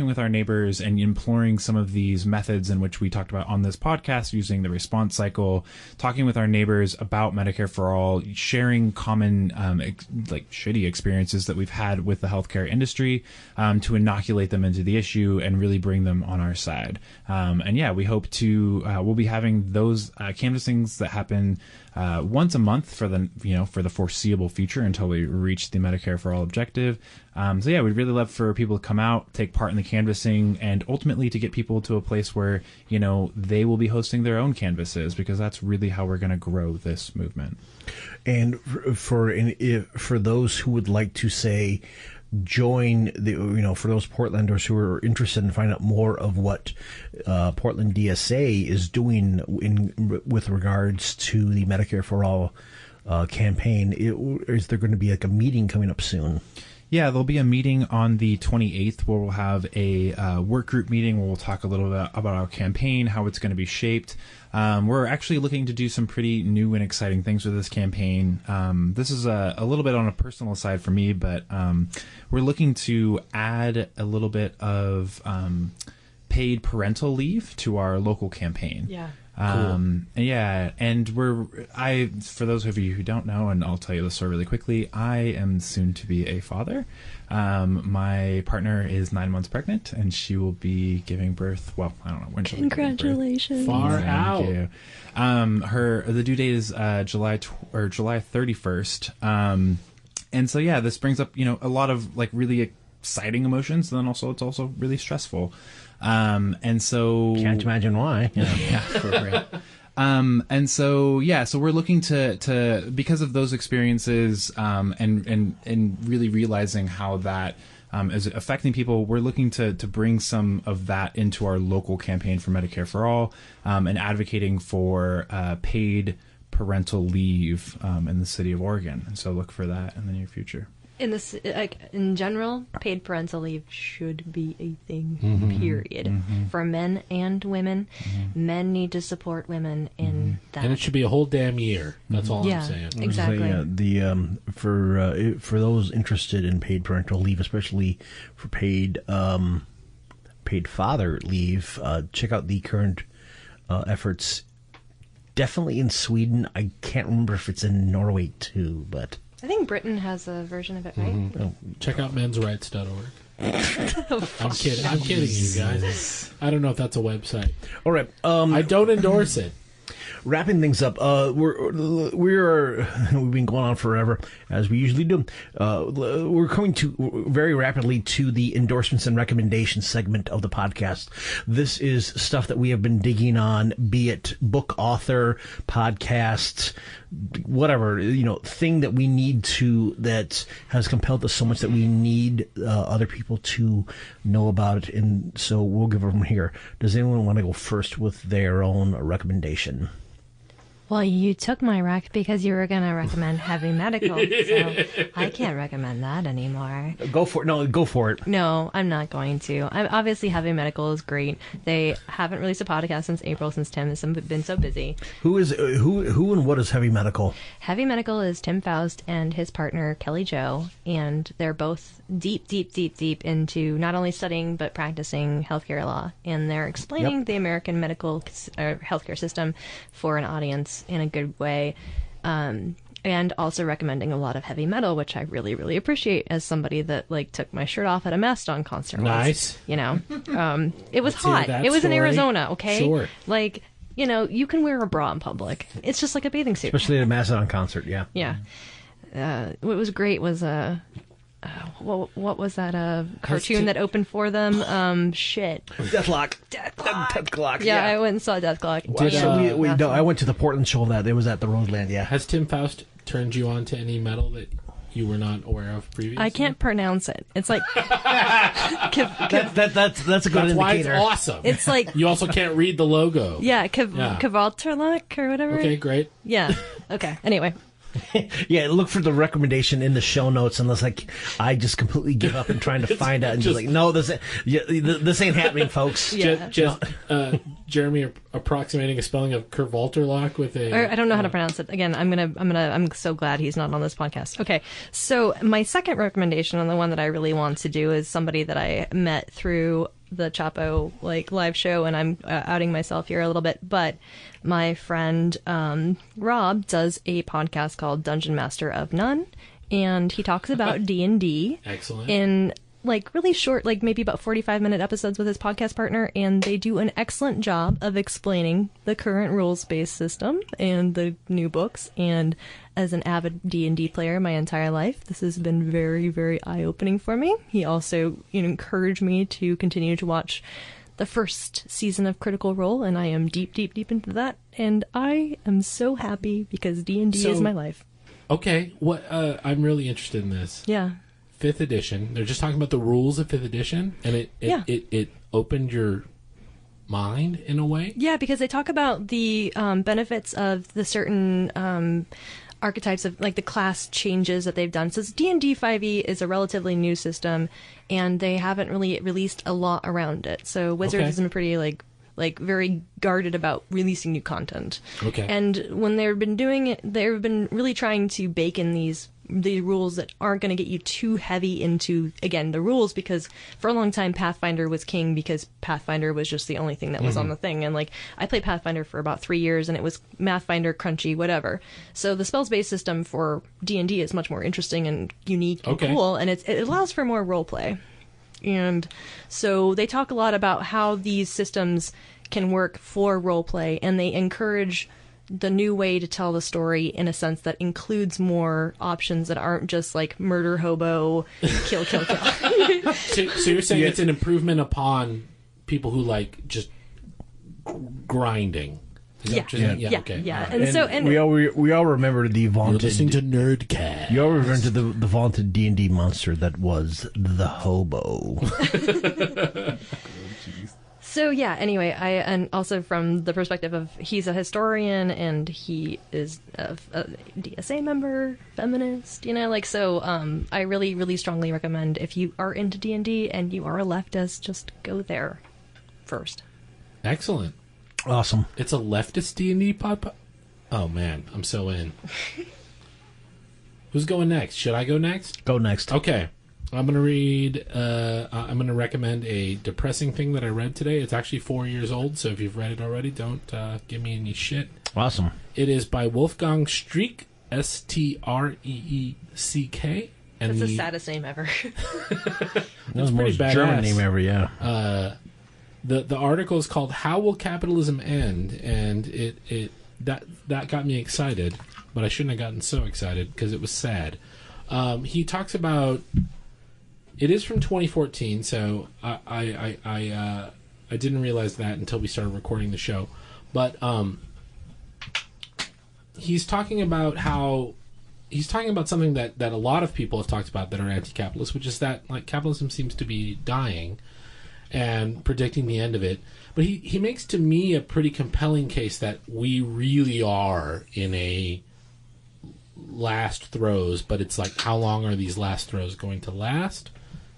with our neighbors and imploring some of these methods in which we talked about on this podcast, using the response cycle, talking with our neighbors about Medicare for All, sharing common like shitty experiences that we've had with the healthcare industry, to inoculate them into the issue and really bring them on our side. And yeah, we hope to we'll be having those canvassings that happen once a month for the foreseeable future until we reach the Medicare for All objective. So yeah, we'd really love for people to come out, take part in the canvassing, and ultimately to get people to a place where they will be hosting their own canvasses, because that's really how we're going to grow this movement. And for those who would like to say join for those Portlanders who are interested in finding out more of what Portland DSA is doing with regards to the Medicare for All campaign, is there going to be like a meeting coming up soon? Yeah, there'll be a meeting on the 28th where we'll have a work group meeting where we'll talk a little bit about our campaign, how it's going to be shaped. We're actually looking to do some pretty new and exciting things with this campaign. This is a little bit on a personal side for me, but we're looking to add a little bit of paid parental leave to our local campaign. Yeah. Yeah, and for those of you who don't know, and I'll tell you the story really quickly, I am soon to be a father. My partner is 9 months pregnant, and she will be giving birth. Well, I don't know when she'll be giving birth. Congratulations! Far out. Thank you. The due date is July 31st. And so yeah, this brings up a lot of like really exciting emotions, and then also it's also really stressful. And so can't imagine why. Yeah, right. And so so we're looking to because of those experiences, and really realizing how that is affecting people, we're looking to bring some of that into our local campaign for Medicare for All, and advocating for paid parental leave in the city of Oregon. And so look for that in the near future. In general, paid parental leave should be a thing, period. For men and women. Men need to support women in that. And it should be a whole damn year. That's all I'm saying. Exactly. For those interested in paid parental leave, especially for paid father leave, check out the current efforts. Definitely in Sweden. I can't remember if it's in Norway too, but I think Britain has a version of it, right? Check out mensrights.org. I'm kidding you guys. I don't know if that's a website. All right. I don't endorse it. Wrapping things up, we've been going on forever, as we usually do. We're coming to very rapidly to the endorsements and recommendations segment of the podcast. This is stuff that we have been digging on, be it book author, podcasts, whatever, thing that we need that has compelled us so much that we need other people to know about it. And so we'll give them here. Does anyone want to go first with their own recommendation? Well, you took my rec because you were going to recommend Heavy Medical, so I can't recommend that anymore. Go for it. No, go for it. No, I'm not going to. Obviously, Heavy Medical is great. They haven't released a podcast since April, since Tim has been so busy. Who and what is Heavy Medical? Heavy Medical is Tim Faust and his partner, Kelly Jo, and they're both deep into not only studying but practicing healthcare law, and they're explaining the American medical healthcare system for an audience in a good way, and also recommending a lot of heavy metal, which I really, really appreciate as somebody that took my shirt off at a Mastodon concert. Nice. It was hot. It was in Arizona. Okay. Sure. You can wear a bra in public. It's just like a bathing suit. Especially at a Mastodon concert. Yeah. Yeah. What was great was what was that cartoon that opened for them? Shit. Deathlock. Yeah, I went and saw Deathlock. No, I went to the Portland show of that. It was at the Roseland, yeah. Has Tim Faust turned you on to any metal that you were not aware of previously? I can't pronounce it. It's like... That's a good That's indicator. why it's awesome. It's like... You also can't read the logo. Yeah, Kavalterlak or whatever. Okay, great. Yeah. Okay. Anyway. Yeah, look for the recommendation in the show notes, unless I just completely give up and trying to find out and just like, no, this ain't happening, folks. Yeah. Jeremy approximating a spelling of Kervalterlock with a. I don't know how to pronounce it. Again, I'm so glad he's not on this podcast. Okay, so my second recommendation, and the one that I really want to do, is somebody that I met through the Chapo live show, and I'm outing myself here a little bit, but my friend Rob does a podcast called Dungeon Master of None, and he talks about D&D. Excellent. In really short, maybe about 45-minute episodes with his podcast partner, and they do an excellent job of explaining the current rules-based system and the new books. And as an avid D&D player my entire life, this has been very, very eye-opening for me. He also encouraged me to continue to watch the first season of Critical Role, and I am deep, deep, deep into that. And I am so happy because D&D is my life. Okay, I'm really interested in this. Yeah. 5th edition. They're just talking about the rules of 5th edition, and it opened your mind in a way. Yeah, because they talk about the benefits of the certain archetypes of the class changes that they've done. So D&D 5e is a relatively new system, and they haven't really released a lot around it. So Wizards has been pretty very guarded about releasing new content. Okay. And when they've been doing it, they've been really trying to bake in the rules that aren't going to get you too heavy into, again, the rules, because for a long time Pathfinder was king because Pathfinder was just the only thing that was on the thing. And I played Pathfinder for about 3 years, and it was Mathfinder, crunchy, whatever. So the spells-based system for D&D is much more interesting and unique and cool, and it allows for more role play. And so they talk a lot about how these systems can work for role play, and they encourage the new way to tell the story in a sense that includes more options that aren't just murder, hobo, kill. So you're saying it's an improvement upon people who just grinding. Yeah. And we all remember the vaunted. You're listening to Nerdcast. You all remember the vaunted D&D monster that was the hobo. So yeah, anyway, and also from the perspective of he's a historian and he is a DSA member, feminist, I really, really strongly recommend, if you are into D&D and you are a leftist, just go there first. Excellent. Awesome. It's a leftist D&D pod. Oh man, I'm so in. Who's going next? Should I go next? Go next. Okay. I'm going to read, I'm going to recommend a depressing thing that I read today. It's actually 4 years old, so if you've read it already, don't give me any shit. Awesome. It is by Wolfgang Streeck, Streeck. That's the saddest name ever. That's the most German name ever, yeah. The article is called "How Will Capitalism End?" and that got me excited, but I shouldn't have gotten so excited because it was sad. He talks about. It is from 2014, so I didn't realize that until we started recording the show. But he's talking about something that a lot of people have talked about that are anti-capitalist, which is that capitalism seems to be dying, and predicting the end of it. But he makes to me a pretty compelling case that we really are in a last throes, but it's how long are these last throes going to last?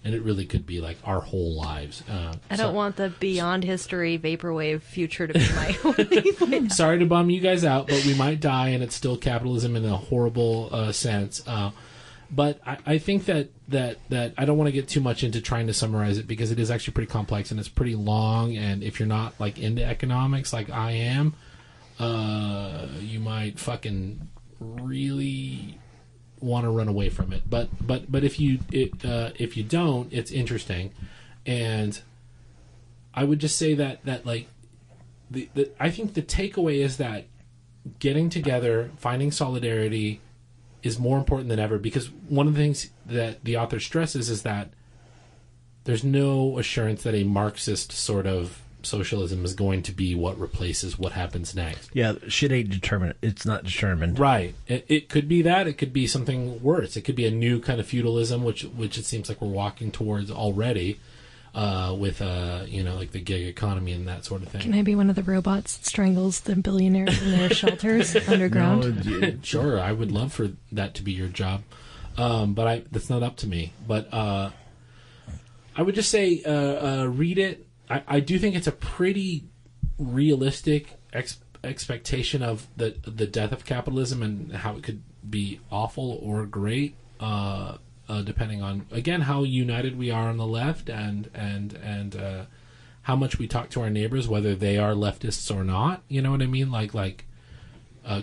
And it really could be our whole lives. I don't want the beyond history vaporwave future to be my only. Sorry to bum you guys out, but we might die, and it's still capitalism in a horrible sense. But I think that I don't want to get too much into trying to summarize it, because it is actually pretty complex and it's pretty long. And if you're not into economics like I am, you might fucking really want to run away from it, but if you don't, it's interesting. And I would just say that I think the takeaway is that getting together, finding solidarity, is more important than ever, because one of the things that the author stresses is that there's no assurance that a Marxist sort of socialism is going to be what replaces what happens next. Yeah, shit ain't determined. It's not determined. Right. It could be that. It could be something worse. It could be a new kind of feudalism, which it seems like we're walking towards already, with like the gig economy and that sort of thing. Can I be one of the robots that strangles the billionaires in their shelters underground? No, Sure, I would love for that to be your job, but that's not up to me. But I would just say read it. I do think it's a pretty realistic expectation of the death of capitalism and how it could be awful or great, depending on, again, how united we are on the left and how much we talk to our neighbors, whether they are leftists or not. You know what I mean? Like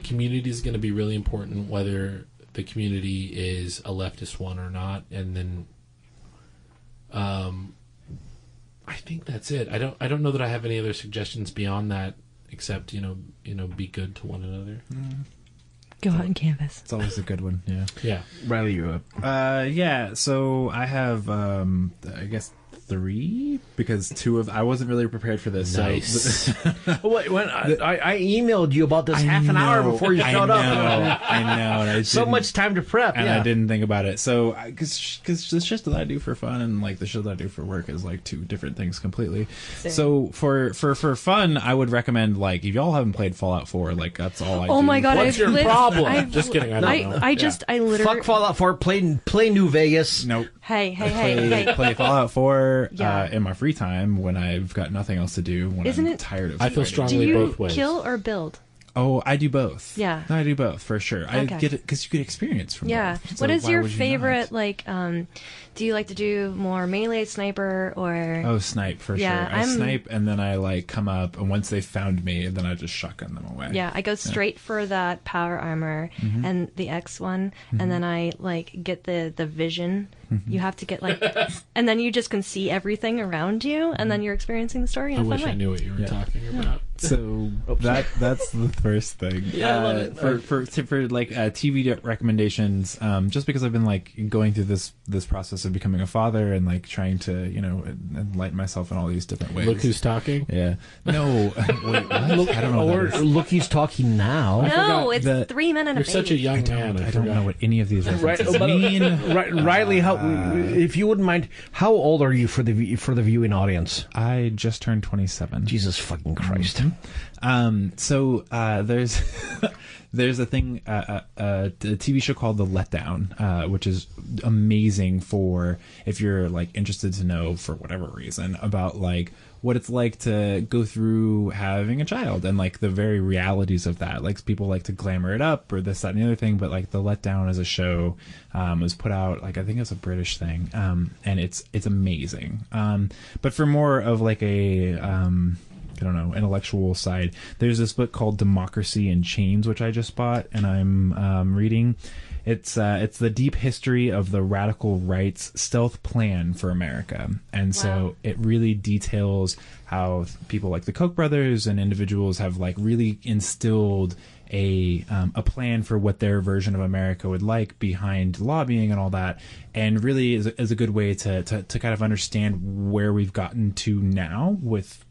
community is going to be really important, whether the community is a leftist one or not, and then. I think that's it. I don't know that I have any other suggestions beyond that, except be good to one another. Go out and canvas. It's always a good one. Yeah. Yeah. Riley, you up? Yeah. So I have, I guess 3, because 2 of I wasn't really prepared for this. Nice. Wait, when I emailed you about this half an hour before you showed up. I know. And I So much time to prep. and yeah. I didn't think about it. So, because the shit that I do for fun and like the shit that I do for work is like 2 different things completely. Same. So for fun, I would recommend, like, if y'all haven't played Fallout 4, like that's all I do. Oh my god! What's your problem? Just kidding. I don't know. I literally. Fuck Fallout 4. Play New Vegas. Nope. Hey. Play Fallout 4 Yeah. in my free time when I've got nothing else to do. When Isn't I'm it- tired of. I feel writing. strongly Do you both ways. kill or build? Oh, I do both. Yeah. I do both for sure. I Okay. get it because you get experience from Yeah. both. What So is why your would you favorite? not? Do you like to do more melee sniper or? Oh, snipe for Yeah, sure. I snipe and then I like come up, and once they found me, then I just shotgun them away. Yeah, I go straight for that power armor and the X one, and then I like get the vision. You have to get like, and then you just can see everything around you, and then you're experiencing the story in I a fun wish way. I knew what you were talking about. So that's the first thing. Yeah, I love it. For like TV recommendations, just because I've been like going through this process of becoming a father and like trying to enlighten myself in all these different ways. Look who's talking. Yeah. No. Wait. What? I don't know. What that is. Look, he's talking now. No, it's the- 3 men and a You're such a baby. young man. I don't know what any of these Right, references but, mean. Riley, if you wouldn't mind, how old are you for the viewing audience? I just turned 27. Jesus fucking Christ! So there's there's a thing, a TV show called The Letdown, which is amazing for if you're like interested to know for whatever reason about like what it's like to go through having a child and like the very realities of that. Like people like to glamour it up or this, that, and the other thing, but like The Letdown as a show was put out, like I think it's a British thing, and it's amazing. But for more of like a I don't know, intellectual side, there's this book called Democracy in Chains, which I just bought and I'm reading. It's the deep history of the radical right's stealth plan for America. And so it really details how people like the Koch brothers and individuals have like really instilled a plan for what their version of America would like behind lobbying and all that, and really is a good way to kind of understand where we've gotten to now with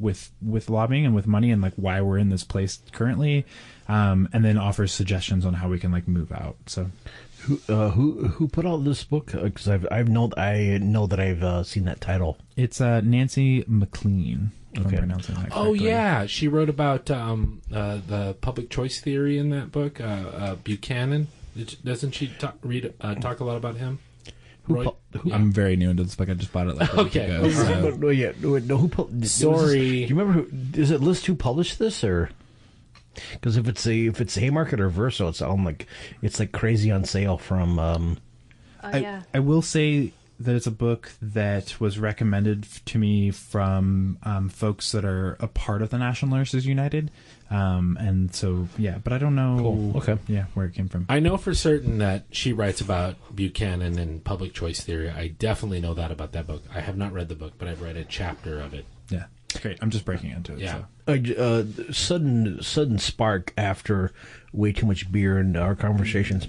lobbying and with money and like why we're in this place currently, and then offers suggestions on how we can like move out. So Who put out this book? Because I know that I've seen that title. it's Nancy Maclean. If Okay. I'm pronouncing that Oh correctly. yeah, she wrote about the public choice theory in that book. Buchanan, doesn't she talk a lot about him? Roy? I'm very new into this book. I just bought it like a week Okay. ago. So. Sorry. Do you remember is it List who published this or? Because if it's Haymarket or Verso, it's like crazy on sale from. I will say that it's a book that was recommended to me from folks that are a part of the National Nurses United, and so yeah. But I don't know. Cool. Okay. Yeah, where it came from. I know for certain that she writes about Buchanan and public choice theory. I definitely know that about that book. I have not read the book, but I've read a chapter of it. Yeah. great. I'm just breaking into it. Yeah. So. Sudden spark after way too much beer in our conversations.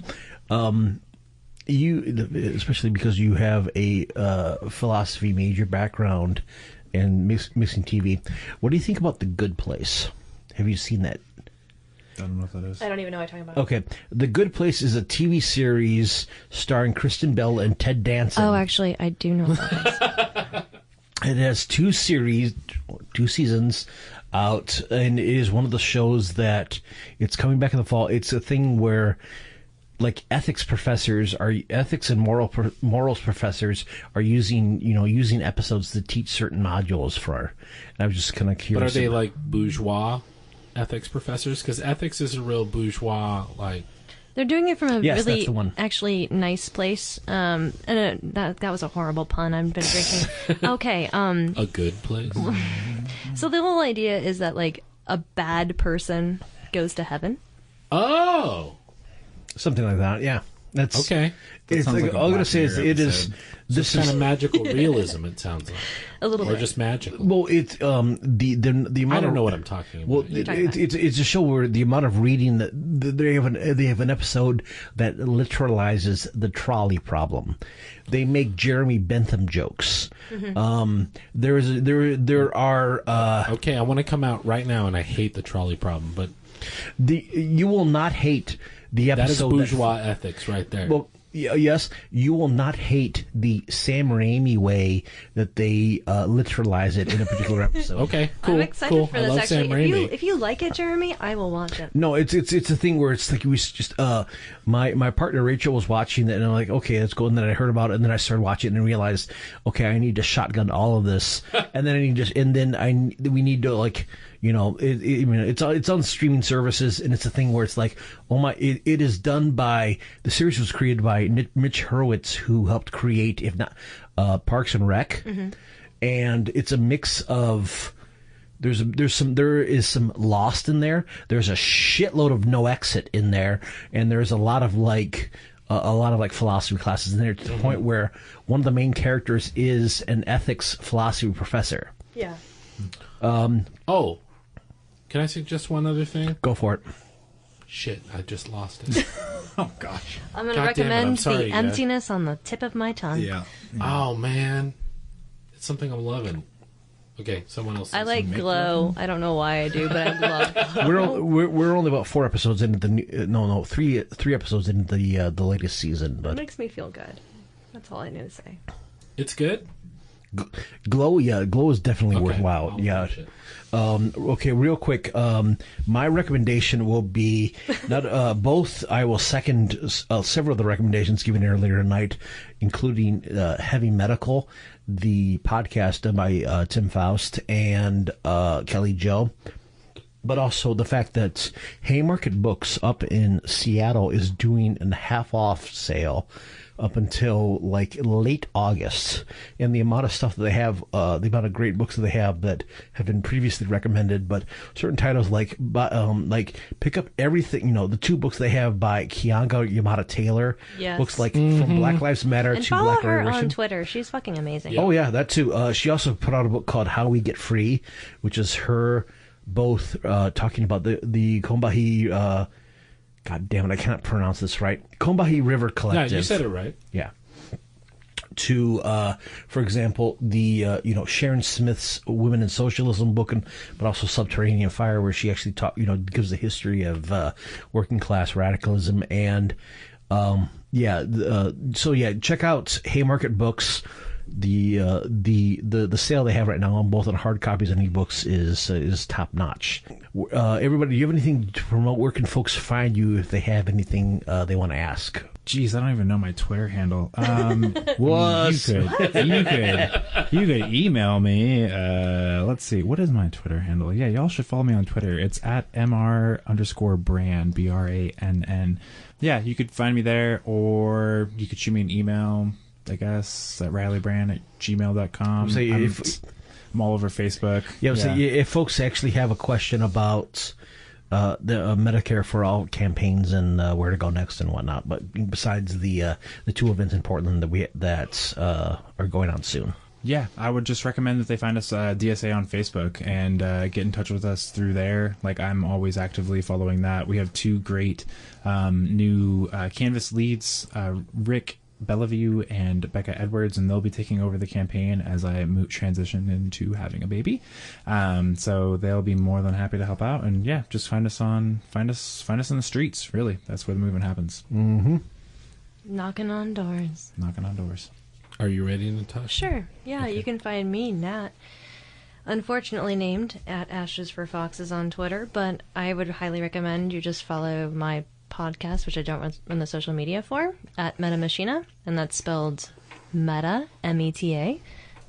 You, especially because you have a philosophy major background and mixing TV. What do you think about The Good Place? Have you seen that? I don't know if that is. I don't even know what you're talking about. Okay, The Good Place is a TV series starring Kristen Bell and Ted Danson. Oh, actually, I do know that. It has two seasons out, and it is one of the shows that it's coming back in the fall. It's a thing where, like, ethics and morals professors are using episodes to teach certain modules for. And I was just kind of curious. But are they like bourgeois ethics professors? Because ethics is a real bourgeois, like. They're doing it from a Yes, that's really the one. actually nice place. And that was a horrible pun. I've been drinking. Okay. A good place. So the whole idea is that like a bad person goes to heaven. Oh. Something like that, yeah. That's Okay. It's sounds like, like a all I'm gonna Black say is Mirror it is. episode. This Kind is of magical realism, it sounds like. A little Or bit. just magical. well. It's the amount. I don't of, know what I'm talking about. Well, it's a show where the amount of reading that they have an episode that literalizes the trolley problem. They make Jeremy Bentham jokes. There are Okay, I want to come out right now, and I hate the trolley problem, but you will not hate the that is episode bourgeois ethics right there. Well, yes, you will not hate the Sam Raimi way that they literalize it in a particular episode. Okay, cool. I'm excited cool. for I this. love Actually, Sam Raimi. if you like it, Jeremy, I will watch it. No, it's a thing where it's like we just my partner Rachel was watching it and I'm like, okay, let's go. And then I heard about it and then I started watching it and realized, okay, I need to shotgun all of this, and then we need to like. It's on streaming services, and it's a thing where it's like, oh my! It is done by the series was created by Mitch Hurwitz, who helped create, if not, Parks and Rec, and it's a mix of there is some Lost in there. There's a shitload of No Exit in there, and there's a lot of philosophy classes in there to the point where one of the main characters is an ethics philosophy professor. Yeah. Oh, can I suggest one other thing? Go for it. Shit, I just lost it. Oh gosh. I'm going to God damn it, I'm recommend sorry, The guys. Emptiness on the Tip of My Tongue. Yeah. Oh, man. It's something I'm loving. Okay, someone else. I like Glow. I don't know why I do, but I love. We're only about 4 episodes into the three episodes into the latest season, It but makes me feel good. That's all I need to say. It's good? Glow is definitely Okay, worthwhile. I'll Yeah. watch it. Okay, real quick. My recommendation will be not both. I will second several of the recommendations given earlier tonight, including Heavy Medical, the podcast done by Tim Faust and Kelly Joe. But also the fact that Haymarket Books up in Seattle is doing a half-off sale up until like late August, and the amount of stuff that they have, the amount of great books that they have that have been previously recommended, but certain titles like pick up everything. The 2 books they have by Keonga Yamada Taylor, Yes. books like From Black Lives Matter And to follow Black her Liberation. on Twitter. She's fucking amazing. Oh yeah, that too. She also put out a book called How We Get Free, which is her both talking about the Combahee. God damn it, I cannot pronounce this right. Combahee River Collective. Yeah, you said it right. Yeah. To, for example, the Sharon Smith's Women in Socialism book, but also Subterranean Fire, where she actually gives the history of working class radicalism, and check out Haymarket Books. The sale they have right now on both on hard copies and ebooks is top notch. Everybody, do you have anything to promote? Where can folks find you if they have anything they want to ask? Jeez, I don't even know my Twitter handle. Was you could email me. Let's see, what is my Twitter handle? Yeah, y'all should follow me on Twitter. It's at @mr_brand BRANN. Yeah, you could find me there, or you could shoot me an email, I guess, at rileybrand@gmail.com. Say I'm all over Facebook. So if folks actually have a question about the Medicare-for-all campaigns and where to go next and whatnot, but besides the 2 events in Portland that are going on soon. Yeah, I would just recommend that they find us DSA on Facebook and get in touch with us through there. Like, I'm always actively following that. We have 2 great new Canvas leads, Rick Bellevue and Becca Edwards, and they'll be taking over the campaign as I transition into having a baby. So they'll be more than happy to help out. And yeah, just find us in the streets. Really, that's where the movement happens. Mm-hmm. Knocking on doors. Knocking on doors. Are you ready, Natasha? Sure. Yeah, Okay. You can find me, Nat, unfortunately named at Ashes for Foxes on Twitter, but I would highly recommend you just follow my podcast, which I don't run the social media for, at Meta Machina, and that's spelled Meta, M-E-T-A,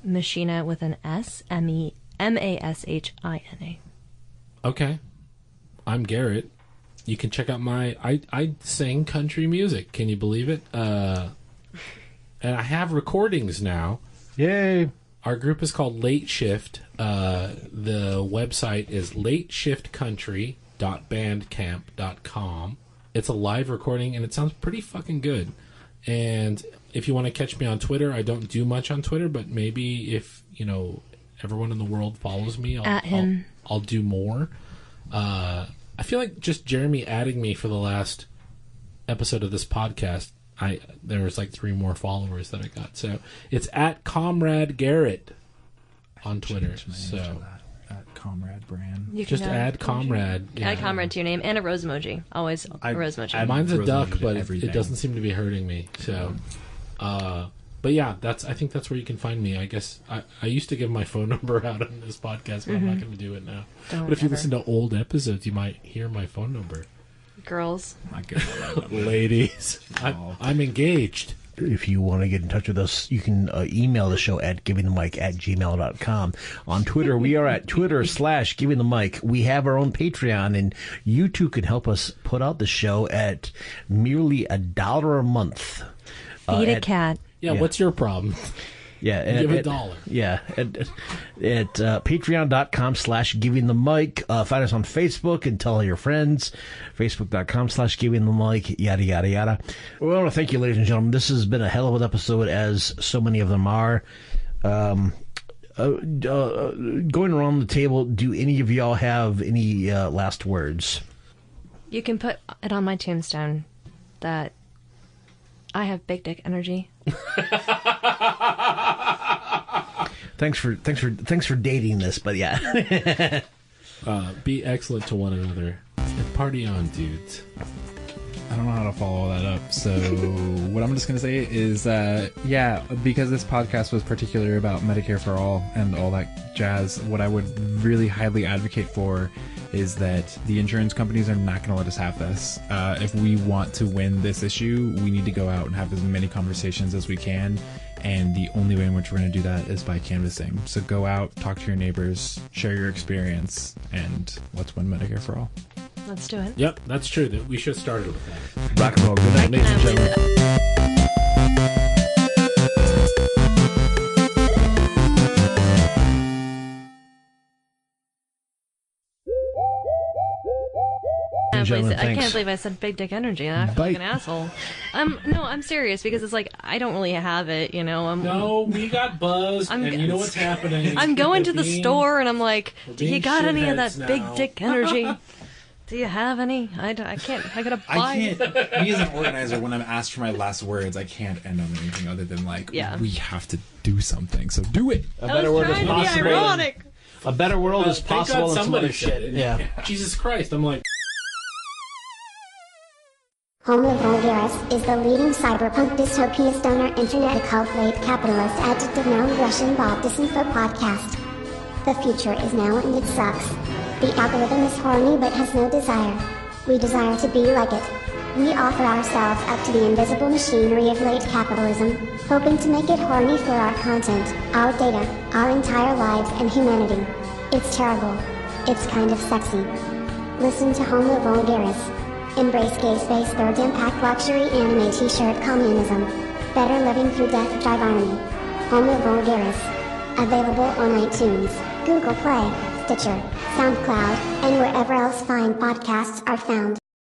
Machina with an S, M-E-M-A-S-H-I-N-A. Okay. I'm Garrett. You can check out I sing country music. Can you believe it? And I have recordings now. Yay! Our group is called Late Shift. The website is lateshiftcountry.bandcamp.com. It's a live recording, and it sounds pretty fucking good. And if you want to catch me on Twitter, I don't do much on Twitter, but maybe if, everyone in the world follows me, I'll do more. I feel like just Jeremy adding me for the last episode of this podcast, there was like 3 more followers that I got. So it's at Comrade Garrett on Twitter. So at Comrade Brand. You just add Comrade. Add Comrade to your name and a rose emoji. Always a rose emoji. Mine's a duck, but everything. it doesn't seem to be hurting me. So, but yeah, I think that's where you can find me. I guess I used to give my phone number out on this podcast, but I'm not going to do it now. But if you listen to old episodes, you might hear my phone number. Girls. Not good. Ladies, I'm engaged. If you want to get in touch with us, you can email the show at givingthemic@gmail.com. On Twitter, we are at Twitter/givingthemic. We have our own Patreon, and you too can help us put out the show at merely $1 a month. Feed a cat. Yeah, what's your problem? Yeah, give $1. Yeah, at patreon.com/givingthemic. Find us on Facebook and tell all your friends. Facebook.com/givingthemic. Yada yada yada. We want to thank you, ladies and gentlemen. This has been a hell of an episode, as so many of them are. Going around the table, do any of y'all have any last words? You can put it on my tombstone that I have big dick energy. Thanks for dating this, but yeah. Be excellent to one another and party on, dudes. I don't know how to follow that up. So what I'm just going to say is, because this podcast was particular about Medicare for all and all that jazz, what I would really highly advocate for is that the insurance companies are not going to let us have this. If we want to win this issue, we need to go out and have as many conversations as we can. And the only way in which we're going to do that is by canvassing. So go out, talk to your neighbors, share your experience, and let's win Medicare for all. Let's do it. Yep, that's true. We should have started with that. Rock and roll. Good night, ladies and gentlemen. I can't believe I said big dick energy. I feel like an asshole. No, I'm serious, because it's like I don't really have it, No, we got buzzed, and you know what's happening. I'm going to the store, and I'm like, do you got any of that big dick energy? Do you have any? I can't. I gotta buy. Me as an organizer, when I'm asked for my last words, I can't end on anything other than we have to do something. So do it. A better word is possible. Ironic. A better world is possible. Thank God somebody said it. Yeah. Jesus Christ! I'm like. Homo Vulgaris is the leading cyberpunk dystopia stoner internet cult rape capitalist addict of known Russian Bob Disinfo podcast. The future is now and it sucks. The algorithm is horny but has no desire. We desire to be like it. We offer ourselves up to the invisible machinery of late capitalism, hoping to make it horny for our content, our data, our entire lives and humanity. It's terrible. It's kind of sexy. Listen to Homo Vulgaris. Embrace gay space third impact luxury anime t-shirt communism. Better living through death drive irony. Homo Vulgaris. Available on iTunes, Google Play, Stitcher, SoundCloud, and wherever else fine podcasts are found.